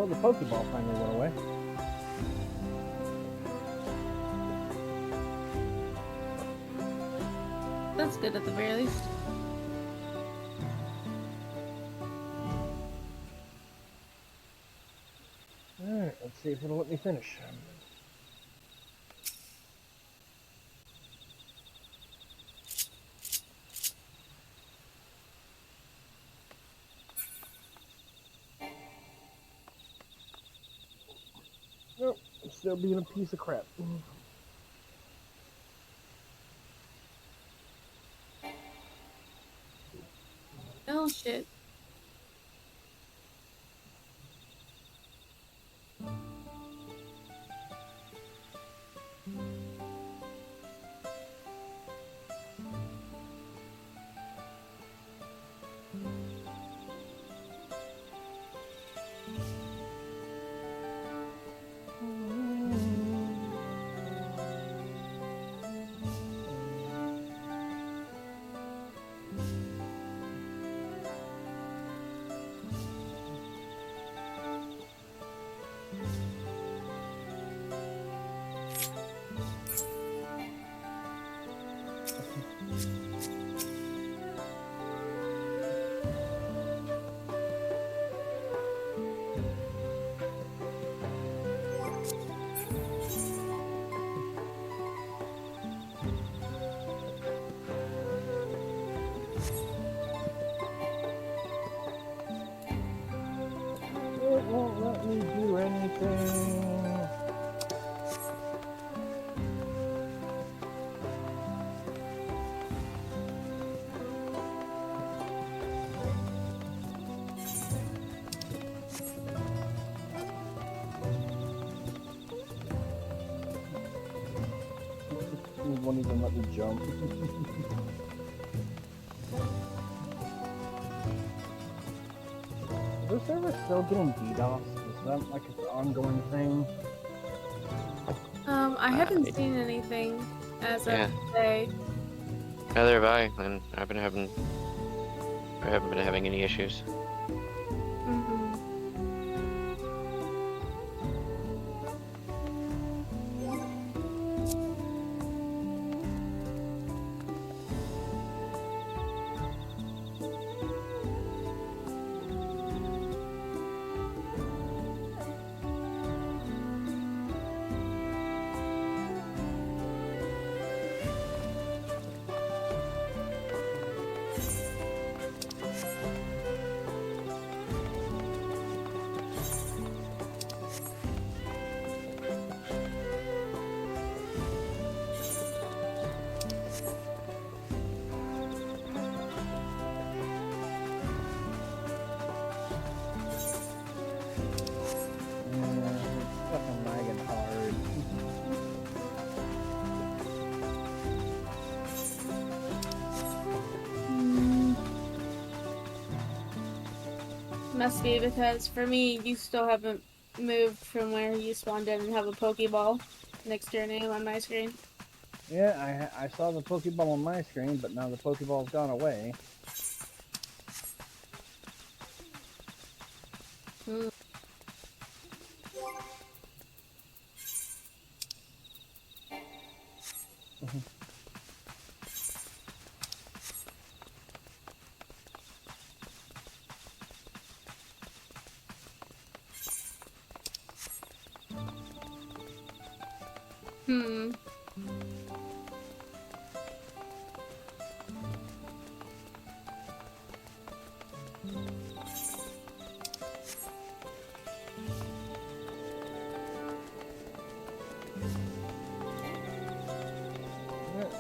Oh, the Pokeball finally went away. That's good at the very least. Alright, let's see if it'll let me finish. Nope, it's still being a piece of crap. Oh shit. It won't let me do anything. It won't even let me jump. Is this server still getting DDoS? Is that like an ongoing thing? I haven't seen anything as of today. Neither have I, and I haven't been having any issues. Must be because for me, you still haven't moved from where you spawned in and have a Pokeball next to your name on my screen. Yeah, I saw the Pokeball on my screen, but now the Pokeball's gone away.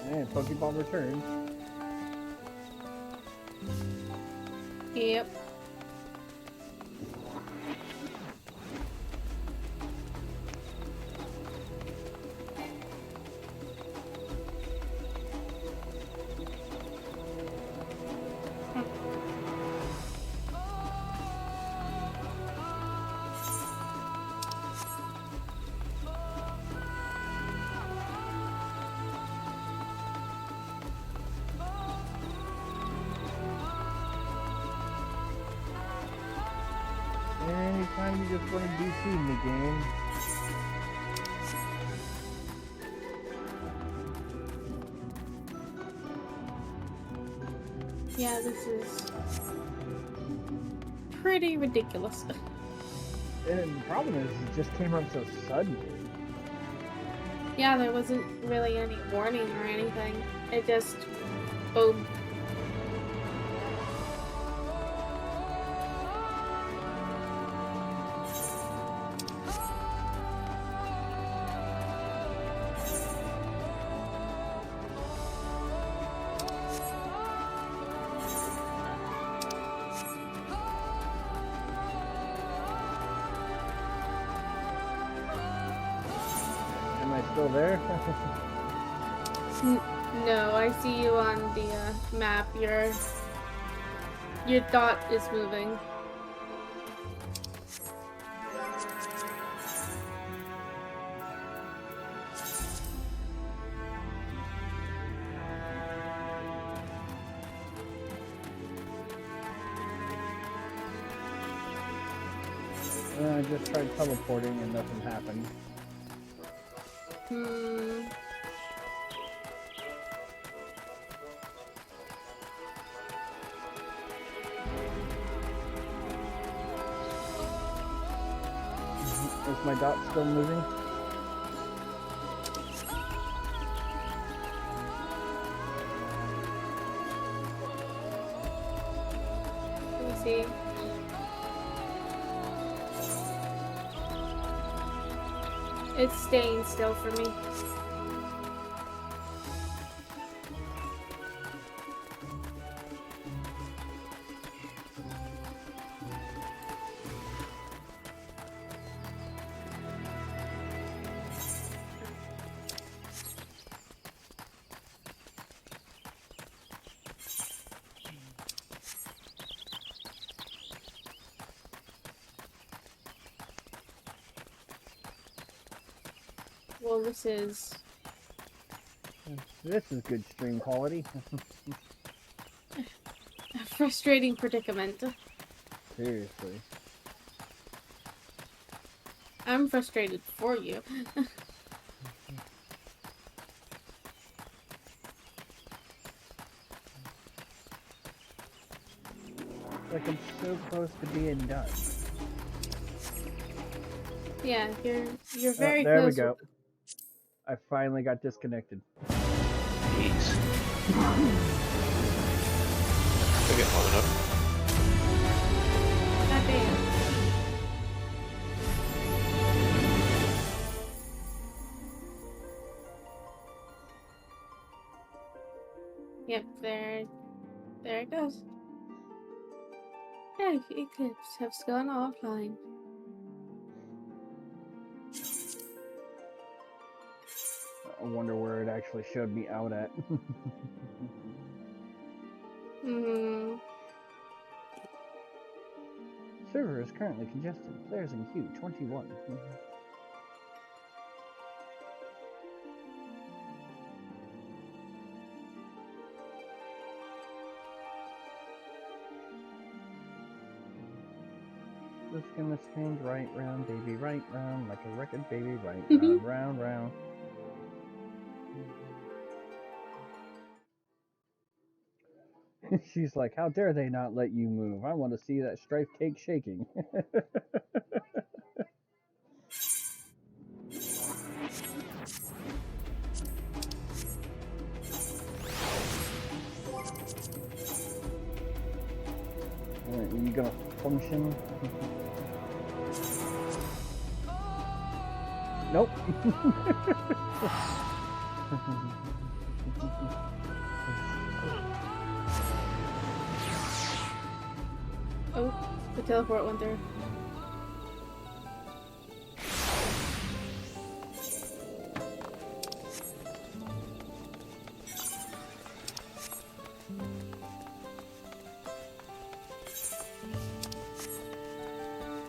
And Pokeball returns. Yep. Sometimes you just want to do two in the game. Yeah, this is pretty ridiculous. And the problem is, it just came up so suddenly. Yeah, there wasn't really any warning or anything. It just, boom. Am I still there? No, I see you on the map. Your dot is moving. I just tried teleporting and nothing happened. Is my dot still moving? Let me see. It's staying still for me. Well, this is good stream quality. a frustrating predicament. Seriously. I'm frustrated for you. Like I'm so close to being done. Yeah, you're very there close. we go. I finally got disconnected. Jeez. We'll get loaded up. God damn. Yep, there it goes. Yeah, Eclipse has gone offline. I wonder where it actually showed me out at. Server is currently congested. Players in queue 21. Just gonna spin right round, baby, right round, like a record, baby, right round, round, round. She's like, how dare they not let you move? I want to see that Strife cake shaking. Are you gonna function? Nope. Oh, the teleport went there.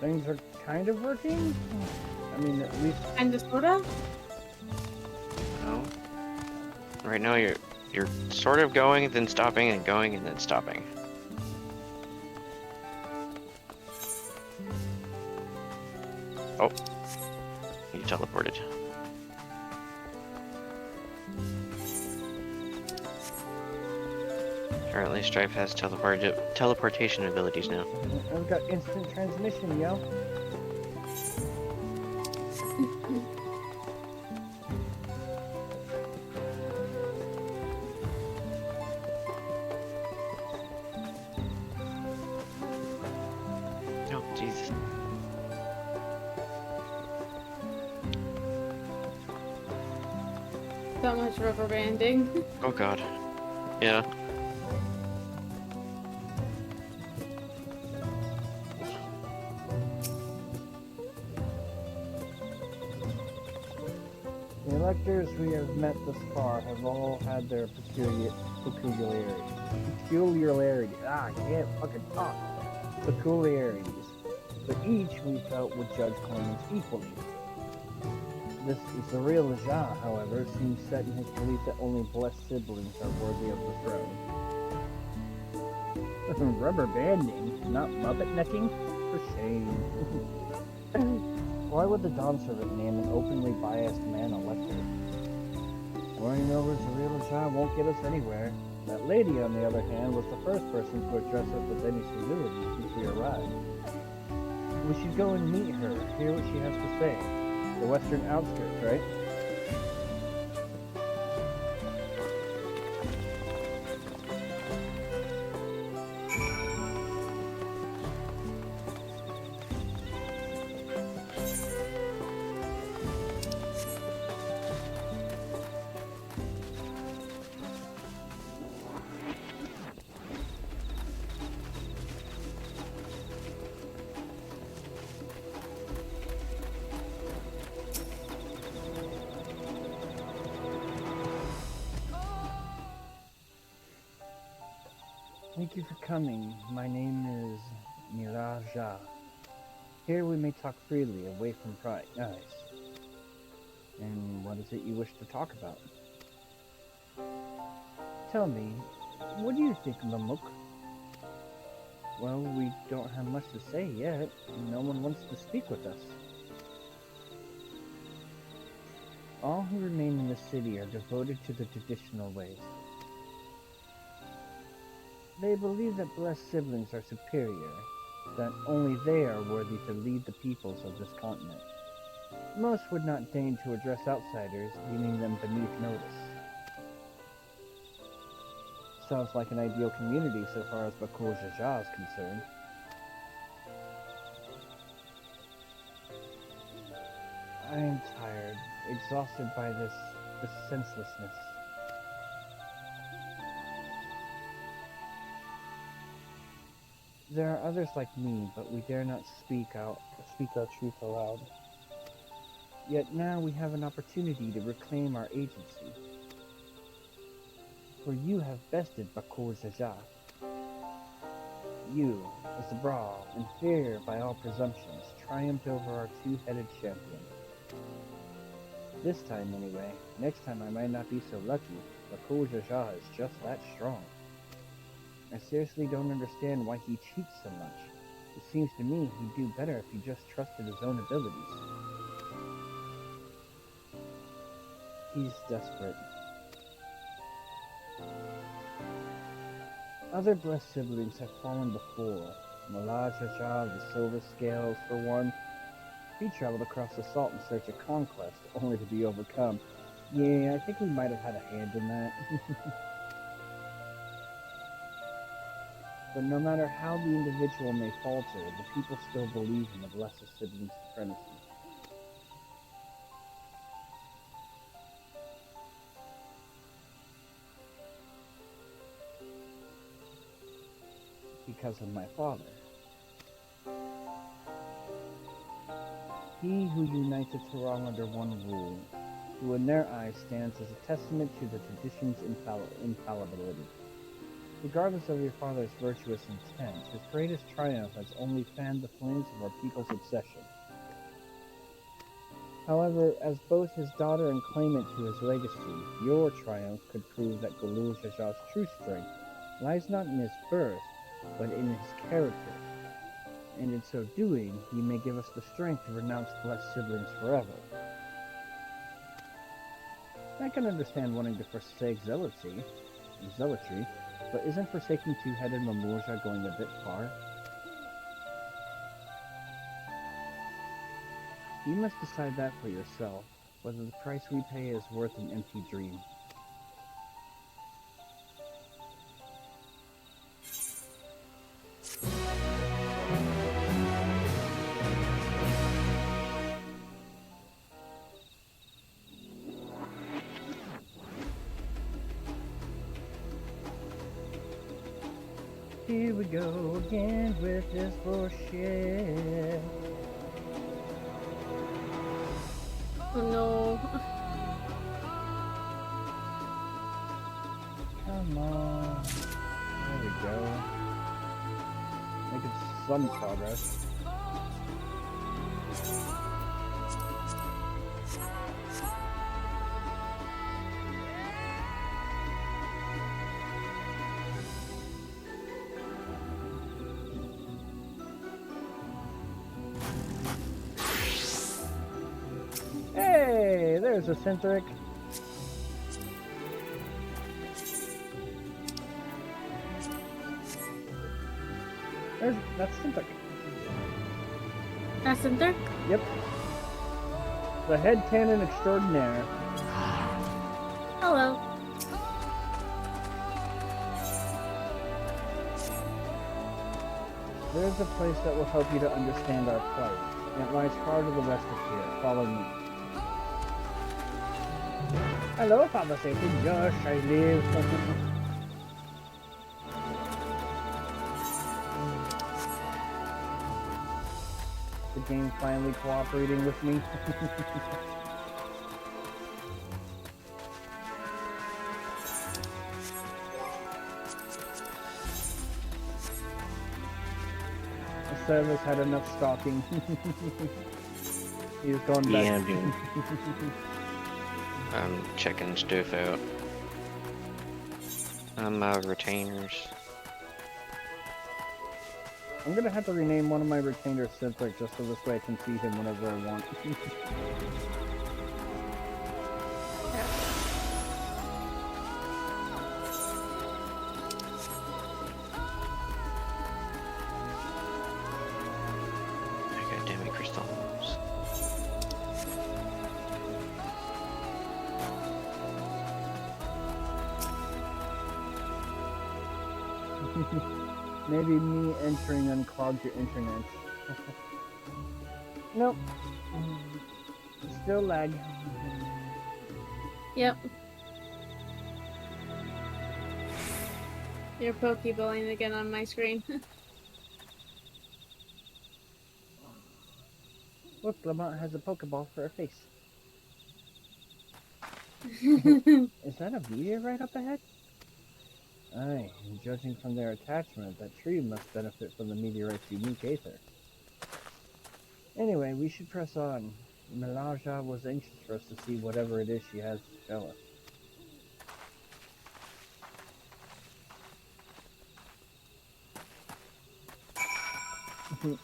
Things are kind of working. I mean, at least. And the soda? No. Right now you're sort of going, then stopping, and going, and then stopping. Oh. You teleported. Apparently Strife has teleportation abilities now. I've got instant transmission, yo. Oh, Jesus. So much rubber banding. Oh god. Yeah. The electors we have met thus far have all had their peculiarities. I can't fucking talk. Peculiarities. But each we felt would judge claimants equally. This is the real Jah, however, seems set in his belief that only blessed siblings are worthy of the throne. Rubber banding, not muppet necking? For shame. Why would the Dawn Servant name an openly biased man elector? Worrying over the real Jah won't get us anywhere. That lady, on the other hand, was the first person to address us with any civility since we arrived. We should go and meet her, hear what she has to say. The western outskirts, right? Thank you for coming. My name is Miraja. Here we may talk freely, away from pride. Nice. And what is it you wish to talk about? Tell me, what do you think, Lamuk? Well, we don't have much to say yet. No one wants to speak with us. All who remain in the city are devoted to the traditional ways. They believe that blessed siblings are superior, that only they are worthy to lead the peoples of this continent. Most would not deign to address outsiders, deeming them beneath notice. Sounds like an ideal community so far as Bakul Jaja is concerned. I am tired, exhausted by this senselessness. There are others like me, but we dare not speak our truth aloud. Yet now we have an opportunity to reclaim our agency. For you have bested Bakul Jaja. You, as a brawl, inferior by all presumptions, triumphed over our two-headed champion. This time anyway. Next time I might not be so lucky. Bakul Jaja is just that strong. I seriously don't understand why he cheats so much. It seems to me he'd do better if he just trusted his own abilities. He's desperate. Other blessed siblings have fallen before. Malaj Jaja of the Silver Scales, for one. He traveled across the salt in search of conquest, only to be overcome. Yeah, I think we might have had a hand in that. But no matter how the individual may falter, the people still believe in the blessed sibling supremacy. Because of my father. He who unites a Tarang under one rule, who in their eyes stands as a testament to the tradition's infallibility. Regardless of your father's virtuous intent, his greatest triumph has only fanned the flames of our people's obsession. However, as both his daughter and claimant to his legacy, your triumph could prove that Galul Jaja's true strength lies not in his birth, but in his character. and in so doing, you may give us the strength to renounce blessed siblings forever. I can understand wanting to forsake zealotry, but isn't forsaking two-headed Mamurja going a bit far? You must decide that for yourself, whether the price we pay is worth an empty dream. Here we go again with this bullshit. Oh no. Come on. There we go. Making some progress. Hey, there's a Centric. That's Centric. That's Centric? Yep. The head cannon extraordinaire. Hello. There's a place that will help you to understand our plight. It lies far to the west of here. Follow me. Hello, conversation Josh. I live. The game finally cooperating with me. Service had enough stalking. He was going back. Yeah, dude. I'm checking stuff out. Retainers. I'm gonna have to rename one of my retainers Centric just so this way I can see him whenever I want. Academic crystals. Maybe me entering unclogged your internet. Nope. Still lag. Yep. You're Pokeballing again on my screen. Look, Lamont has a Pokeball for a face. Is that a meteorite up ahead? Aye, and judging from their attachment, that tree must benefit from the meteorite's unique aether. Anyway, we should press on. Melaja was anxious for us to see whatever it is she has to show us.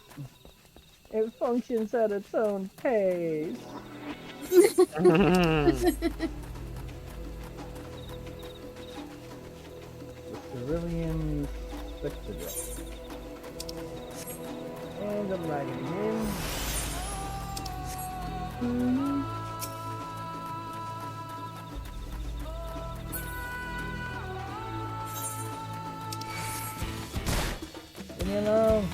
It functions at its own pace. Cerulean Spectadrop. And I'm lagging in. Leave me alone.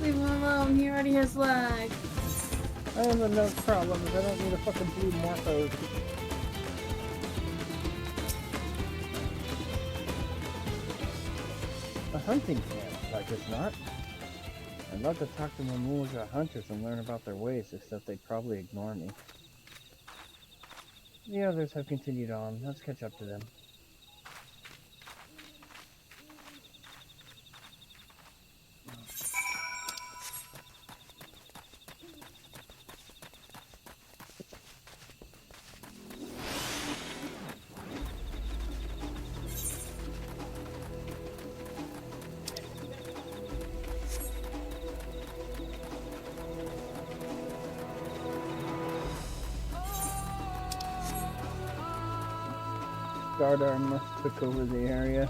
Leave him alone, he already has lag. I have enough problems, I don't need a fucking blue morphos. A hunting camp, like it's not. I'd love to talk to Mamurja hunters and learn about their ways, except they'd probably ignore me. The others have continued on, let's catch up to them. guard armor took over the area.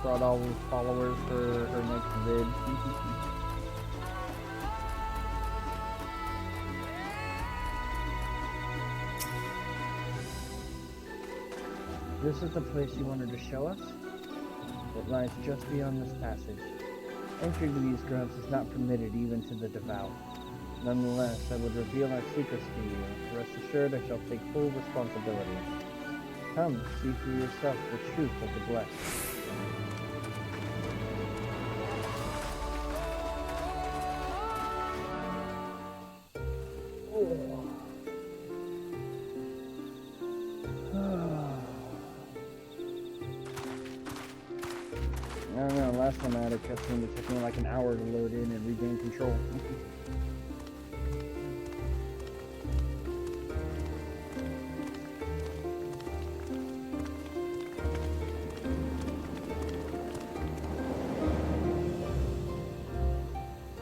Brought all his followers for her next vid. This is the place you wanted to show us? It lies just beyond this passage. Entry to these grounds is not permitted even to the devout. Nonetheless, I would reveal our secrets to you. Rest assured I shall take full responsibility. Come, see for yourself the truth of the blessed. I don't know, last time I had a cutscene, it took me like an hour to load in and regain control.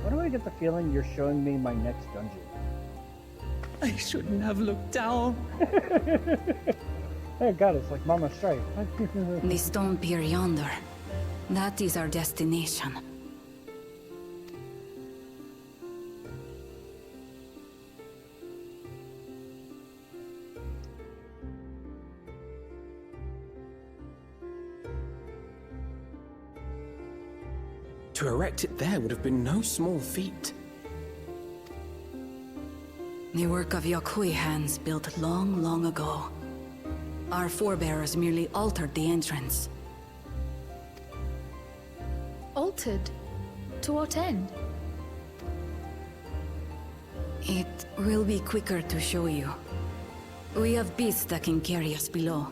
Why do I get the feeling you're showing me my next dungeon? I shouldn't have looked down. Oh god, it's like Mama Strife. The stone pier yonder. That is our destination. To erect it there would have been no small feat. The work of Yokui hands built long, long ago. Our forebears merely altered the entrance. Altered? To what end? It will be quicker to show you. We have beasts that can carry us below.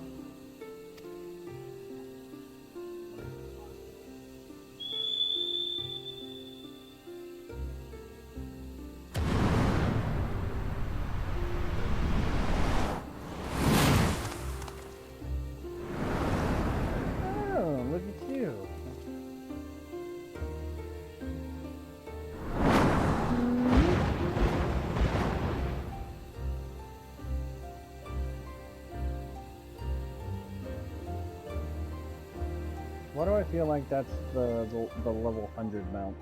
Oh, look at you. Why do I feel like that's the level 100 mount?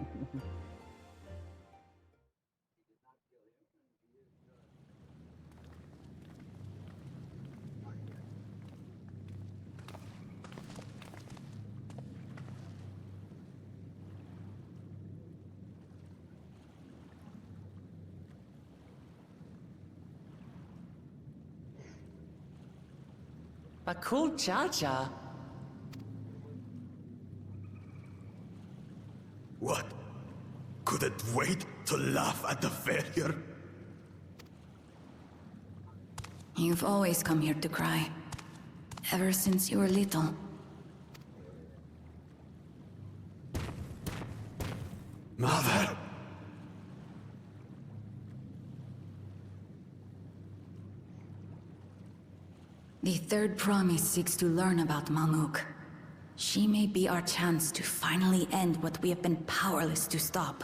Bakul Jaja. What? Couldn't wait to laugh at the failure? You've always come here to cry. Ever since you were little. Mother! The third promise seeks to learn about Mamuk. She may be our chance to finally end what we have been powerless to stop.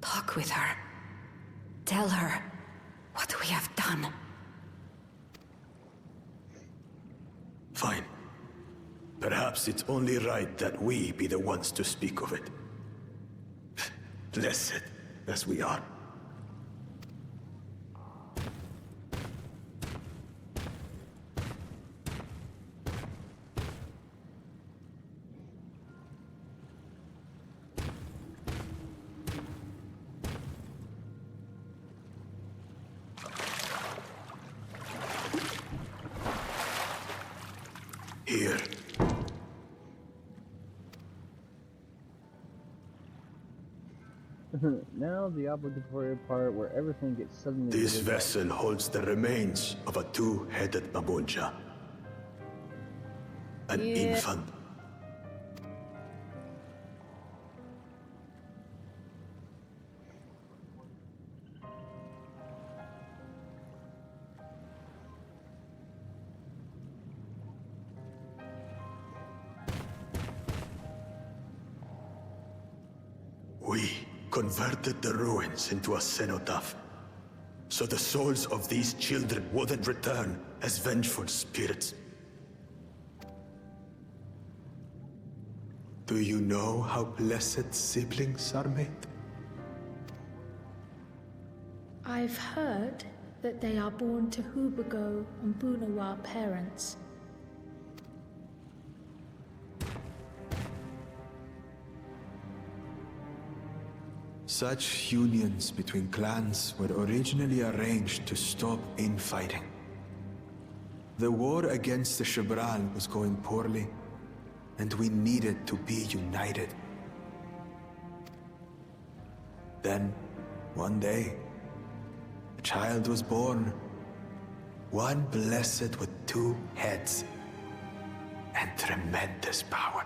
Talk with her. Tell her what we have done. Fine. Perhaps it's only right that we be the ones to speak of it. Blessed as we are. Here. Now the obligatory part where everything gets suddenly... This vessel holds the remains of a two-headed Mabonja. An infant. converted the ruins into a cenotaph, so the souls of these children wouldn't return as vengeful spirits. Do you know how blessed siblings are made? I've heard that they are born to Hubago and Bunawa parents. Such unions between clans were originally arranged to stop infighting. The war against the Shibral was going poorly, and we needed to be united. Then, one day, a child was born. One blessed with 2 heads and tremendous power.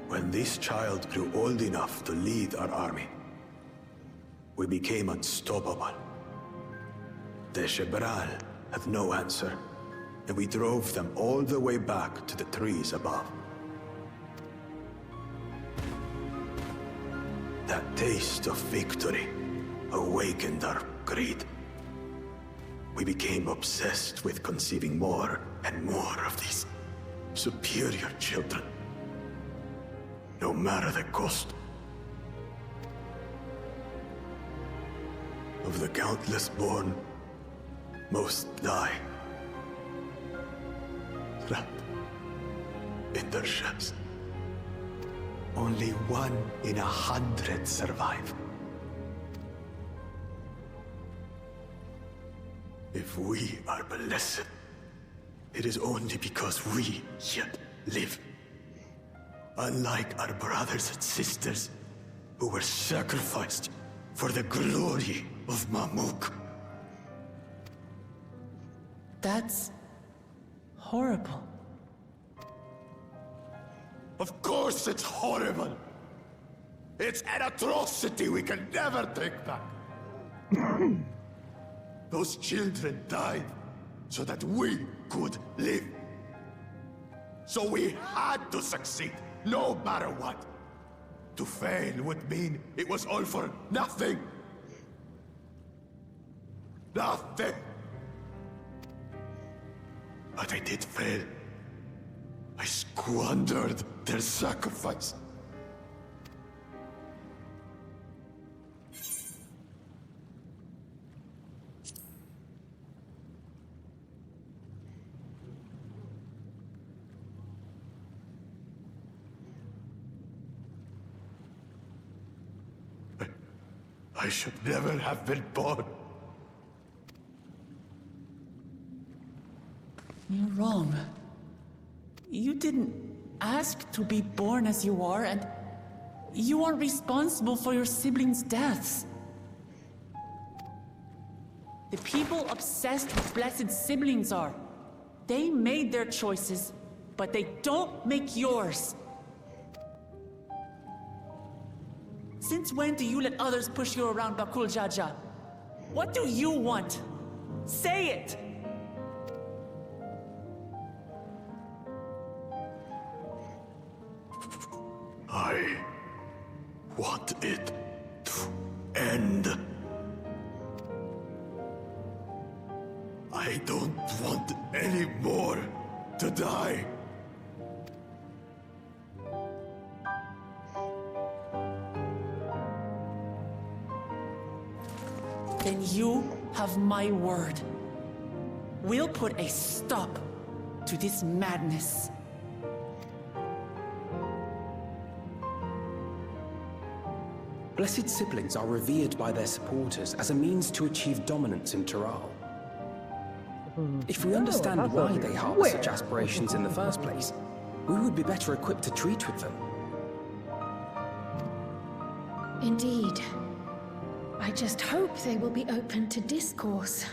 When this child grew old enough to lead our army, we became unstoppable. The Shibral had no answer, and we drove them all the way back to the trees above. That taste of victory awakened our greed. We became obsessed with conceiving more and more of these superior children, no matter the cost. Of the countless born, most die, trapped in their ships. Only 1 in 100 survive. If we are blessed, it is only because we yet live. Unlike our brothers and sisters, who were sacrificed for the glory of Mamuk. That's horrible. Of course it's horrible! It's an atrocity we can never take back. Those children died so that we could live. So we had to succeed, no matter what. To fail would mean it was all for nothing. Nothing. But I did fail. I squandered their sacrifice. I should never have been born. You're wrong. You didn't ask to be born as you are, and you aren't responsible for your siblings' deaths. The people obsessed with blessed siblings are. They made their choices, but they don't make yours. Since when do you let others push you around Bakul Jaja? What do you want? Say it! I want it to end. I don't want any more to die. Then you have my word. We'll put a stop to this madness. Blessed siblings are revered by their supporters as a means to achieve dominance in Tural. If we understand why they harbor such aspirations in the first place, we would be better equipped to treat with them. Indeed. I just hope they will be open to discourse.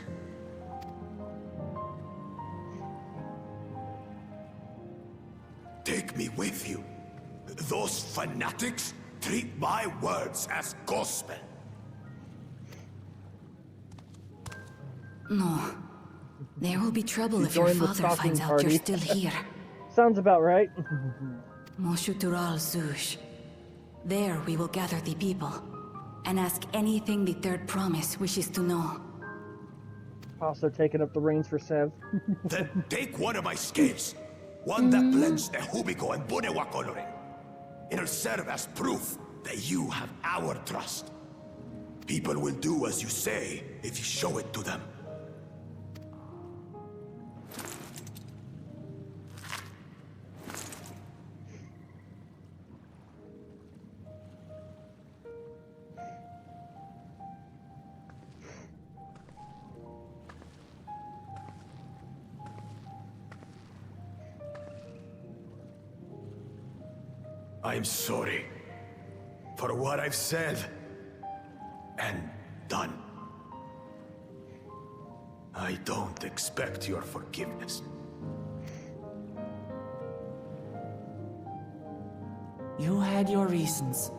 Take me with you. Those fanatics treat my words as gospel. No. There will be trouble if your father finds out you're still here. Sounds about right. Moshutural Zush. There we will gather the people and ask anything the Third Promise wishes to know. Also taking up the reins for Sev. Then take one of my scales. One that blends the Hubico and Bunewa coloring. It'll serve as proof that you have our trust. People will do as you say if you show it to them. I'm sorry for what I've said and done. I don't expect your forgiveness. You had your reasons.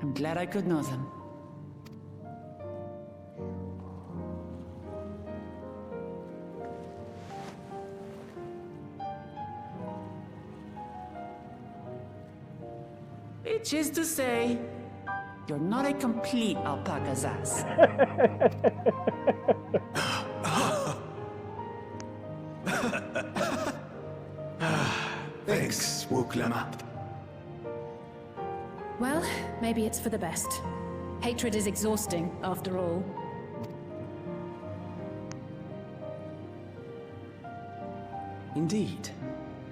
I'm glad I could know them. Which is to say, you're not a complete alpaca's ass. Thanks, Wuklamat. Well, maybe it's for the best. Hatred is exhausting, after all. Indeed.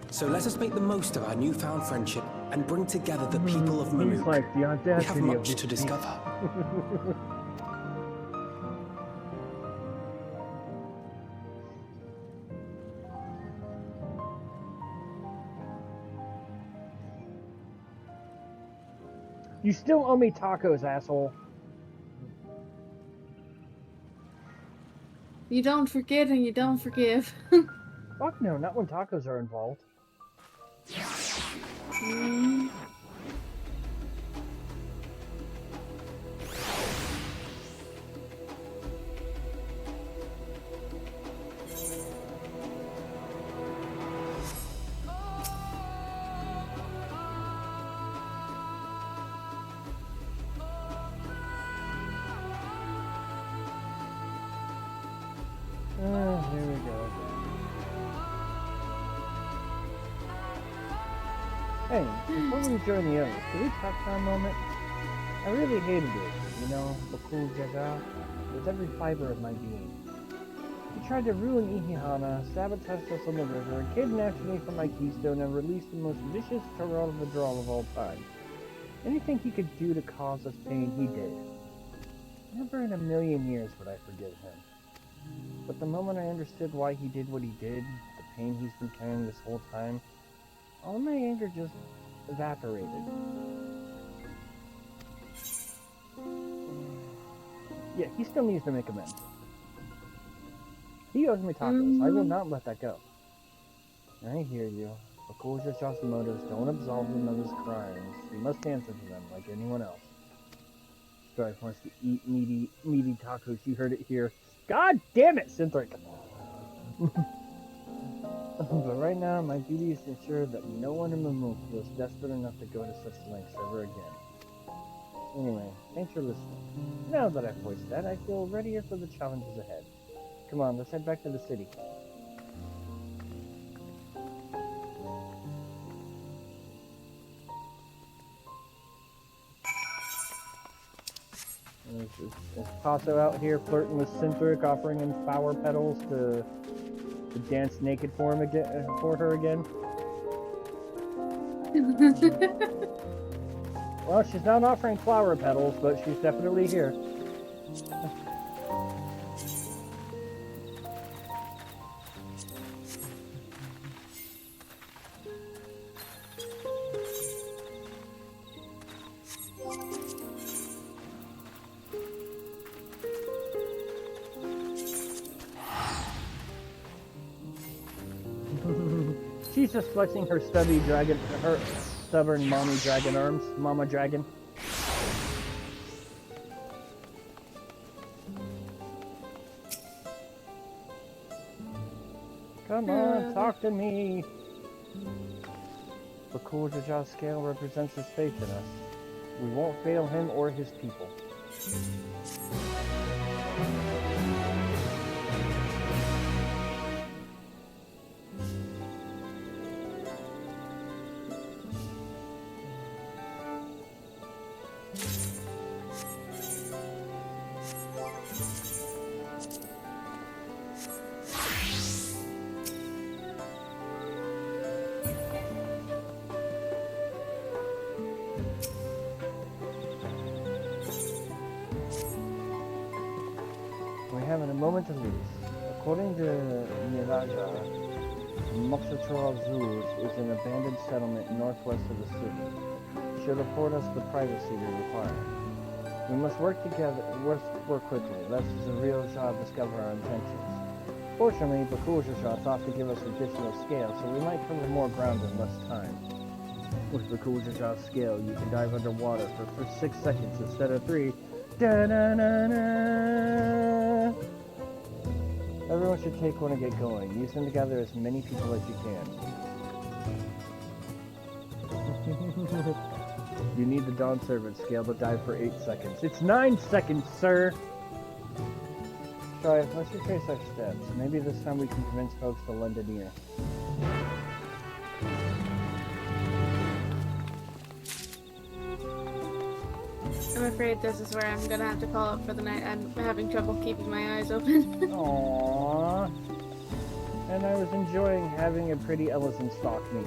So let us make the most of our newfound friendship and bring together the people of Mamuk. Seems like the We audacity have of much this to beast. discover. You still owe me tacos, asshole. You don't forget and you don't forgive. Fuck no, not when tacos are involved. Here we go. Hey, before we join the others, can we talk for a moment? I really hated it, you know, Bakul Jaja, with every fiber of my being. He tried to ruin Ihihana, sabotaged us on the river, kidnapped me from my keystone, and released the most vicious Taral of all time. Anything he could do to cause us pain, he did. Never in a million years would I forgive him. But the moment I understood why he did what he did, the pain he's been carrying this whole time, all my anger just evaporated. Yeah, he still needs to make amends. He owes me tacos. I will not let that go. I hear you. Bakul Jaja's motives don't absolve him of his crimes. He must answer to them like anyone else. Strife wants to eat meaty tacos. You heard it here. God damn it, Synthric! But right now, my duty is to ensure that no one in Mamuk feels desperate enough to go to such lengths ever again. Anyway, thanks for listening. Now that I've voiced that, I feel readier for the challenges ahead. Come on, let's head back to the city. Is Paso out here flirting with Synthric, offering him flower petals to dance naked for him again, for her again? Well, she's not offering flower petals, but she's definitely here. She's just flexing her stubby dragon, her stubborn mommy dragon arms, mama dragon. Come on, talk to me. Bakul Jaja's scale represents his faith in us. We won't fail him or his people. We have a moment to lose. According to Miraja, Moxatrol Zuz is an abandoned settlement northwest of the city. It should afford us the privacy we require. We must work together, work quickly, lest the real Shah discover our intentions. Fortunately, Bakul Shah thought to give us additional scale, so we might cover more ground in less time. With Bakul Shah's scale, you can dive underwater for 6 seconds instead of 3. Da-na-na-na. Everyone should take one and get going. Use them to gather as many people as you can. You need the Dawn Servant scale to dive for 8 seconds. It's 9 seconds, sir! Strife, let's retrace our steps. Maybe this time we can convince folks to lend an ear. I'm afraid this is where I'm gonna have to call it for the night. I'm having trouble keeping my eyes open. Aww. And I was enjoying having a pretty Ellison stalk me.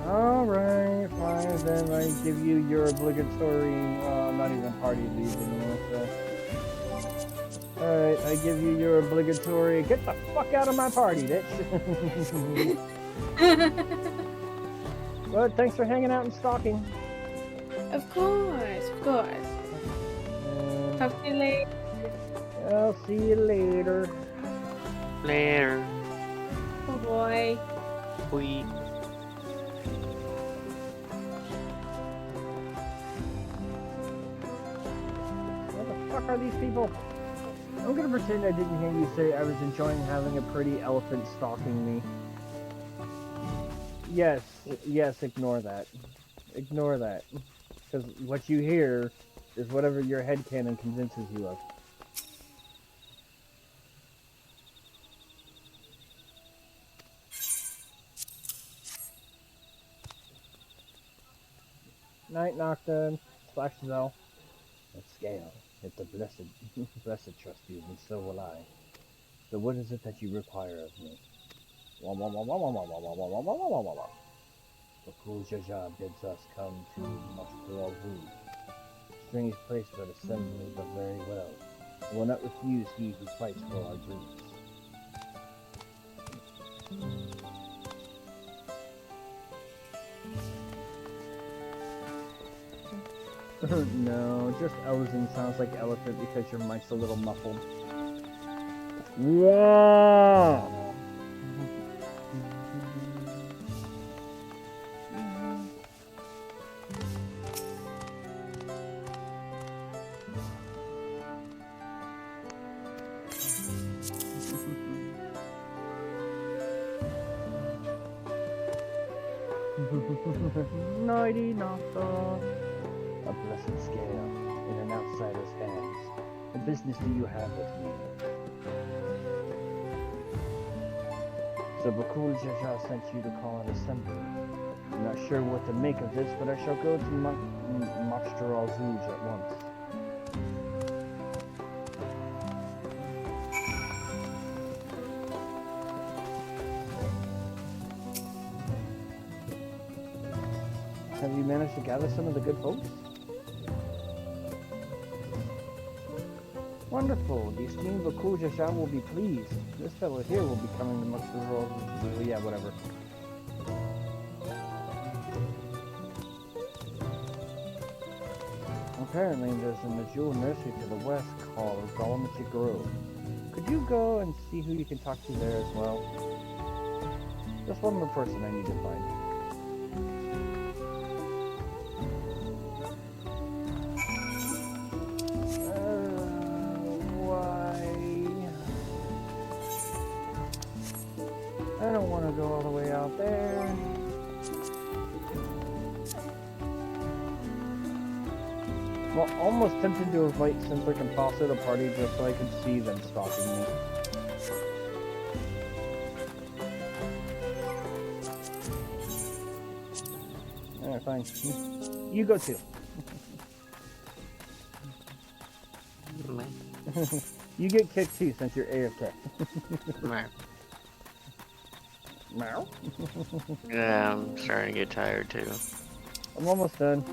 Alright, fine, then I give you your obligatory, not even party leave anymore, so. Alright, I give you your obligatory, get the fuck out of my party, bitch! But thanks for hanging out and stalking. Of course, of course. Talk to you later. I'll see you later. Later. Oh boy. We. What the fuck are these people? I'm gonna pretend I didn't hear you say I was enjoying having a pretty elephant stalking me. Yes, ignore that. Ignore that. Because what you hear is whatever your headcanon convinces you of. Night, Nocturne. Slash Zell. That scale. If the blessed trust you, and so will I. So what is it that you require of me? Bakul Jaja bids us come to Moxatrol Zuz. Strange place for an assembly, but very well. I will not refuse he who fights for our dreams. No, just Ellison sounds like elephant because your mic's a little muffled. Whoa! Nighty Nocturne. A blessed scale in an outsider's hands. What business do you have with me? So Bakul Jaja sent you to call an assembly. I'm not sure what to make of this, but I shall go to Moxatrol Zuz at once. Have you managed to gather some of the good folks? Wonderful. The esteemed Bakul Jaja will be pleased. This fellow here will be coming to Moxatrol. Yeah, whatever. Apparently, there's a Majul nursery to the west called Golamachi Grove. Could you go and see who you can talk to there as well? Just one more person I need to find. I don't want to go all the way out there. Well, almost tempted to invite Simplic and Paso to party just so I could see them stalking me. Alright, fine. You go too. You get kicked too since you're AFK. Meow. Yeah, I'm starting to get tired too. I'm almost done.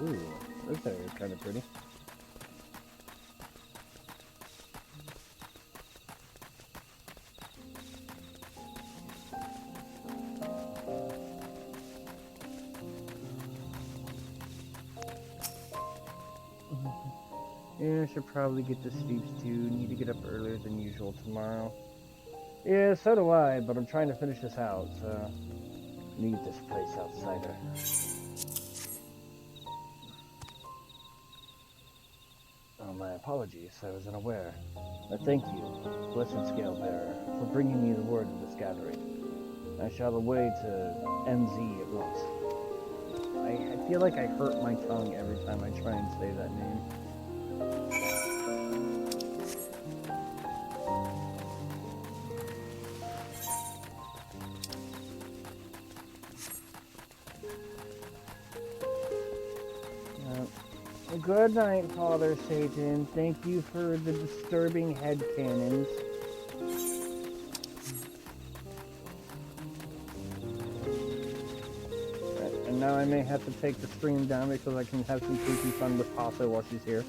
Ooh, this area is kind of pretty. Yeah, I should probably get to sleeps too. Need to get up earlier than usual tomorrow. Yeah, so do I, but I'm trying to finish this out, so... Need this place outsider. Oh, my apologies, I was unaware. Thank you, Blessed Scale Bearer, for bringing me the word of this gathering. I shall away to MZ at once. I feel like I hurt my tongue every time I try and say that name. Good night, Father Satan. Thank you for the disturbing headcanons. And now I may have to take the stream down because I can have some creepy fun with Paso while she's here.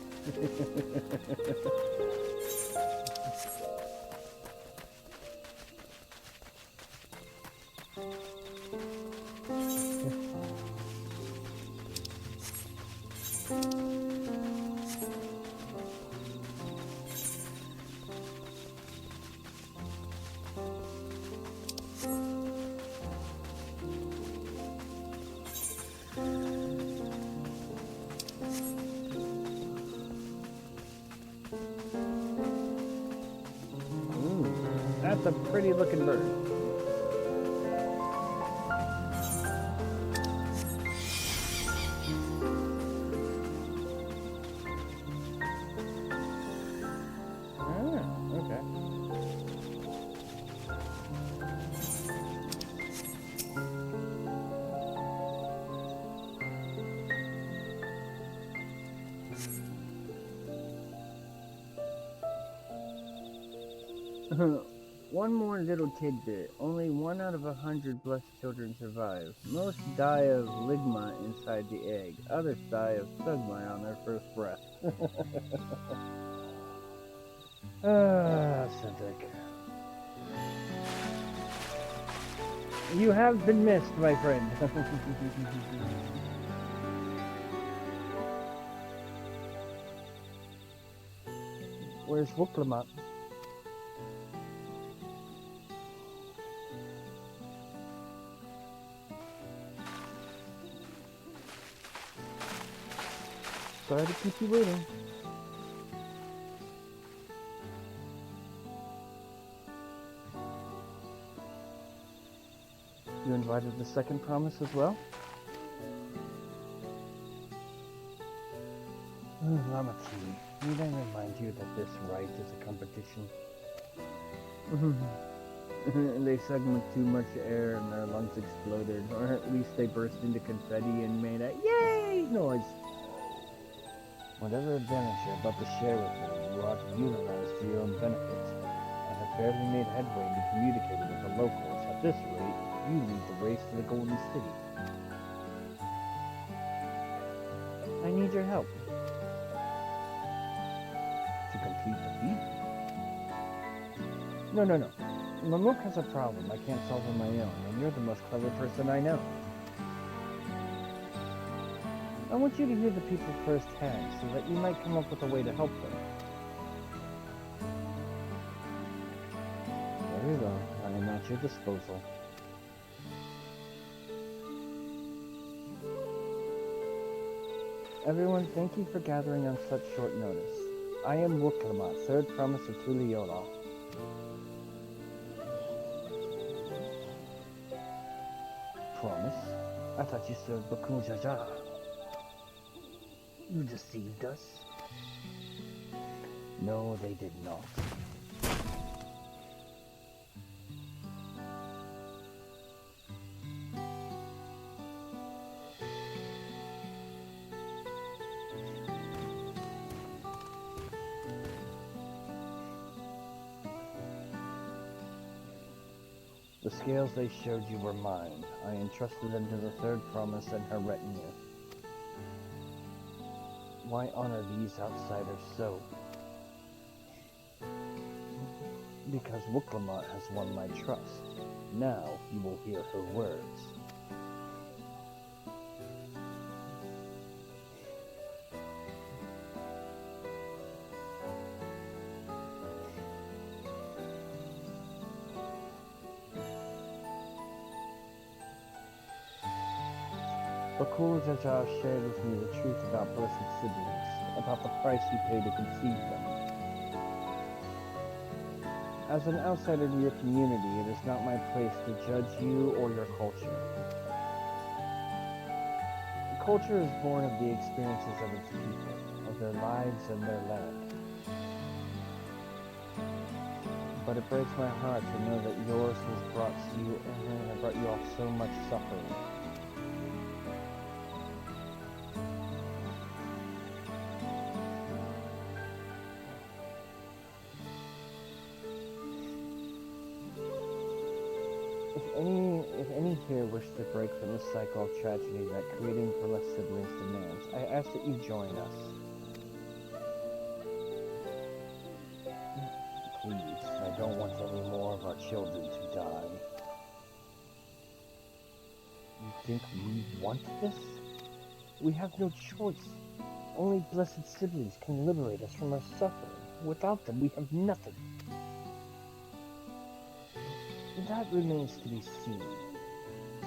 That's a pretty looking bird. Oh, okay. One more little tidbit. Only 1 out of 100 blessed children survive. Most die of ligma inside the egg. Others die of sugma on their first breath. Cedric. You have been missed, my friend. Where's Wuklamat? Sorry to keep you waiting. You invited the second promise as well? Lamati, need I remind you that this rite is a competition? They sucked too much air and their lungs exploded, or at least they burst into confetti and made a yay noise. Whatever advantage you're about to share with me, you ought to utilize to your own benefit. I have barely made headway into communicating with the locals. At this rate, you lead the race to the Golden City. I need your help. To complete the feat? No. Mamuk has a problem I can't solve on my own, and you're the most clever person I know. I want you to hear the people firsthand, so that you might come up with a way to help them. Very well, I am at your disposal. Everyone, thank you for gathering on such short notice. I am Wuklamat, third promise of Tuliola. Promise? I thought you served Bakun Jaja. You deceived us? No, they did not. The scales they showed you were mine. I entrusted them to the third promise and her retinue. Why honor these outsiders so? Because Wuklamat has won my trust. Now you will hear her words. Bakul Jaja shared with me the truth about blessed siblings, about the price you pay to conceive them. As an outsider to your community, it is not my place to judge you or your culture. The culture is born of the experiences of its people, of their lives and their land. But it breaks my heart to know that yours has brought you all so much suffering. If any here wish to break from the cycle of tragedy that creating for less siblings demands, I ask that you join us. Please, I don't want any more of our children to die. You think we want this? We have no choice. Only blessed siblings can liberate us from our suffering. Without them, we have nothing. That remains to be seen.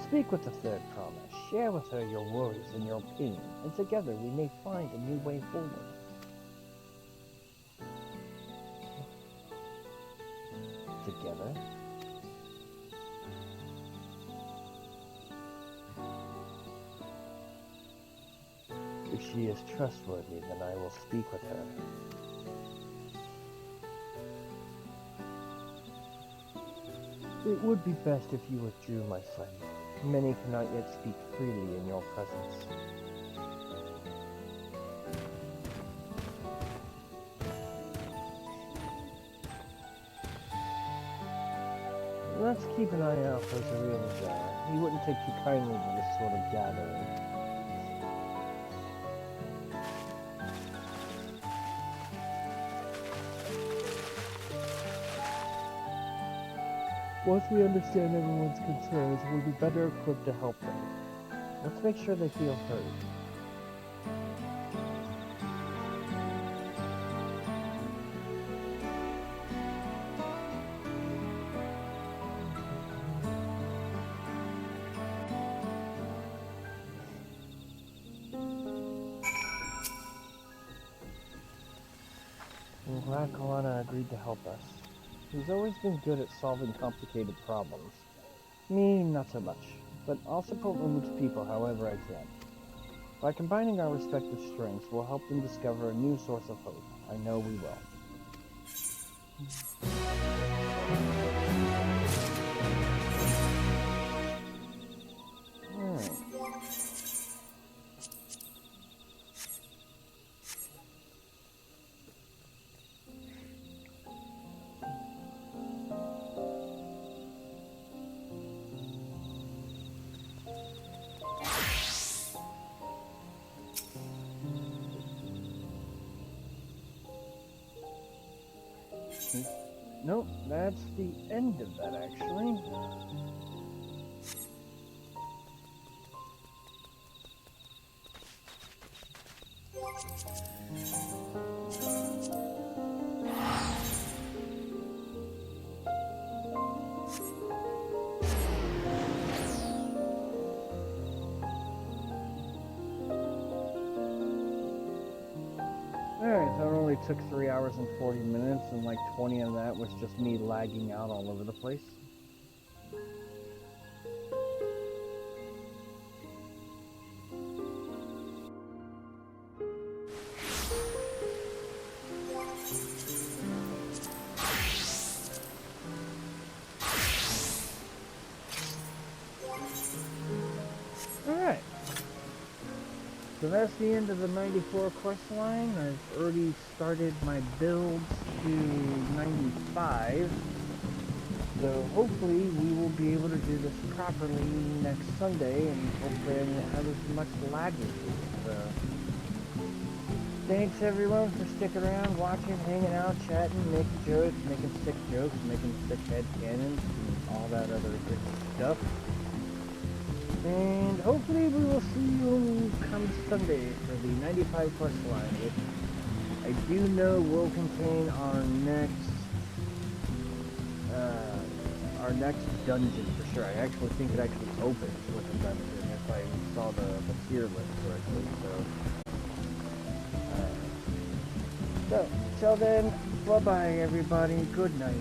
Speak with the third promise, share with her your worries and your pain, and together we may find a new way forward. Together? If she is trustworthy, then I will speak with her. It would be best if you withdrew, my son. Many cannot yet speak freely in your presence. Let's keep an eye out for Zariel. He wouldn't take too kindly to this sort of gathering. Once we understand everyone's concerns, we'll be better equipped to help them. Let's make sure they feel heard. I'm glad Kalana agreed to help us. He's always been good at solving complicated problems. Me, not so much, but I'll support Mamook's people however I can. By combining our respective strengths, we'll help them discover a new source of hope. I know we will. Nope, that's the end of that, actually. So it only took 3 hours and 40 minutes, and like 20 of that was just me lagging out all over the place. Alright. So that's the end of the 94 quest line. I've already started my builds to 95. So hopefully we will be able to do this properly next Sunday, and hopefully I won't have as much lag issues. So thanks everyone for sticking around, watching, hanging out, chatting, making jokes, making sick head cannons, and all that other good stuff. And hopefully we will see you come Sunday for the 95 quest line, which I do know will contain our next dungeon for sure. I actually think it actually opens with a dungeon if I saw the tier list correctly. So till then, bye bye everybody. Good night.